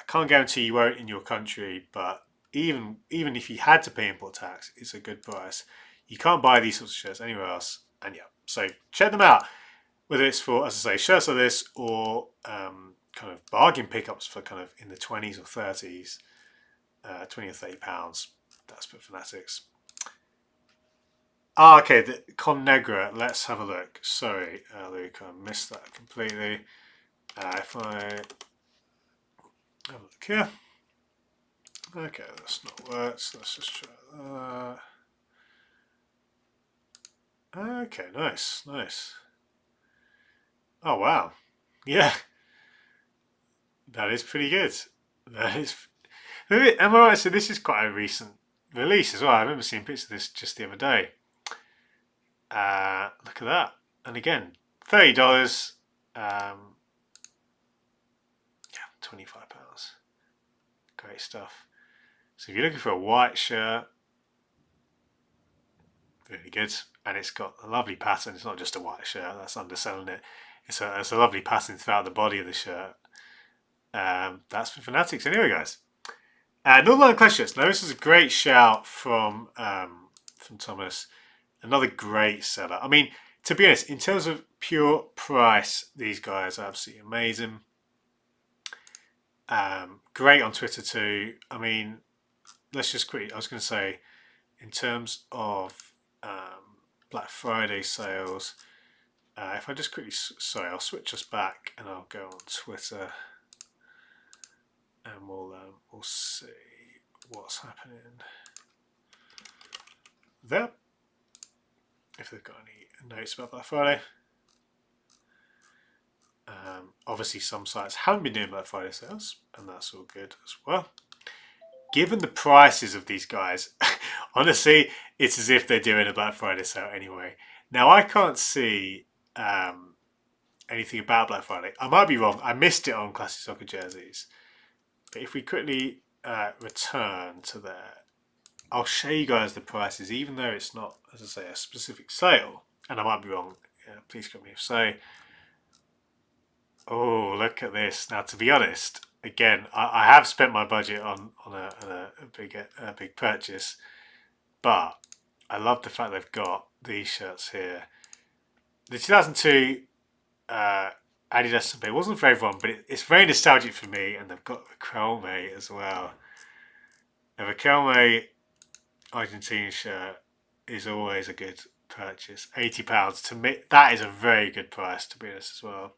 can't guarantee you won't in your country, but even if you had to pay import tax, it's a good price. You can't buy these sorts of shirts anywhere else. And yeah, so check them out. Whether it's for, as I say, shirts like this or kind of bargain pickups for kind of in the 20s or 30s, 20 or £30. That's for Fanatics. Ah, okay, the Con Negra. Let's have a look. Sorry, Luke, I missed that completely. If I have a look here. Okay, that's not worked, so let's just try that. Okay, nice. Oh, wow. Yeah, that is pretty good. That is. Am I right? So this is quite a recent release as well. I remember seeing pictures of this just the other day. Look at that. And again, $30. Yeah, £25. Great stuff. So if you're looking for a white shirt, really good. And it's got a lovely pattern. It's not just a white shirt, that's underselling it. It's a lovely pattern throughout the body of the shirt. That's for Fanatics. Anyway, guys. Northern Classic shirts. Now, this is a great shout from Thomas. Another great seller. I mean, to be honest, in terms of pure price, these guys are absolutely amazing. Great on Twitter too. I mean, let's just quickly, I was going to say, in terms of Black Friday sales, If I just quickly, sorry, I'll switch us back and I'll go on Twitter, and we'll see what's happening there. If they've got any notes about Black Friday. Obviously, some sites haven't been doing Black Friday sales, and that's all good as well. Given the prices of these guys, honestly, it's as if they're doing a Black Friday sale anyway. Now, I can't see anything about Black Friday. I might be wrong. I missed it on Classic Soccer Jerseys. But if we quickly return to there, I'll show you guys the prices, even though it's not, as I say, a specific sale. And I might be wrong. Yeah, please correct me if so. Oh, look at this. Now, to be honest, again, I have spent my budget on a big purchase, but I love the fact they've got these shirts here. The 2002 Adidas Palmeira wasn't for everyone, but it's very nostalgic for me, and they've got the Palmeira as well. Now, the Palmeira Argentine shirt is always a good purchase. £80 to me, that is a very good price, to be honest, as well.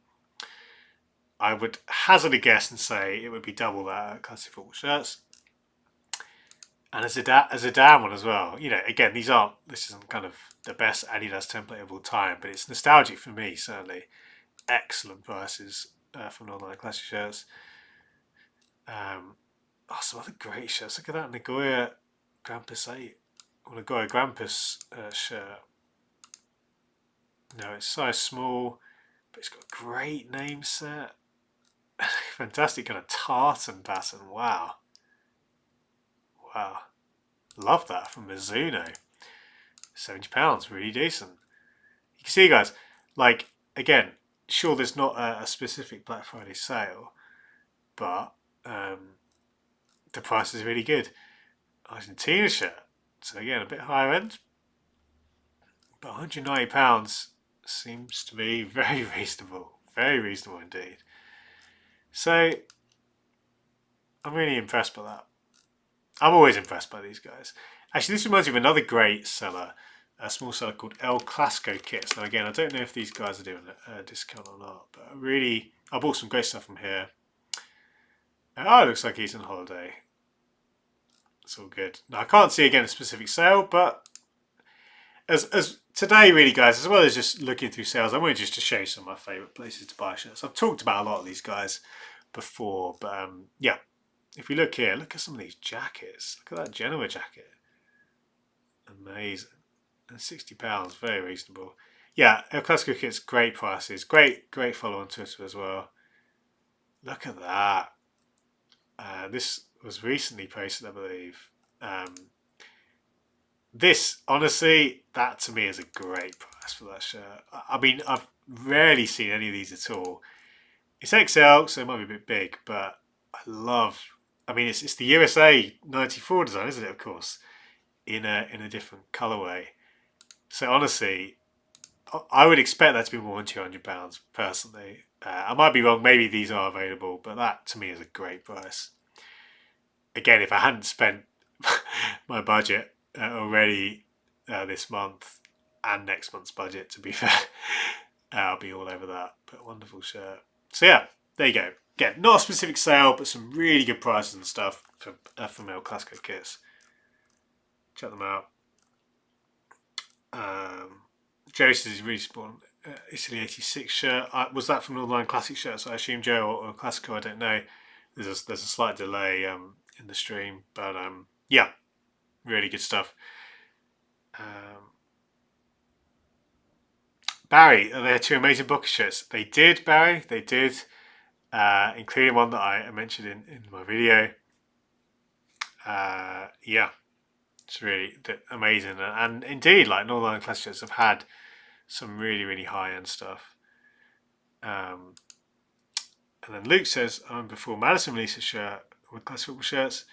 I would hazard a guess and say it would be double that at Classic Football Shirts. And as a down one as well. You know, again, this isn't kind of the best Adidas template of all time, but it's nostalgic for me, certainly. Excellent prices from Online Classic Shirts. Some other great shirts. Look at that Nagoya Grampus 8. Or Nagoya Grampus shirt. No, it's size small, but it's got a great name set. Fantastic kind of tartan pattern. Wow. Love that from Mizuno. £70, really decent. You can see, guys, like, again, sure, there's not a specific Black Friday sale, but the price is really good. Argentina shirt, so again, a bit higher end, but £190 seems to be very reasonable indeed. So I'm really impressed by that. I'm always impressed by these guys. Actually, this reminds me of another great seller, a small seller called El Clasico Kits. Now, again, I don't know if these guys are doing a discount or not, but I bought some great stuff from here. Oh, it looks like he's on holiday. It's all good. Now, I can't see again a specific sale, but as today, really, guys, as well as just looking through sales, I wanted just to show you some of my favourite places to buy shirts. I've talked about a lot of these guys before, but yeah. If we look here, look at some of these jackets. Look at that Genoa jacket. Amazing. And £60, very reasonable. Yeah, El Clasico Kit's great prices. Great follow on Twitter as well. Look at that. This was recently posted, I believe. This, honestly, that to me is a great price for that shirt. I mean, I've rarely seen any of these at all. It's XL, so it might be a bit big, but I love... I mean, it's the USA 94 design, isn't it, of course, in a different colourway. So honestly, I would expect that to be more than £200 personally. I might be wrong, maybe these are available, but that to me is a great price. Again, if I hadn't spent my budget already this month and next month's budget, to be fair, I'll be all over that. But wonderful shirt. So yeah, there you go. Again, not a specific sale, but some really good prices and stuff from El Clasico Kits. Check them out. Joe's Respawn Italy 86 shirt. Was that from Online Classic Shirts? I assume, Joe, or Classico, I don't know. There's a slight delay in the stream, but yeah, really good stuff. Barry, are there two amazing Booker shirts? They did, Barry. They did. Including one that I mentioned in my video. Yeah, it's really amazing, and indeed, like Northern Classic Shirts have had some really high-end stuff. And then Luke says, before Madison released a shirt with Classic Football Shirts,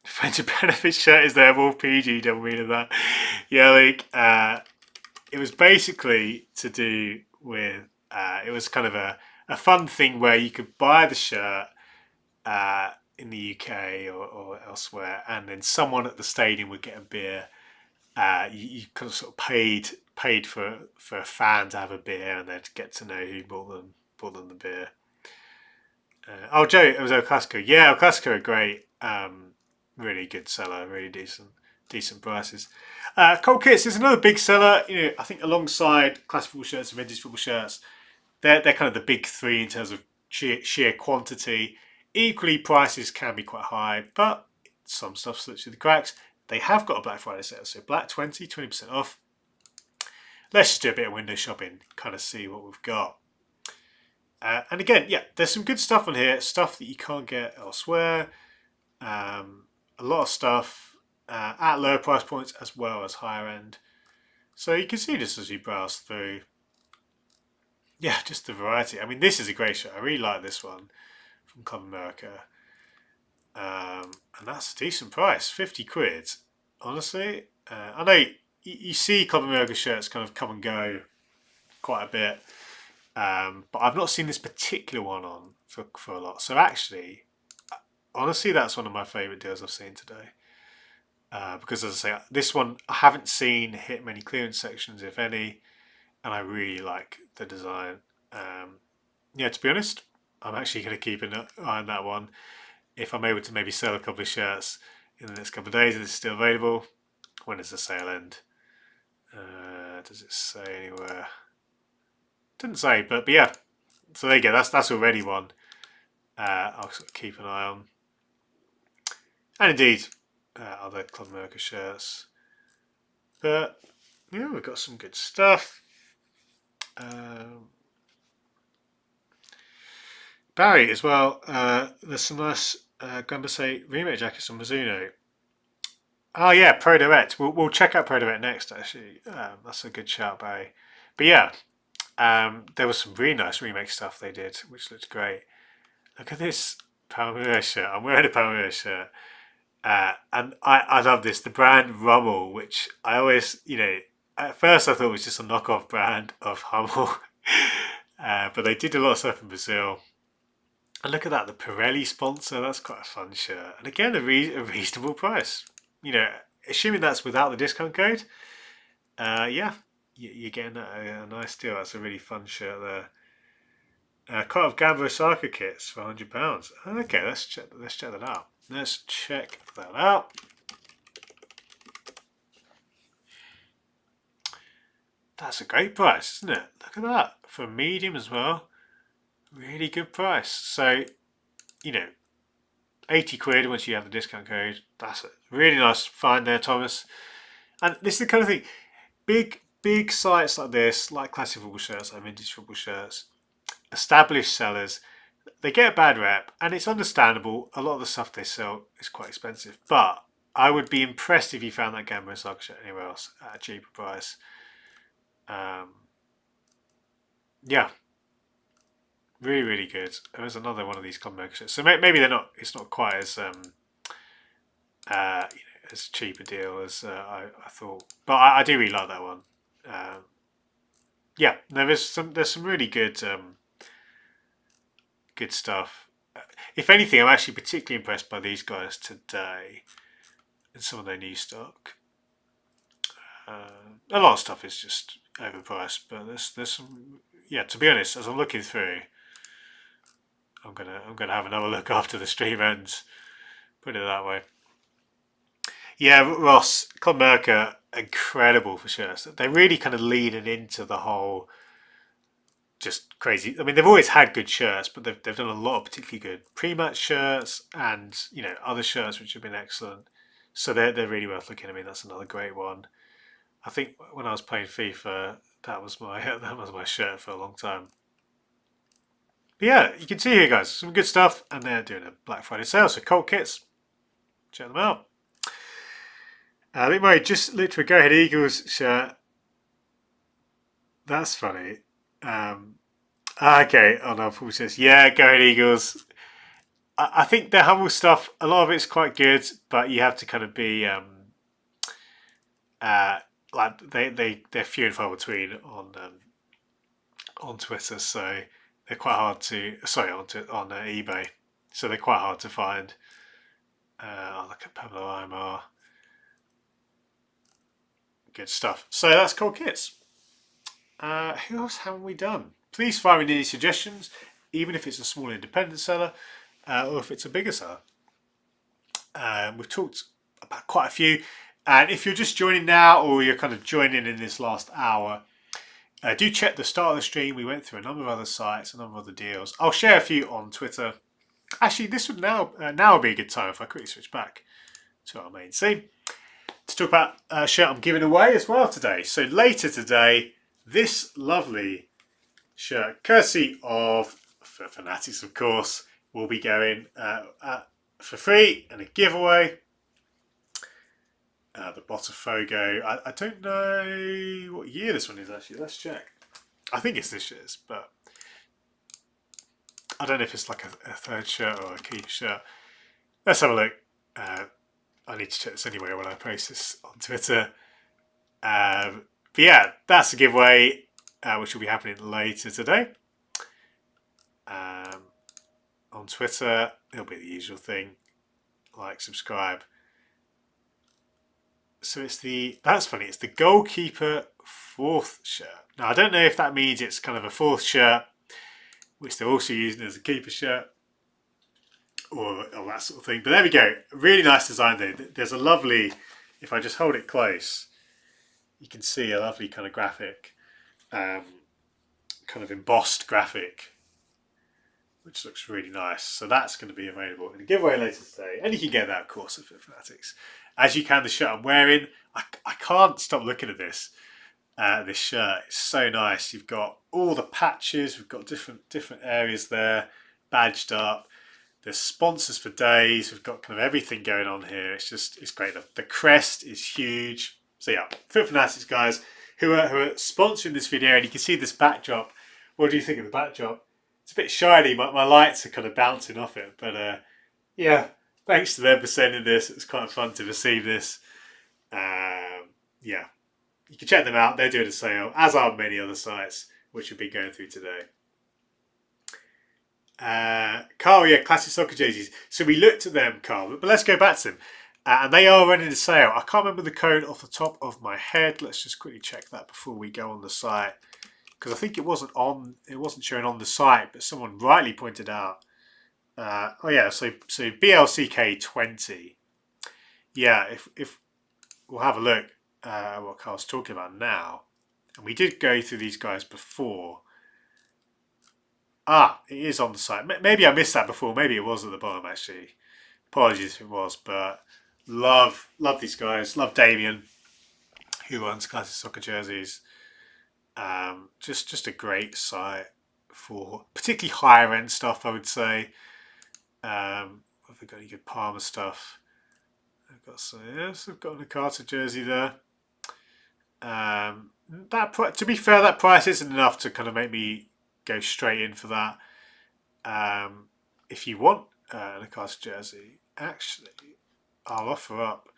Friends of Benefits shirt is there, all PG, double meaning that. Yeah, Luke, it was basically to do with it was kind of a fun thing where you could buy the shirt in the UK or elsewhere, and then someone at the stadium would get a beer you kind of sort of paid for a fan to have a beer, and they'd get to know who bought them the beer. Oh, Joe, it was El Clasico. Yeah, El Clasico are great. Really good seller, really decent prices. Cold Kits is another big seller. You know, I think alongside classic football shirts and vintage football shirts, they're kind of the big three in terms of sheer quantity. Equally, prices can be quite high, but some stuff slips through the cracks. They have got a Black Friday sale, so Black 20% off. Let's just do a bit of window shopping, kind of see what we've got. And again, yeah, there's some good stuff on here, stuff that you can't get elsewhere. A lot of stuff at lower price points as well as higher end. So you can see just as you browse through, yeah, just the variety. I mean, this is a great shirt. I really like this one from Club America. And that's a decent price, 50 quid. Honestly, I know you see Club America shirts kind of come and go quite a bit. But I've not seen this particular one on for a lot. So actually, honestly, that's one of my favourite deals I've seen today. Because as I say, this one I haven't seen hit many clearance sections, if any, and I really like the design. Yeah, to be honest, I'm actually going to keep an eye on that one. If I'm able to maybe sell a couple of shirts in the next couple of days and it's still available. When does the sale end? Does it say anywhere? Didn't say, but yeah. So there you go. That's already one. I'll sort of keep an eye on. And indeed, other Club America shirts. But yeah, we've got some good stuff. Barry as well. There's some nice Gumbase remake jackets from Mizuno. Oh yeah, Pro Direct. We'll check out Pro Direct next. Actually, that's a good shout, Barry. But yeah, there was some really nice remake stuff they did, which looked great. Look at this Palmeira shirt. I'm wearing a Palmeira shirt. And I love this. The brand Rummel, which I always, at first I thought it was just a knockoff brand of Hummel. But they did a lot of stuff in Brazil. And look at that, the Pirelli sponsor. That's quite a fun shirt. And again, a reasonable price. Assuming that's without the discount code. Yeah, you're getting a nice deal. That's a really fun shirt there. Quite of Gamba Osaka kits for £100. Okay, let's check that out. Let's check that out. That's a great price, isn't it? Look at that. For a medium as well. Really good price. So, 80 quid once you have the discount code. That's a really nice find there, Thomas. And this is the kind of thing. Big sites like this, like classic football shirts, like vintage football shirts, established sellers, they get a bad rep, and it's understandable. A lot of the stuff they sell is quite expensive, but I would be impressed if you found that Gamba Osaka shirt anywhere else at a cheaper price. Yeah, really, really good. There was another one of these comic shirts, so maybe they're not. It's not quite as as cheap a deal as I thought, but I do really like that one. Yeah, there's some really good good stuff. If anything, I'm actually particularly impressed by these guys today and some of their new stock. A lot of stuff is just overpriced, but there's some. Yeah, to be honest, as I'm looking through, I'm gonna have another look after the stream ends. Put it that way. Yeah, Ross, Club America, incredible for shirts. They really kind of lean into the whole just crazy. I mean, they've always had good shirts, but they've done a lot of particularly good pre-match shirts and other shirts which have been excellent. So they're really worth looking at. I mean, that's another great one. I think when I was playing FIFA, that was my shirt for a long time. But yeah, you can see here, guys, some good stuff, and they're doing a Black Friday sale. So Colt Kits, check them out. I think my just literally Go Ahead Eagles shirt. That's funny. Okay, oh no, Paul says, yeah, Go Ahead Eagles. I think their Hummel stuff, a lot of it's quite good, but you have to kind of be like they're few and far between on Twitter, so they're quite hard to on eBay, so they're quite hard to find. I'll look at Pablo Aimar. good stuff. So that's Cold Kits. Who else haven't we done? Please fire in any suggestions, even if it's a small independent seller or if it's a bigger seller. We've talked about quite a few. And if you're just joining now or you're kind of joining in this last hour, do check the start of the stream. We went through a number of other sites, a number of other deals. I'll share a few on Twitter. Actually, this would now would be a good time if I quickly switch back to our main scene to talk about a shirt I'm giving away as well today. So later today, this lovely shirt, courtesy of Fanatics, of course, will be going for free and a giveaway. The Botafogo. I don't know what year this one is actually. Let's check. I think it's this year's, but I don't know if it's like a third shirt or a keeper shirt. Let's have a look. I need to check this anyway when I post this on Twitter. But yeah, that's a giveaway, which will be happening later today. On Twitter, it'll be the usual thing. Like, subscribe. So that's funny, it's the goalkeeper fourth shirt. Now, I don't know if that means it's kind of a fourth shirt, which they're also using as a keeper shirt, or that sort of thing. But there we go. Really nice design there. There's a lovely, if I just hold it close, you can see a lovely kind of graphic, kind of embossed graphic, which looks really nice. So that's going to be available in a giveaway later today. And you can get that, of course, at Fit Fanatics. As you can, the shirt I'm wearing, I can't stop looking at this shirt. It's so nice. You've got all the patches. We've got different areas there, badged up. There's sponsors for days. We've got kind of everything going on here. It's great. The crest is huge. So yeah, Fit Fanatics guys who are sponsoring this video, and you can see this backdrop. What do you think of the backdrop? It's a bit shiny. My lights are kind of bouncing off it, but yeah. Thanks to them for sending this. It's quite fun to receive this. Yeah, you can check them out. They're doing a sale, as are many other sites, which we'll be going through today. Carl, yeah, classic soccer jerseys. So we looked at them, Carl, but let's go back to them. And they are running a sale. I can't remember the code off the top of my head. Let's just quickly check that before we go on the site, because I think it wasn't showing on the site, but someone rightly pointed out. Oh yeah, so BLCK20. Yeah, if we'll have a look at what Carl's talking about now. And we did go through these guys before. It is on the site. Maybe I missed that before. Maybe it was at the bottom actually. Apologies if it was, but love these guys. Love Damien, who owns Classic Soccer Jerseys. Just a great site for particularly higher end stuff, I would say. Have they got any good Palmer stuff? I've got some. Yes, I've got a Carter jersey there. To be fair, that price isn't enough to kind of make me go straight in for that. If you want a Carter jersey, actually, I'll offer up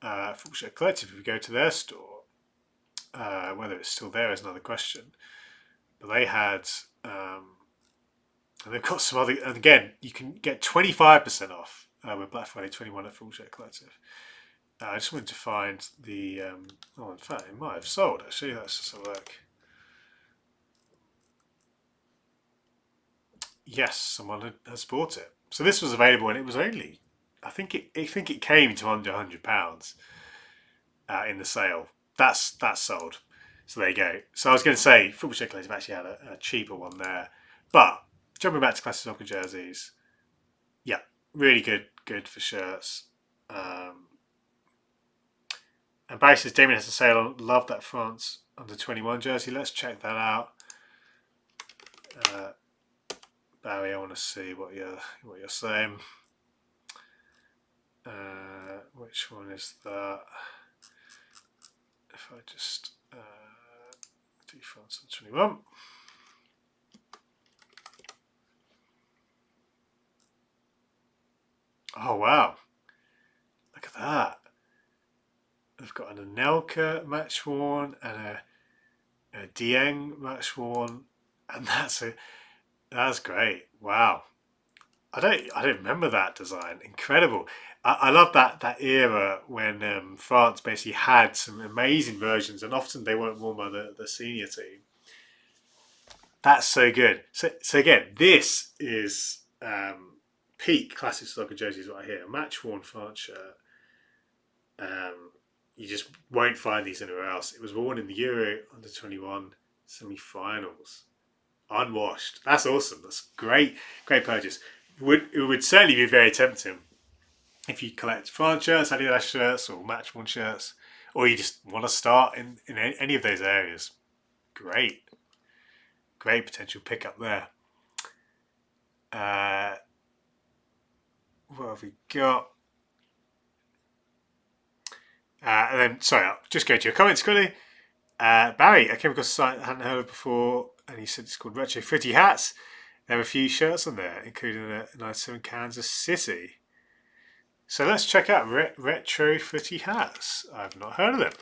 Football Shirt Collective if we go to their store. Whether it's still there is another question. But they had. And they've got some other, and again, you can get 25% off with Black Friday 21 at Full Shirt Collective. I just wanted to find the, in fact, it might have sold actually. Let's just have a look. Yes, someone has bought it. So this was available, and it was only, I think it came to under £100 in the sale. That's sold. So there you go. So I was going to say, Football Shirt Collective actually had a cheaper one there, but. Jumping back to classic soccer jerseys, yeah, really good for shirts. And Barry says Damien has a sale on. Love that France under 21 jersey. Let's check that out. Barry, I want to see what you're saying. Which one is that? If I just do France under 21. Oh wow, look at that. They've got an Anelka match worn and a Dieng match worn, and that's great. Wow. I don't remember that design. Incredible. I love that era when France basically had some amazing versions, and often they weren't worn by the senior team. That's so good. So again, this is peak classic soccer jerseys right here. Match worn France shirt. You just won't find these anywhere else. It was worn in the Euro under 21 semi-finals, unwashed. That's awesome. That's great, great purchase. It would certainly be very tempting if you collect France shirts, Adidas shirts, or match worn shirts, or you just want to start in any of those areas. Great, great potential pickup there. What have we got? And then, sorry, I'll just go to your comments quickly. Barry, I came across a site I hadn't heard of before, and he said it's called Retro Footy Hats. There are a few shirts on there, including the 97 Kansas City. So let's check out Retro Footy Hats. I've not heard of them.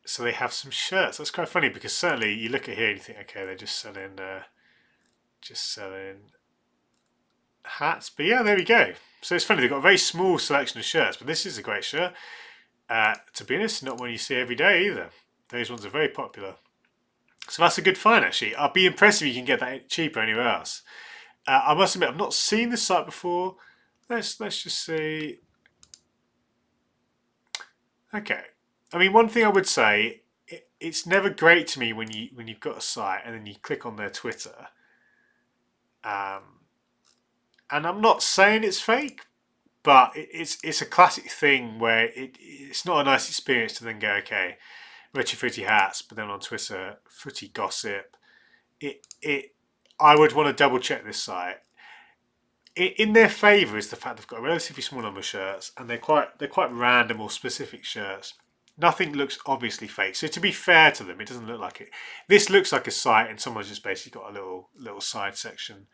So they have some shirts. That's quite funny because certainly you look at here and you think, okay, they're just selling hats. But yeah, there we go. So it's funny, they've got a very small selection of shirts, but this is a great shirt. To be honest, not one you see every day either. Those ones are very popular. So that's a good find actually. I'll be impressed if you can get that cheaper anywhere else. I must admit, I've not seen this site before. Let's just see. Okay. I mean, one thing I would say, it's never great to me when you've got a site and then you click on their Twitter. And I'm not saying it's fake, but it's a classic thing where it's not a nice experience to then go, okay, Retro Footy Hats, but then on Twitter, footy gossip. I would want to double check this site. In their favour is the fact they've got a relatively small number of shirts, and they're quite random or specific shirts. Nothing looks obviously fake. So to be fair to them, it doesn't look like it. This looks like a site, and someone's just basically got a little side section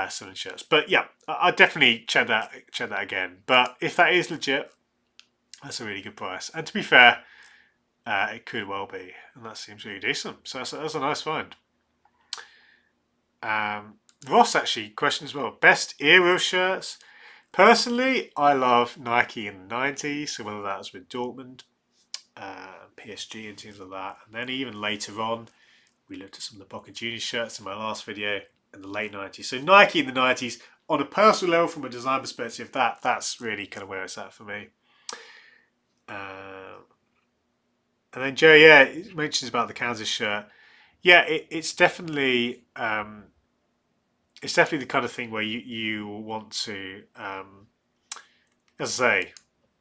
selling shirts. But yeah, I'd definitely check that again. But if that is legit, that's a really good price. And to be fair, it could well be, and that seems really decent. So that's a nice find. Ross actually questions as well. Best era shirts. Personally, I love Nike in the 90s. So whether that was with Dortmund, PSG and teams like that, and then even later on, we looked at some of the Boca Juniors shirts in my last video in the late 90s. So Nike in the 90s, on a personal level, from a design perspective, that's really kind of where it's at for me. And then Joe, yeah, he mentions about the Kansas shirt. Yeah, it's definitely the kind of thing where you want to, as I say,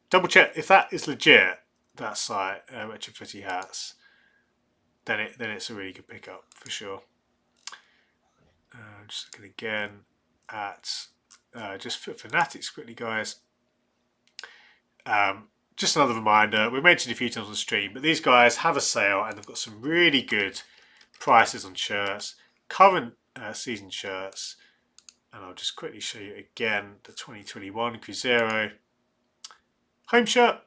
double check if that is legit. That site, Retro Footy Hats, then it's a really good pickup for sure. Just looking again at just Foot Fanatics quickly, guys. Just another reminder, we mentioned a few times on the stream, but these guys have a sale and they've got some really good prices on shirts, current season shirts, and I'll just quickly show you again the 2021 Cruzeiro home shirt.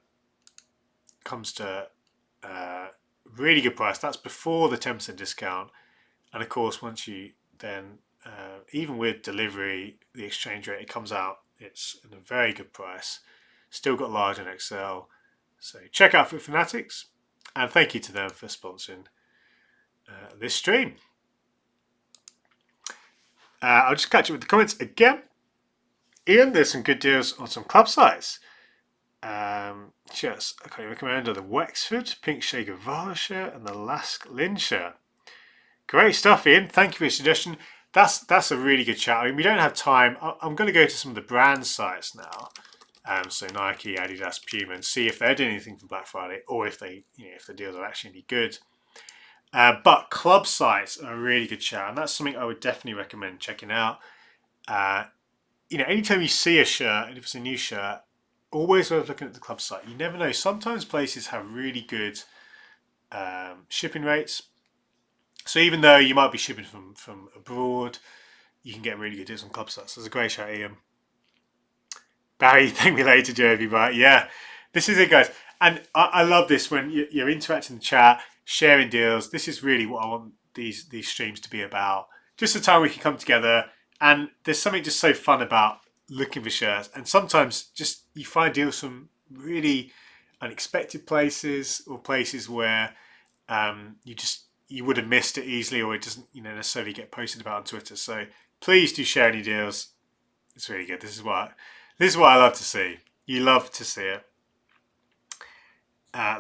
Comes to really good price. That's before the 10% discount, and of course once you then even with delivery, the exchange rate, it comes out, it's in a very good price. Still got large and XL. So check out Foot Fanatics, and thank you to them for sponsoring this stream. I'll just catch up with the comments again. Ian, there's some good deals on some club sites. Shirts I can recommend are the Wexford Pink Che Guevara shirt and the Lask Lynn shirt. Great stuff, Ian. Thank you for your suggestion. That's a really good chat. I mean, we don't have time. I'm going to go to some of the brand sites now. So Nike, Adidas, Puma, and see if they're doing anything for Black Friday, or if if the deals are actually any good. But club sites are a really good chat, and that's something I would definitely recommend checking out. Anytime you see a shirt, and if it's a new shirt, always worth looking at the club site. You never know. Sometimes places have really good shipping rates. So even though you might be shipping from abroad, you can get really good deals on club sites. That's a great shout, Ian. Barry, thank me later, Jovi. Right, yeah, this is it, guys. And I love this when you're interacting in the chat, sharing deals. This is really what I want these streams to be about. just a time we can come together. And there's something just so fun about looking for shirts. And sometimes just you find deals from really unexpected places or places where you would have missed it easily, or it doesn't necessarily get posted about on Twitter. So please do share any deals. It's really good. This is what I love to see. You love to see it.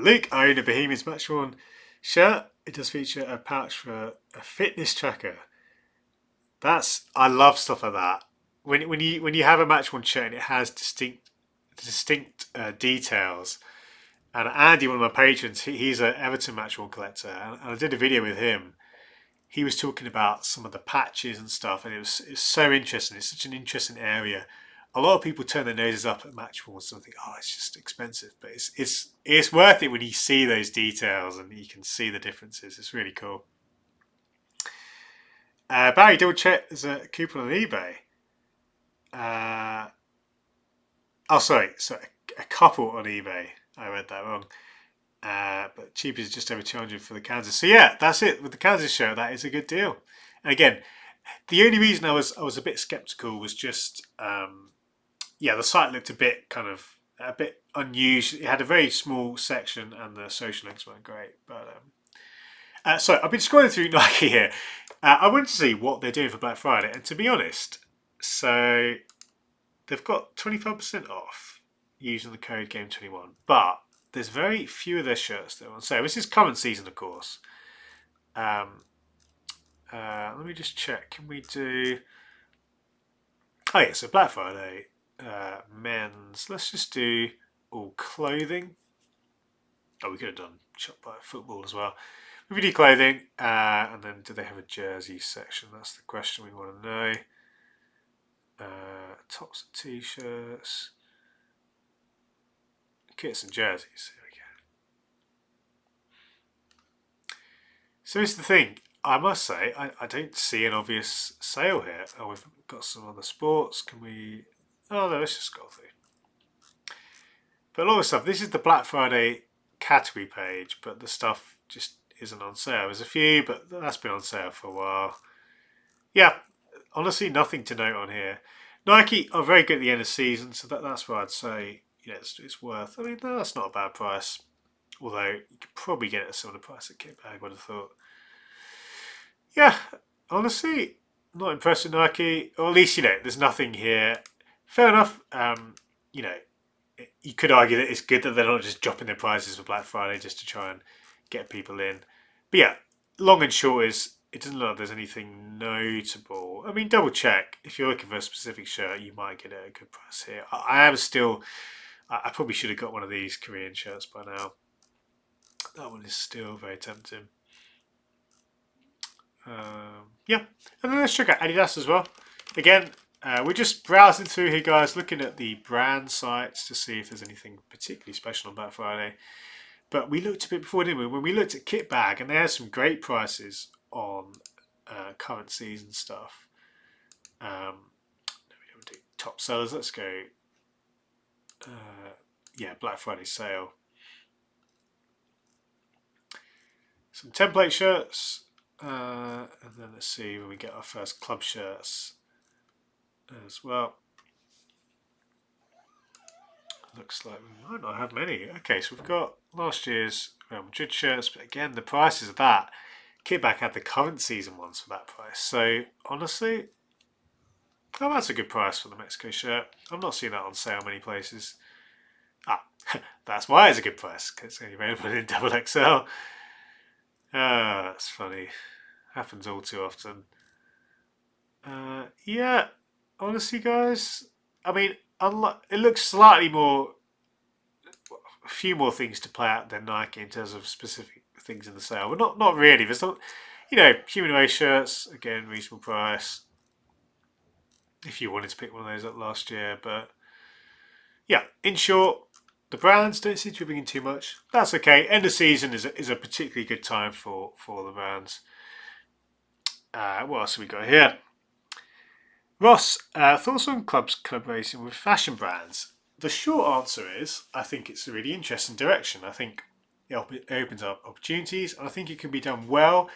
Luke, I own a Bohemians Match Worn shirt. It does feature a pouch for a fitness tracker. I love stuff like that. When you have a Match Worn shirt and it has distinct details. And Andy, one of my patrons, he's an Everton Match Worn collector, and I did a video with him. He was talking about some of the patches and stuff, and it's so interesting. It's such an interesting area. A lot of people turn their noses up at Match Worn and think, "Oh, it's just expensive," but it's worth it when you see those details and you can see the differences. It's really cool. Barry, double check. There's a coupon on eBay. Sorry, a couple on eBay. I read that wrong. But cheap is just over 200 for the Kansas. So yeah, that's it with the Kansas shirt. That is a good deal. And again, the only reason I was a bit skeptical was just the site looked a bit unusual. It had a very small section and the social links weren't great. But so I've been scrolling through Nike here. I wanted to see what they're doing for Black Friday, and to be honest, so they've got 25% off using the code Game21, but there's very few of their shirts that are on sale. This is current season, of course. Let me just check. Can we do... Oh yeah, so Black Friday, men's. Let's just do all clothing. Oh, we could have done shop by football as well. We do clothing, and then do they have a jersey section? That's the question we want to know. Tops and t-shirts. Kits and jerseys. There we go. So here's the thing. I must say, I don't see an obvious sale here. Oh, we've got some other sports. Can we... Oh, no, let's just scroll through. But a lot of stuff. This is the Black Friday category page, but the stuff just isn't on sale. There's a few, but that's been on sale for a while. Yeah, honestly, nothing to note on here. Nike are very good at the end of the season, so that's where I'd say it's worth. I mean, no, that's not a bad price. Although you could probably get it at some of the price at Kit Bag, I would have thought. Yeah, honestly, not impressed with Nike. Or at least, there's nothing here. Fair enough. You could argue that it's good that they're not just dropping their prices for Black Friday just to try and get people in. But yeah, long and short is, it doesn't look like there's anything notable. I mean, double check. If you're looking for a specific shirt, you might get it at a good price here. I probably should have got one of these Korean shirts by now. That one is still very tempting. Yeah, and then let's check out Adidas as well. Again, we're just browsing through here, guys, looking at the brand sites to see if there's anything particularly special on Black Friday. But we looked a bit before, didn't we? When we looked at Kit Bag, and they had some great prices on current season stuff. We don't do top sellers. Let's go. Black Friday sale. Some template shirts. And then let's see when we get our first club shirts as well. Looks like we might not have many. Okay, so we've got last year's Real Madrid shirts, but again, the prices of that. Kitback had the current season ones for that price. So honestly, that's a good price for the Mexico shirt. I'm not seeing that on sale many places. That's why it's a good price, because it's only available in XXL. That's funny. Happens all too often. Yeah, honestly, guys, I mean, it looks slightly more, a few more things to play out than Nike in terms of specific things in the sale, but not really. There's not, human waste shirts, again, reasonable price. If you wanted to pick one of those up last year, but yeah, in short, the brands don't seem to be bringing too much. That's okay. End of season is a particularly good time for the brands. What else have we got here? Ross, thoughts on clubs collaborating with fashion brands? The short answer is, I think it's a really interesting direction. I think it opens up opportunities, and I think it can be done well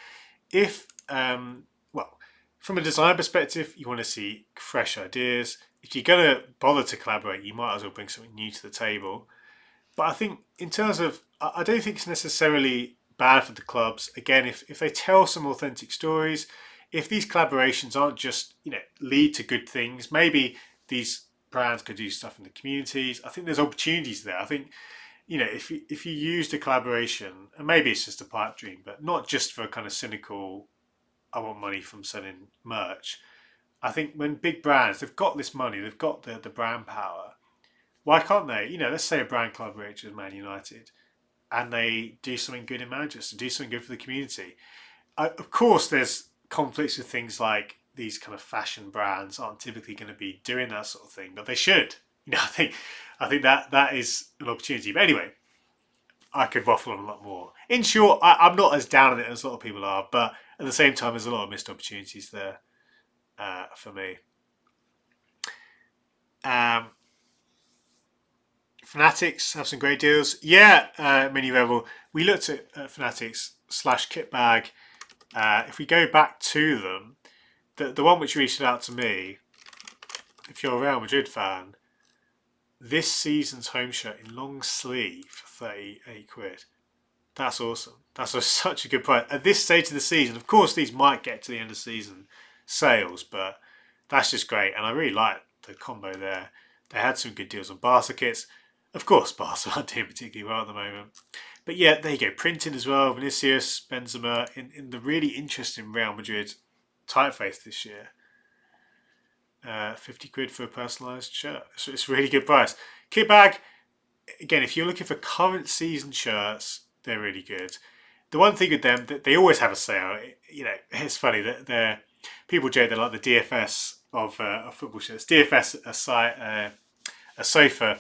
if, From a design perspective, you want to see fresh ideas. If you're going to bother to collaborate, you might as well bring something new to the table. But I think in terms of, I don't think it's necessarily bad for the clubs. Again, if they tell some authentic stories, if these collaborations aren't just, lead to good things, maybe these brands could do stuff in the communities. I think there's opportunities there. I think, if you used a collaboration, and maybe it's just a pipe dream, but not just for a kind of cynical, I want money from selling merch. I think when big brands, they've got this money, they've got the brand power. Why can't they? Let's say a brand collaborates with Man United and they do something good in Manchester, do something good for the community. Of course, there's conflicts with things like these kind of fashion brands aren't typically going to be doing that sort of thing, but they should. I think that is an opportunity. But anyway, I could waffle on a lot more. In short, I'm not as down on it as a lot of people are, but at the same time, there's a lot of missed opportunities there for me. Fanatics have some great deals. Yeah, Mini Rebel. We looked at Fanatics /Kitbag. If we go back to them, the one which really stood out to me, if you're a Real Madrid fan, this season's home shirt in long sleeve for 38 quid. That's awesome. That's such a good price. At this stage of the season, of course, these might get to the end of season sales, but that's just great. And I really like the combo there. They had some good deals on Barca kits. Of course, Barca aren't doing particularly well at the moment. But yeah, there you go. Printing as well. Vinicius, Benzema in the really interesting Real Madrid typeface this year. 50 quid for a personalised shirt. So it's a really good price. Kitbag, again, if you're looking for current season shirts, they're really good. The one thing with them, that they always have a sale. It's funny that they're people joke they're like the DFS of football shirts. DFS, a sofa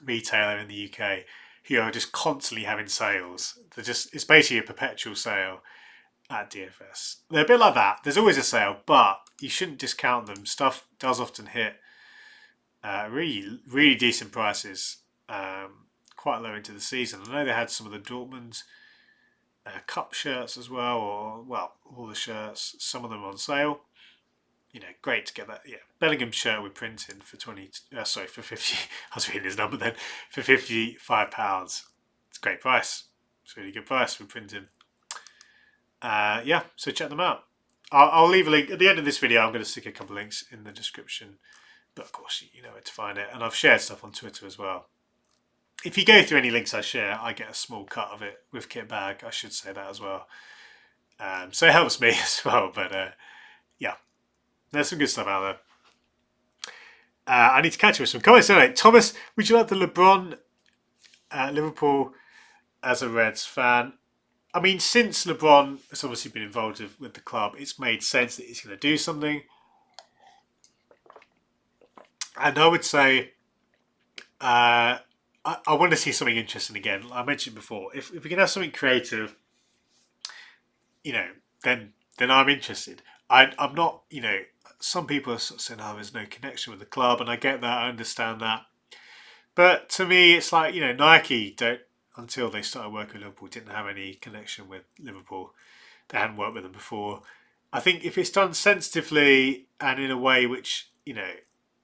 retailer in the UK, who are just constantly having sales. It's basically a perpetual sale at DFS. They're a bit like that. There's always a sale, but you shouldn't discount them. Stuff does often hit really, really decent prices quite low into the season. I know they had some of the Dortmund cup shirts as well, all the shirts, some of them on sale. Great to get that. Yeah, Bellingham shirt with printing for for 50. I was reading his number then. For £55. It's a great price. It's a really good price for printing. So check them out. I'll leave a link at the end of this video. I'm going to stick a couple of links in the description, but of course you know where to find it. And I've shared stuff on Twitter as well. If you go through any links I share, I get a small cut of it with Kitbag. I should say that as well. So it helps me as well. But yeah, there's some good stuff out there. I need to catch you with some comments tonight. Thomas, would you like the LeBron Liverpool as a Reds fan? I mean, since LeBron has obviously been involved with the club, it's made sense that he's going to do something. And I would say I want to see something interesting again. I mentioned before, if we can have something creative, then I'm interested. I'm not, some people are sort of saying, there's no connection with the club, and I get that, I understand that. But to me, it's like, Nike until they started working with Liverpool, didn't have any connection with Liverpool. They hadn't worked with them before. I think if it's done sensitively and in a way which,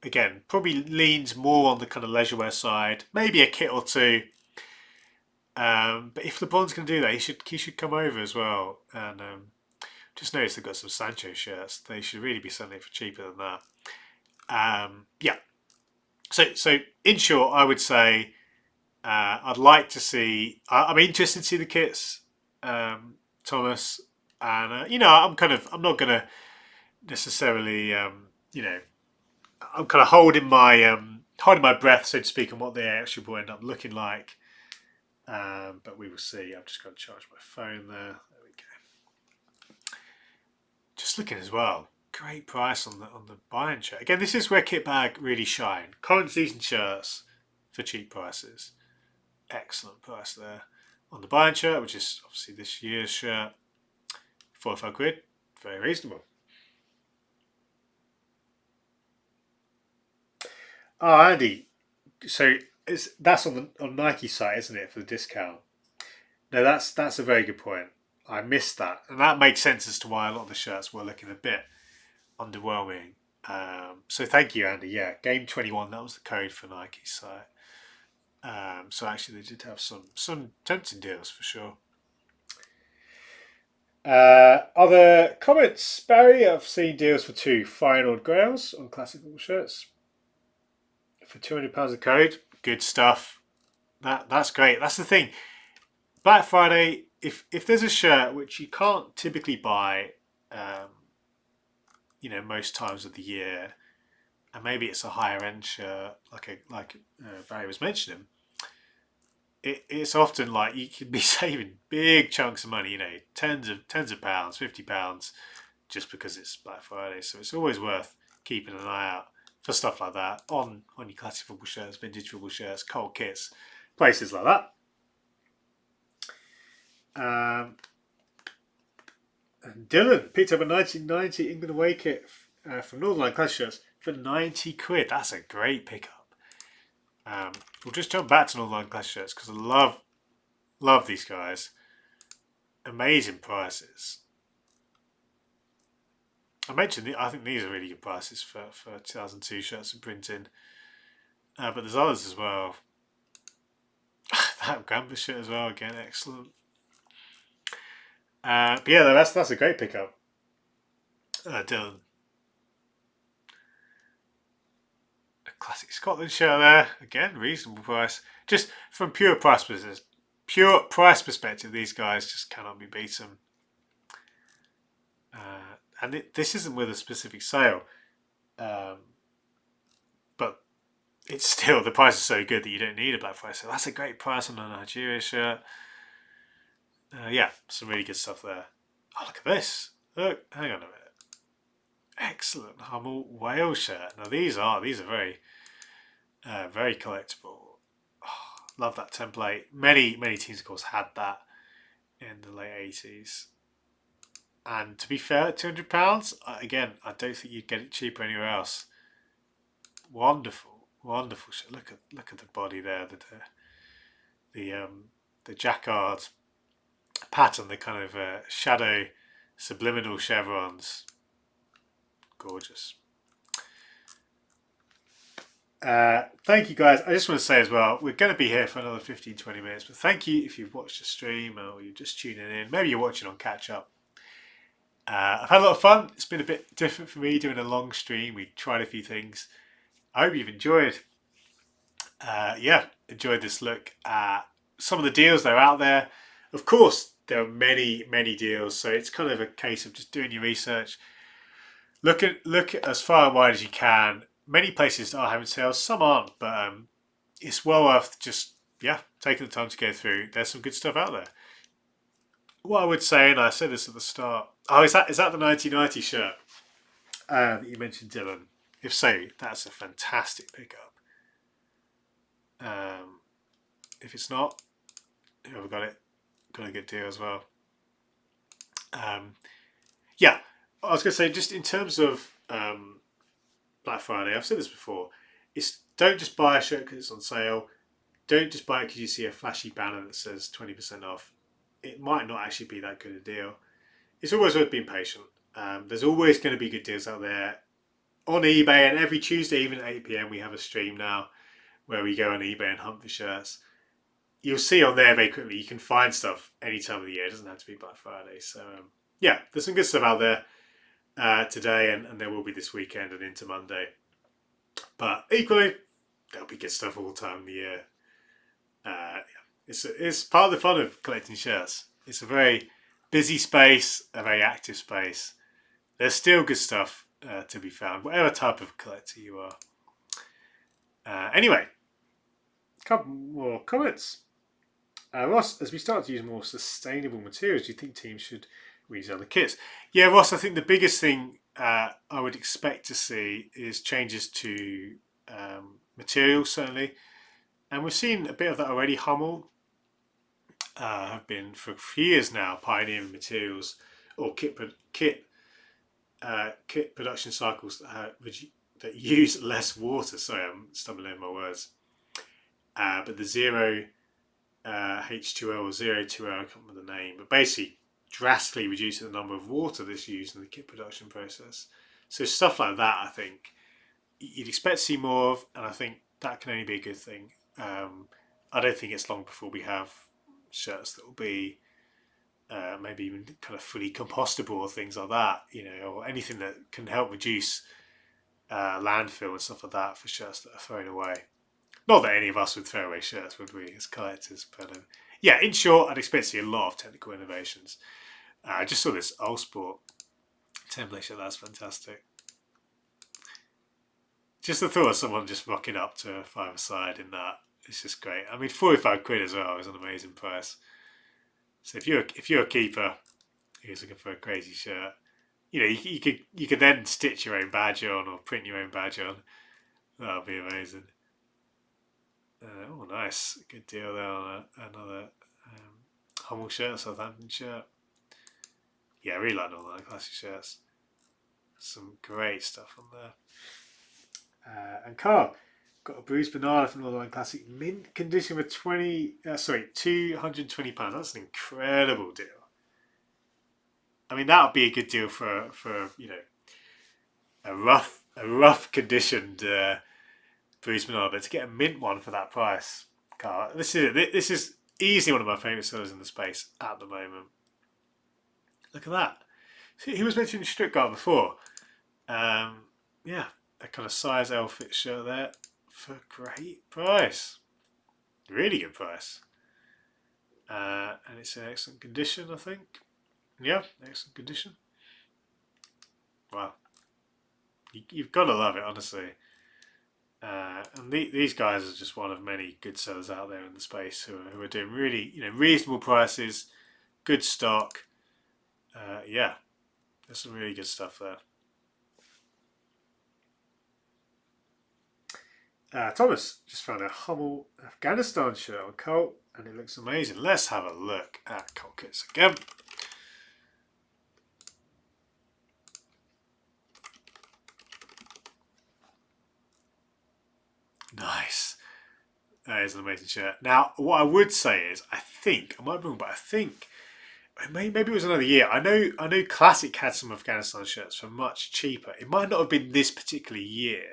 again, probably leans more on the kind of leisure wear side, maybe a kit or two. But if LeBron's going to do that, he should come over as well. And just noticed they've got some Sancho shirts. They should really be selling it for cheaper than that. Yeah. So in short, I would say I'd like to see. I'm interested to see the kits, Thomas, and I'm not going to necessarily, I'm kind of holding my breath, so to speak, on what they actually will end up looking like. But we will see. I've just got to charge my phone there. There we go. Just looking as well. Great price on the buy-in shirt. Again, this is where Kitbag really shine. Current season shirts for cheap prices. Excellent price there on the buy-in shirt, which is obviously this year's shirt. 4 or 5 quid. Very reasonable. Oh, Andy. So that's on Nike site, isn't it, for the discount? No, that's a very good point. I missed that, and that makes sense as to why a lot of the shirts were looking a bit underwhelming. So thank you, Andy. Yeah, Game 21, that was the code for Nike's site. So actually, they did have some tempting deals for sure. Other comments, Barry? I've seen deals for 2 final grails on classic football shirts for £200 a code. Good stuff. That's great. That's the thing. Black Friday. If there's a shirt which you can't typically buy, um, most times of the year, and maybe it's a higher end shirt, like Barry was mentioning, it's often like you could be saving big chunks of money, tens of pounds, £50, just because it's Black Friday. So it's always worth keeping an eye out for stuff like that on your classic football shirts, vintage football shirts, cold kits, places like that. And Dylan picked up a 1990 England away kit from Northern Line Classic Shirts for £90. That's a great pickup. We'll just jump back to Northern Line Classic Shirts because I love these guys. Amazing prices. I mentioned I think these are really good prices for 2002 shirts and printing. But there's others as well. That Gamba shirt as well, again, excellent. But yeah, that's a great pickup, Dylan. A classic Scotland shirt there, again, reasonable price. Just from pure price perspective, these guys just cannot be beaten. And this isn't with a specific sale, but it's still, the price is so good that you don't need a Black Friday. So that's a great price on a Nigeria shirt. Yeah, some really good stuff there. Oh, look at this. Look, hang on a minute. Excellent Hummel Wales shirt. Now these are very collectible. Oh, love that template. Many teams, of course, had that in the late 80s. And to be fair, £200, again, I don't think you'd get it cheaper anywhere else. Wonderful shirt. Look at the body there. The jacquard pattern, the kind of shadow subliminal chevrons. Gorgeous. Thank you guys. I just want to say as well, we're going to be here for another 15-20 minutes, but thank you if you've watched the stream or you're just tuning in. Maybe you're watching on catch up. I've had a lot of fun. It's been a bit different for me doing a long stream. We tried a few things. I hope you've enjoyed. Enjoyed this look at some of the deals that are out there. Of course, there are many deals, so it's kind of a case of just doing your research. Look at as far and wide as you can. Many places are having sales, some aren't, but it's well worth just taking the time to go through. There's some good stuff out there. What I would say, and I said this at the start, is that the 1990 shirt that you mentioned, Dylan? If so, that's a fantastic pickup. If it's not, whoever got it, got a good deal as well. I was going to say, just in terms of Black Friday, I've said this before, don't just buy a shirt because it's on sale. Don't just buy it because you see a flashy banner that says 20% off. It might not actually be that good a deal. It's always worth being patient. There's always going to be good deals out there on eBay, and every Tuesday, even at 8 p.m, we have a stream now where we go on eBay and hunt for shirts. You'll see on there very quickly, you can find stuff any time of the year. It doesn't have to be Black Friday. So there's some good stuff out there today, and there will be this weekend and into Monday. But equally, there'll be good stuff all the time of the year. It's part of the fun of collecting shirts. It's a very busy space, a very active space. There's still good stuff to be found, whatever type of collector you are. Anyway, a couple more comments. Ross, as we start to use more sustainable materials, do you think teams should reuse other kits? Yeah, Ross, I think the biggest thing I would expect to see is changes to materials, certainly. And we've seen a bit of that already. Hummel have been for a few years now pioneering materials or kit production cycles that use less water. Sorry, I'm stumbling over my words. But the zero H2O or 02O, I can't remember the name, but basically drastically reducing the number of water that's used in the kit production process. So stuff like that, I think you'd expect to see more of, and I think that can only be a good thing. I don't think it's long before we have shirts that will be maybe even kind of fully compostable or things like that, or anything that can help reduce landfill and stuff like that for shirts that are thrown away. Not that any of us would throw away shirts, would we, as collectors? But yeah, in short, I'd expect to see a lot of technical innovations. I just saw this All Sport template shirt. That's fantastic. Just the thought of someone just rocking up to a five-a-side in that, it's just great. I mean, 45 quid as well is an amazing price. So if you're a keeper who's looking for a crazy shirt, you could then stitch your own badge on or print your own badge on. That would be amazing. Oh, nice, good deal there on another Hummel shirt, Southampton shirt. Yeah, I really like all that classic shirts. Some great stuff on there. And Carl got a bruised banana from Northern Classic, mint condition for £220. That's an incredible deal. I mean, that would be a good deal for a rough conditioned bruised banana, but to get a mint one for that price, Carl, this is easily one of my favourite sellers in the space at the moment. Look at that. He was mentioning Stuttgart before. Yeah. A kind of size L fit shirt there for a great price. Really good price. And it's in excellent condition, I think. Yeah, excellent condition. Wow. You've got to love it, honestly. And these guys are just one of many good sellers out there in the space who are doing really reasonable prices, good stock. Yeah, there's some really good stuff there. Thomas just found a Hummel Afghanistan shirt on Colt, and it looks amazing. Let's have a look at Colt kits again. Nice. That is an amazing shirt. Now, what I would say is, I might be wrong, but I think maybe it was another year. I know Classic had some Afghanistan shirts for much cheaper. It might not have been this particular year.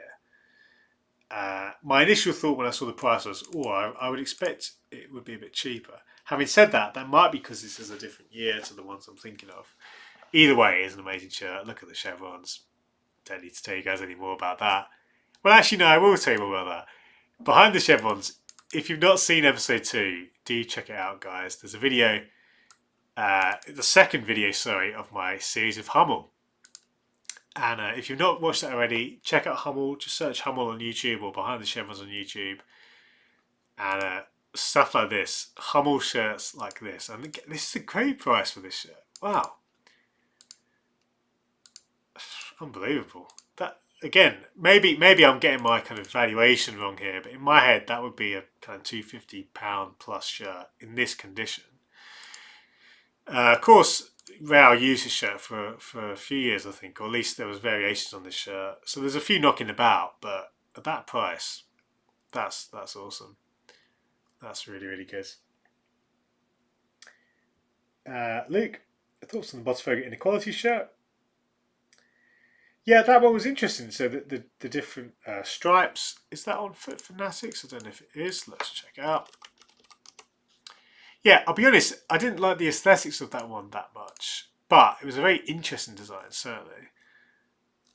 My initial thought when I saw the price was, I would expect it would be a bit cheaper. Having said that, that might be because this is a different year to the ones I'm thinking of. Either way, it's an amazing shirt. Look at the chevrons. Don't need to tell you guys any more about that. Well, actually, no, I will tell you more about that. Behind the chevrons, if you've not seen episode 2, do check it out, guys. There's a video, the second video, of my series of Hummel. And if you've not watched that already, check out Hummel. Just search Hummel on YouTube or Behind the Chevrons on YouTube. And stuff like this. Hummel shirts like this. And this is a great price for this shirt. Wow. Unbelievable. That, again, maybe I'm getting my kind of valuation wrong here, but in my head that would be a kind of £250 plus shirt in this condition. Of course, Real used his shirt for a few years, I think, or at least there was variations on this shirt. So there's a few knocking about, but at that price, that's awesome. That's really, really good. Luke, thoughts on the Botafogo Inequality shirt? Yeah, that one was interesting. So the different stripes, is that on Foot Fanatics? I don't know if it is. Let's check out. Yeah, I'll be honest, I didn't like the aesthetics of that one that much, but it was a very interesting design, certainly.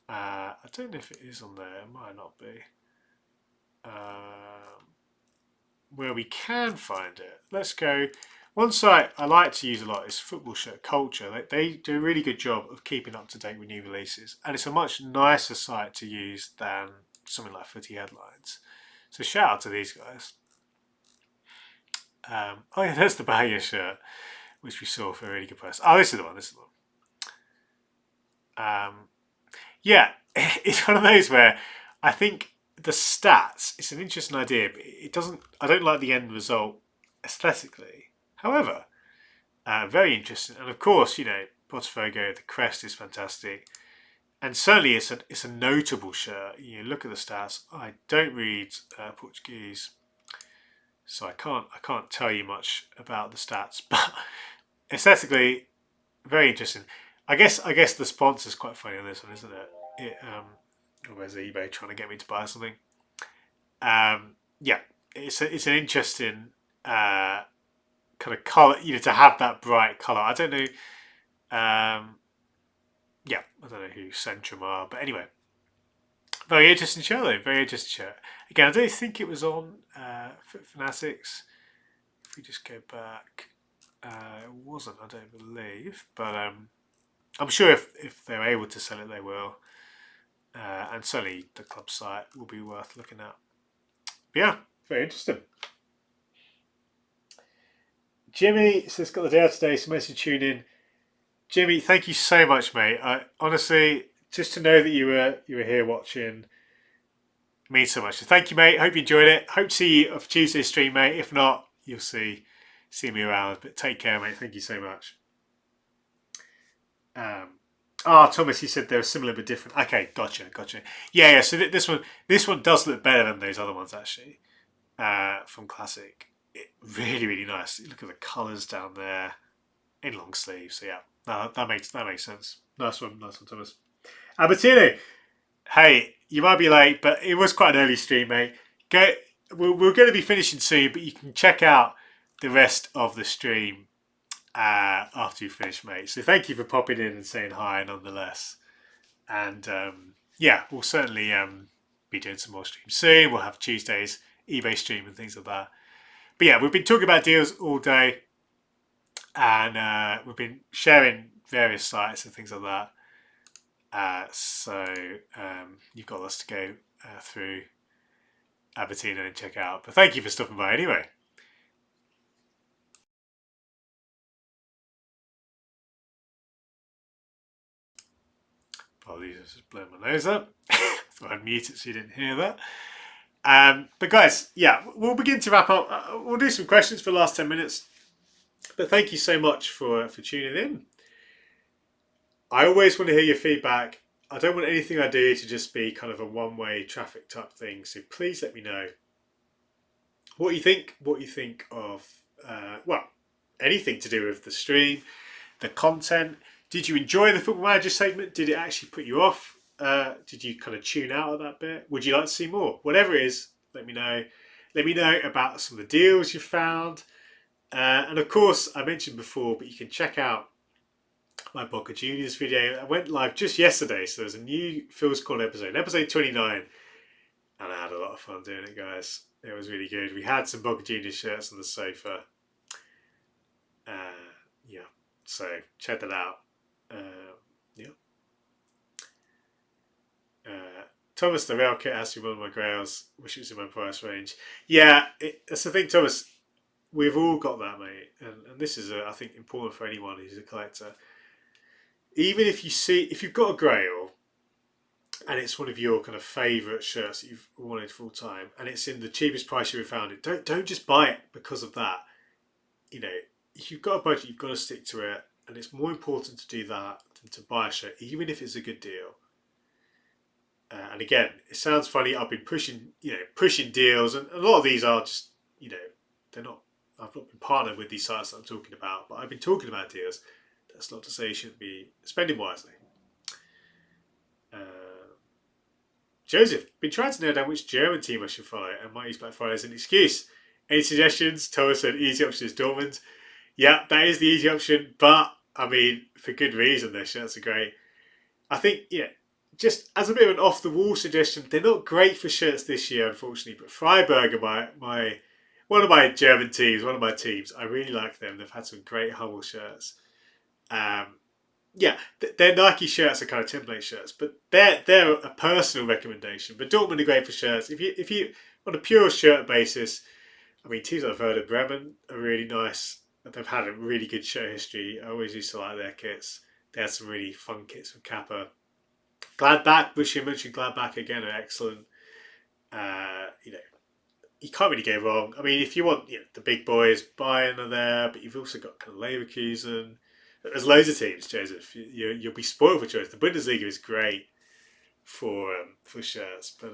I don't know if it is on there, it might not be. Where we can find it, let's go. One site I like to use a lot is Football Shirt Culture. They do a really good job of keeping up to date with new releases, and it's a much nicer site to use than something like Footy Headlines. So shout out to these guys. Oh yeah, there's the Palmeira shirt, which we saw for a really good price. Oh, this is the one. Yeah, it's one of those where I think the stats. It's an interesting idea, but it doesn't. I don't like the end result aesthetically. However, very interesting, and of course, Botafogo. The crest is fantastic, and certainly it's a notable shirt. You look at the stats. I don't read Portuguese. So I can't tell you much about the stats, but aesthetically, very interesting. I guess the sponsor's quite funny on this one, isn't it? where's eBay trying to get me to buy something? Yeah, it's an interesting kind of color, to have that bright color. I don't know. Yeah, I don't know who Centrum are, but anyway, very interesting show though. Very interesting show. Again, I don't think it was on Fanatics. If we just go back, it wasn't. I don't believe, but I'm sure if they're able to sell it, they will. And certainly the club site will be worth looking at. But yeah, very interesting. Jimmy says got the day out today, so most of you tune in. Jimmy, thank you so much, mate. I honestly, just to know that you were here watching means so much. So thank you, mate. Hope you enjoyed it. Hope to see you off Tuesday's stream, mate. If not, you'll see me around. But take care, mate. Thank you so much. Thomas, he said they were similar but different. Okay, gotcha. Yeah. So this one does look better than those other ones actually. From Classic, really nice. Look at the colours down there in long sleeves. So yeah, no, that makes sense. Nice one, Thomas. Albertino, hey, you might be late, but it was quite an early stream, mate. We're going to be finishing soon, but you can check out the rest of the stream after you finish, mate. So thank you for popping in and saying hi, nonetheless. And yeah, we'll certainly be doing some more streams soon. We'll have Tuesdays eBay stream and things like that. But yeah, we've been talking about deals all day, and we've been sharing various sites and things like that. So you've got lots to go through Albertino and check out. But thank you for stopping by anyway. Apologies, I just blown my nose up. Thought I'd mute it so you didn't hear that. But guys, yeah, we'll begin to wrap up. We'll do some questions for the last 10 minutes. But thank you so much for tuning in. I always want to hear your feedback. I don't want anything I do to just be kind of a one-way traffic type thing. So please let me know what you think. What you think of, anything to do with the stream, the content. Did you enjoy the Football Manager segment? Did it actually put you off? Did you kind of tune out of that bit? Would you like to see more? Whatever it is, let me know. Let me know about some of the deals you found. And of course, I mentioned before, but you can check out my Boca Juniors video. I went live just yesterday, so there's a new Phil's Corner episode 29. And I had a lot of fun doing it, guys. It was really good. We had some Boca Juniors shirts on the sofa. Yeah, so check that out. Yeah. Thomas, the rail kit has to be one of my grails. Wish it was in my price range. Yeah, that's the thing, Thomas. We've all got that, mate. And this is, I think, important for anyone who's a collector. Even if you've got a grail, and it's one of your kind of favourite shirts that you've wanted for all time, and it's in the cheapest price you ever found it, don't just buy it because of that. If you've got a budget, you've got to stick to it, and it's more important to do that than to buy a shirt, even if it's a good deal. And again, it sounds funny. I've been pushing deals, and a lot of these are just, they're not. I've not been partnered with these sites that I'm talking about, but I've been talking about deals. That's not to say you shouldn't be spending wisely. Joseph, been trying to nail down which German team I should follow and might use Black Friday as an excuse. Any suggestions? Thomas said easy option is Dortmund. Yeah, that is the easy option, but I mean, for good reason, their shirts are great. I think, just as a bit of an off-the-wall suggestion, they're not great for shirts this year, unfortunately, but Freiburg are one of my German teams, one of my teams. I really like them. They've had some great Hummel shirts. Their Nike shirts are kind of template shirts, but they're a personal recommendation. But Dortmund are great for shirts. If you on a pure shirt basis, I mean, teams like Werder Bremen are really nice. They've had a really good shirt history. I always used to like their kits. They had some really fun kits from Kappa. Gladbach, Bush mentioned Gladbach again, are excellent. You can't really go wrong. I mean, if you want the big boys, Bayern are there, but you've also got kind of Leverkusen. There's loads of teams, Joseph. You'll be spoiled for choice. The Bundesliga is great for shirts. But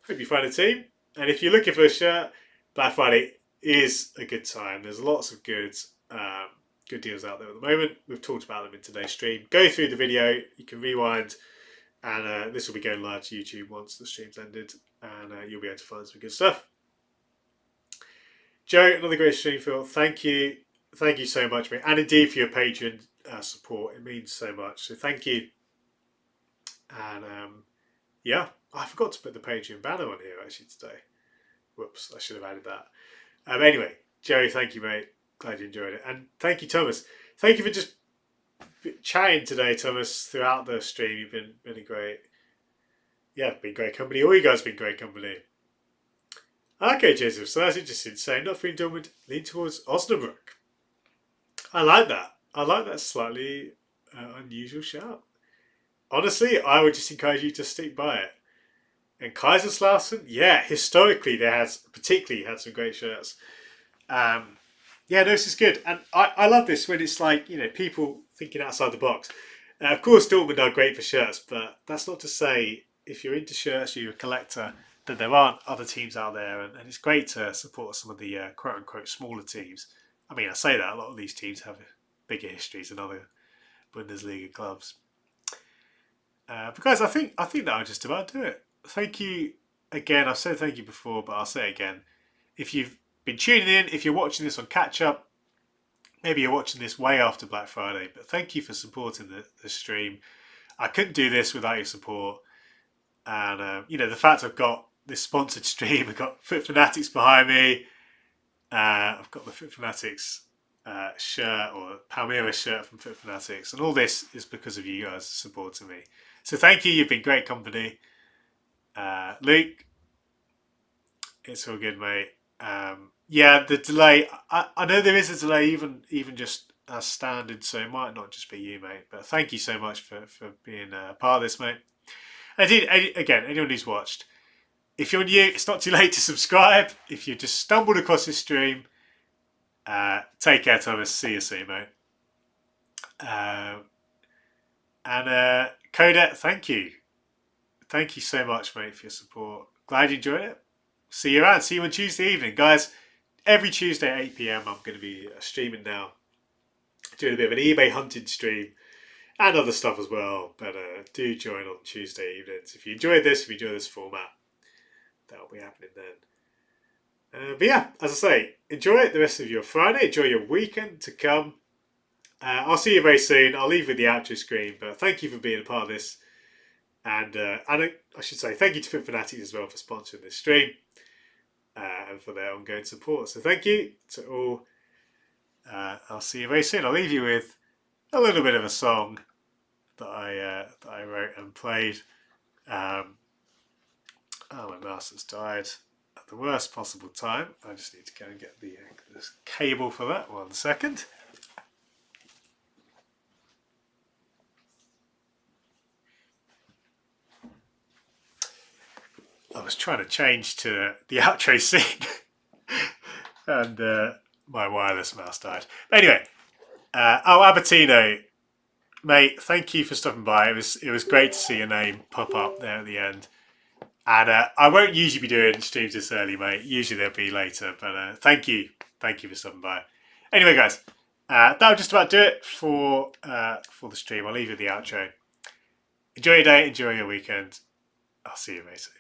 hope you find a team. And if you're looking for a shirt, Black Friday is a good time. There's lots of good deals out there at the moment. We've talked about them in today's stream. Go through the video. You can rewind And this will be going live to YouTube once the stream's ended, and you'll be able to find some good stuff. Joe, another great stream, Phil. Thank you so much, mate, and indeed for your Patreon support. It means so much. So thank you. And yeah, I forgot to put the Patreon banner on here actually today. Whoops, I should have added that. Anyway, Joe, thank you, mate. Glad you enjoyed it, and thank you, Thomas. Thank you for just chatting today, Thomas, throughout the stream. You've been really great. Yeah, been great company. All you guys have been great company. Okay, Joseph, so that's interesting. So not feeling done with lean towards Osnabrück. I like that. I like that slightly unusual shout. Honestly, I would just encourage you to stick by it. And Kaiserslautern, yeah, historically they had particularly had some great shirts. Yeah, no, this is good, and I love this when it's like, you know, people thinking outside the box. Of course, Dortmund are great for shirts, but that's not to say if you're into shirts, you're a collector, that there aren't other teams out there, and it's great to support some of the quote unquote smaller teams. I mean, I say that a lot of these teams have bigger histories than other Bundesliga clubs. Because I think that'll just about do it. Thank you again. I've said thank you before, but I'll say it again. If you've been tuning in, if you're watching this on catch up, maybe you're watching this way after Black Friday, but thank you for supporting the stream. I couldn't do this without your support. And you know, the fact I've got this sponsored stream, I've got Foot Fanatics behind me. I've got the Foot Fanatics shirt, or Palmeira shirt from Foot Fanatics, and all this is because of you guys supporting me. So thank you. You've been great company. Luke, it's all good, mate. Yeah, the delay. I know there is a delay, even just as standard, so it might not just be you, mate. But thank you so much for being a part of this, mate. Again, anyone who's watched, if you're new, it's not too late to subscribe. If you just stumbled across this stream, take care, Thomas. See you soon, mate. And Kodet, thank you. Thank you so much, mate, for your support. Glad you enjoyed it. See you around. See you on Tuesday evening. Guys, every Tuesday at 8 PM, I'm going to be streaming now. Doing a bit of an eBay hunting stream and other stuff as well. But do join on Tuesday evenings. If you enjoy this format, that'll be happening then. But yeah, as I say, enjoy the rest of your Friday. Enjoy your weekend to come. I'll see you very soon. I'll leave with the outro screen. But thank you for being a part of this. And I should say thank you to Fit Fanatics as well for sponsoring this stream and for their ongoing support. So thank you to all. I'll see you very soon. I'll leave you with a little bit of a song that I wrote and played. Oh, my mouse has died at the worst possible time. I just need to go and get the cable for that. 1 second. I was trying to change to the outro scene and my wireless mouse died. But anyway, Albertino, mate, thank you for stopping by. It was great to see your name pop up there at the end. And I won't usually be doing streams this early, mate. Usually they'll be later. But thank you for stopping by. Anyway, guys, that'll just about do it for the stream. I'll leave you the outro. Enjoy your day. Enjoy your weekend. I'll see you very soon.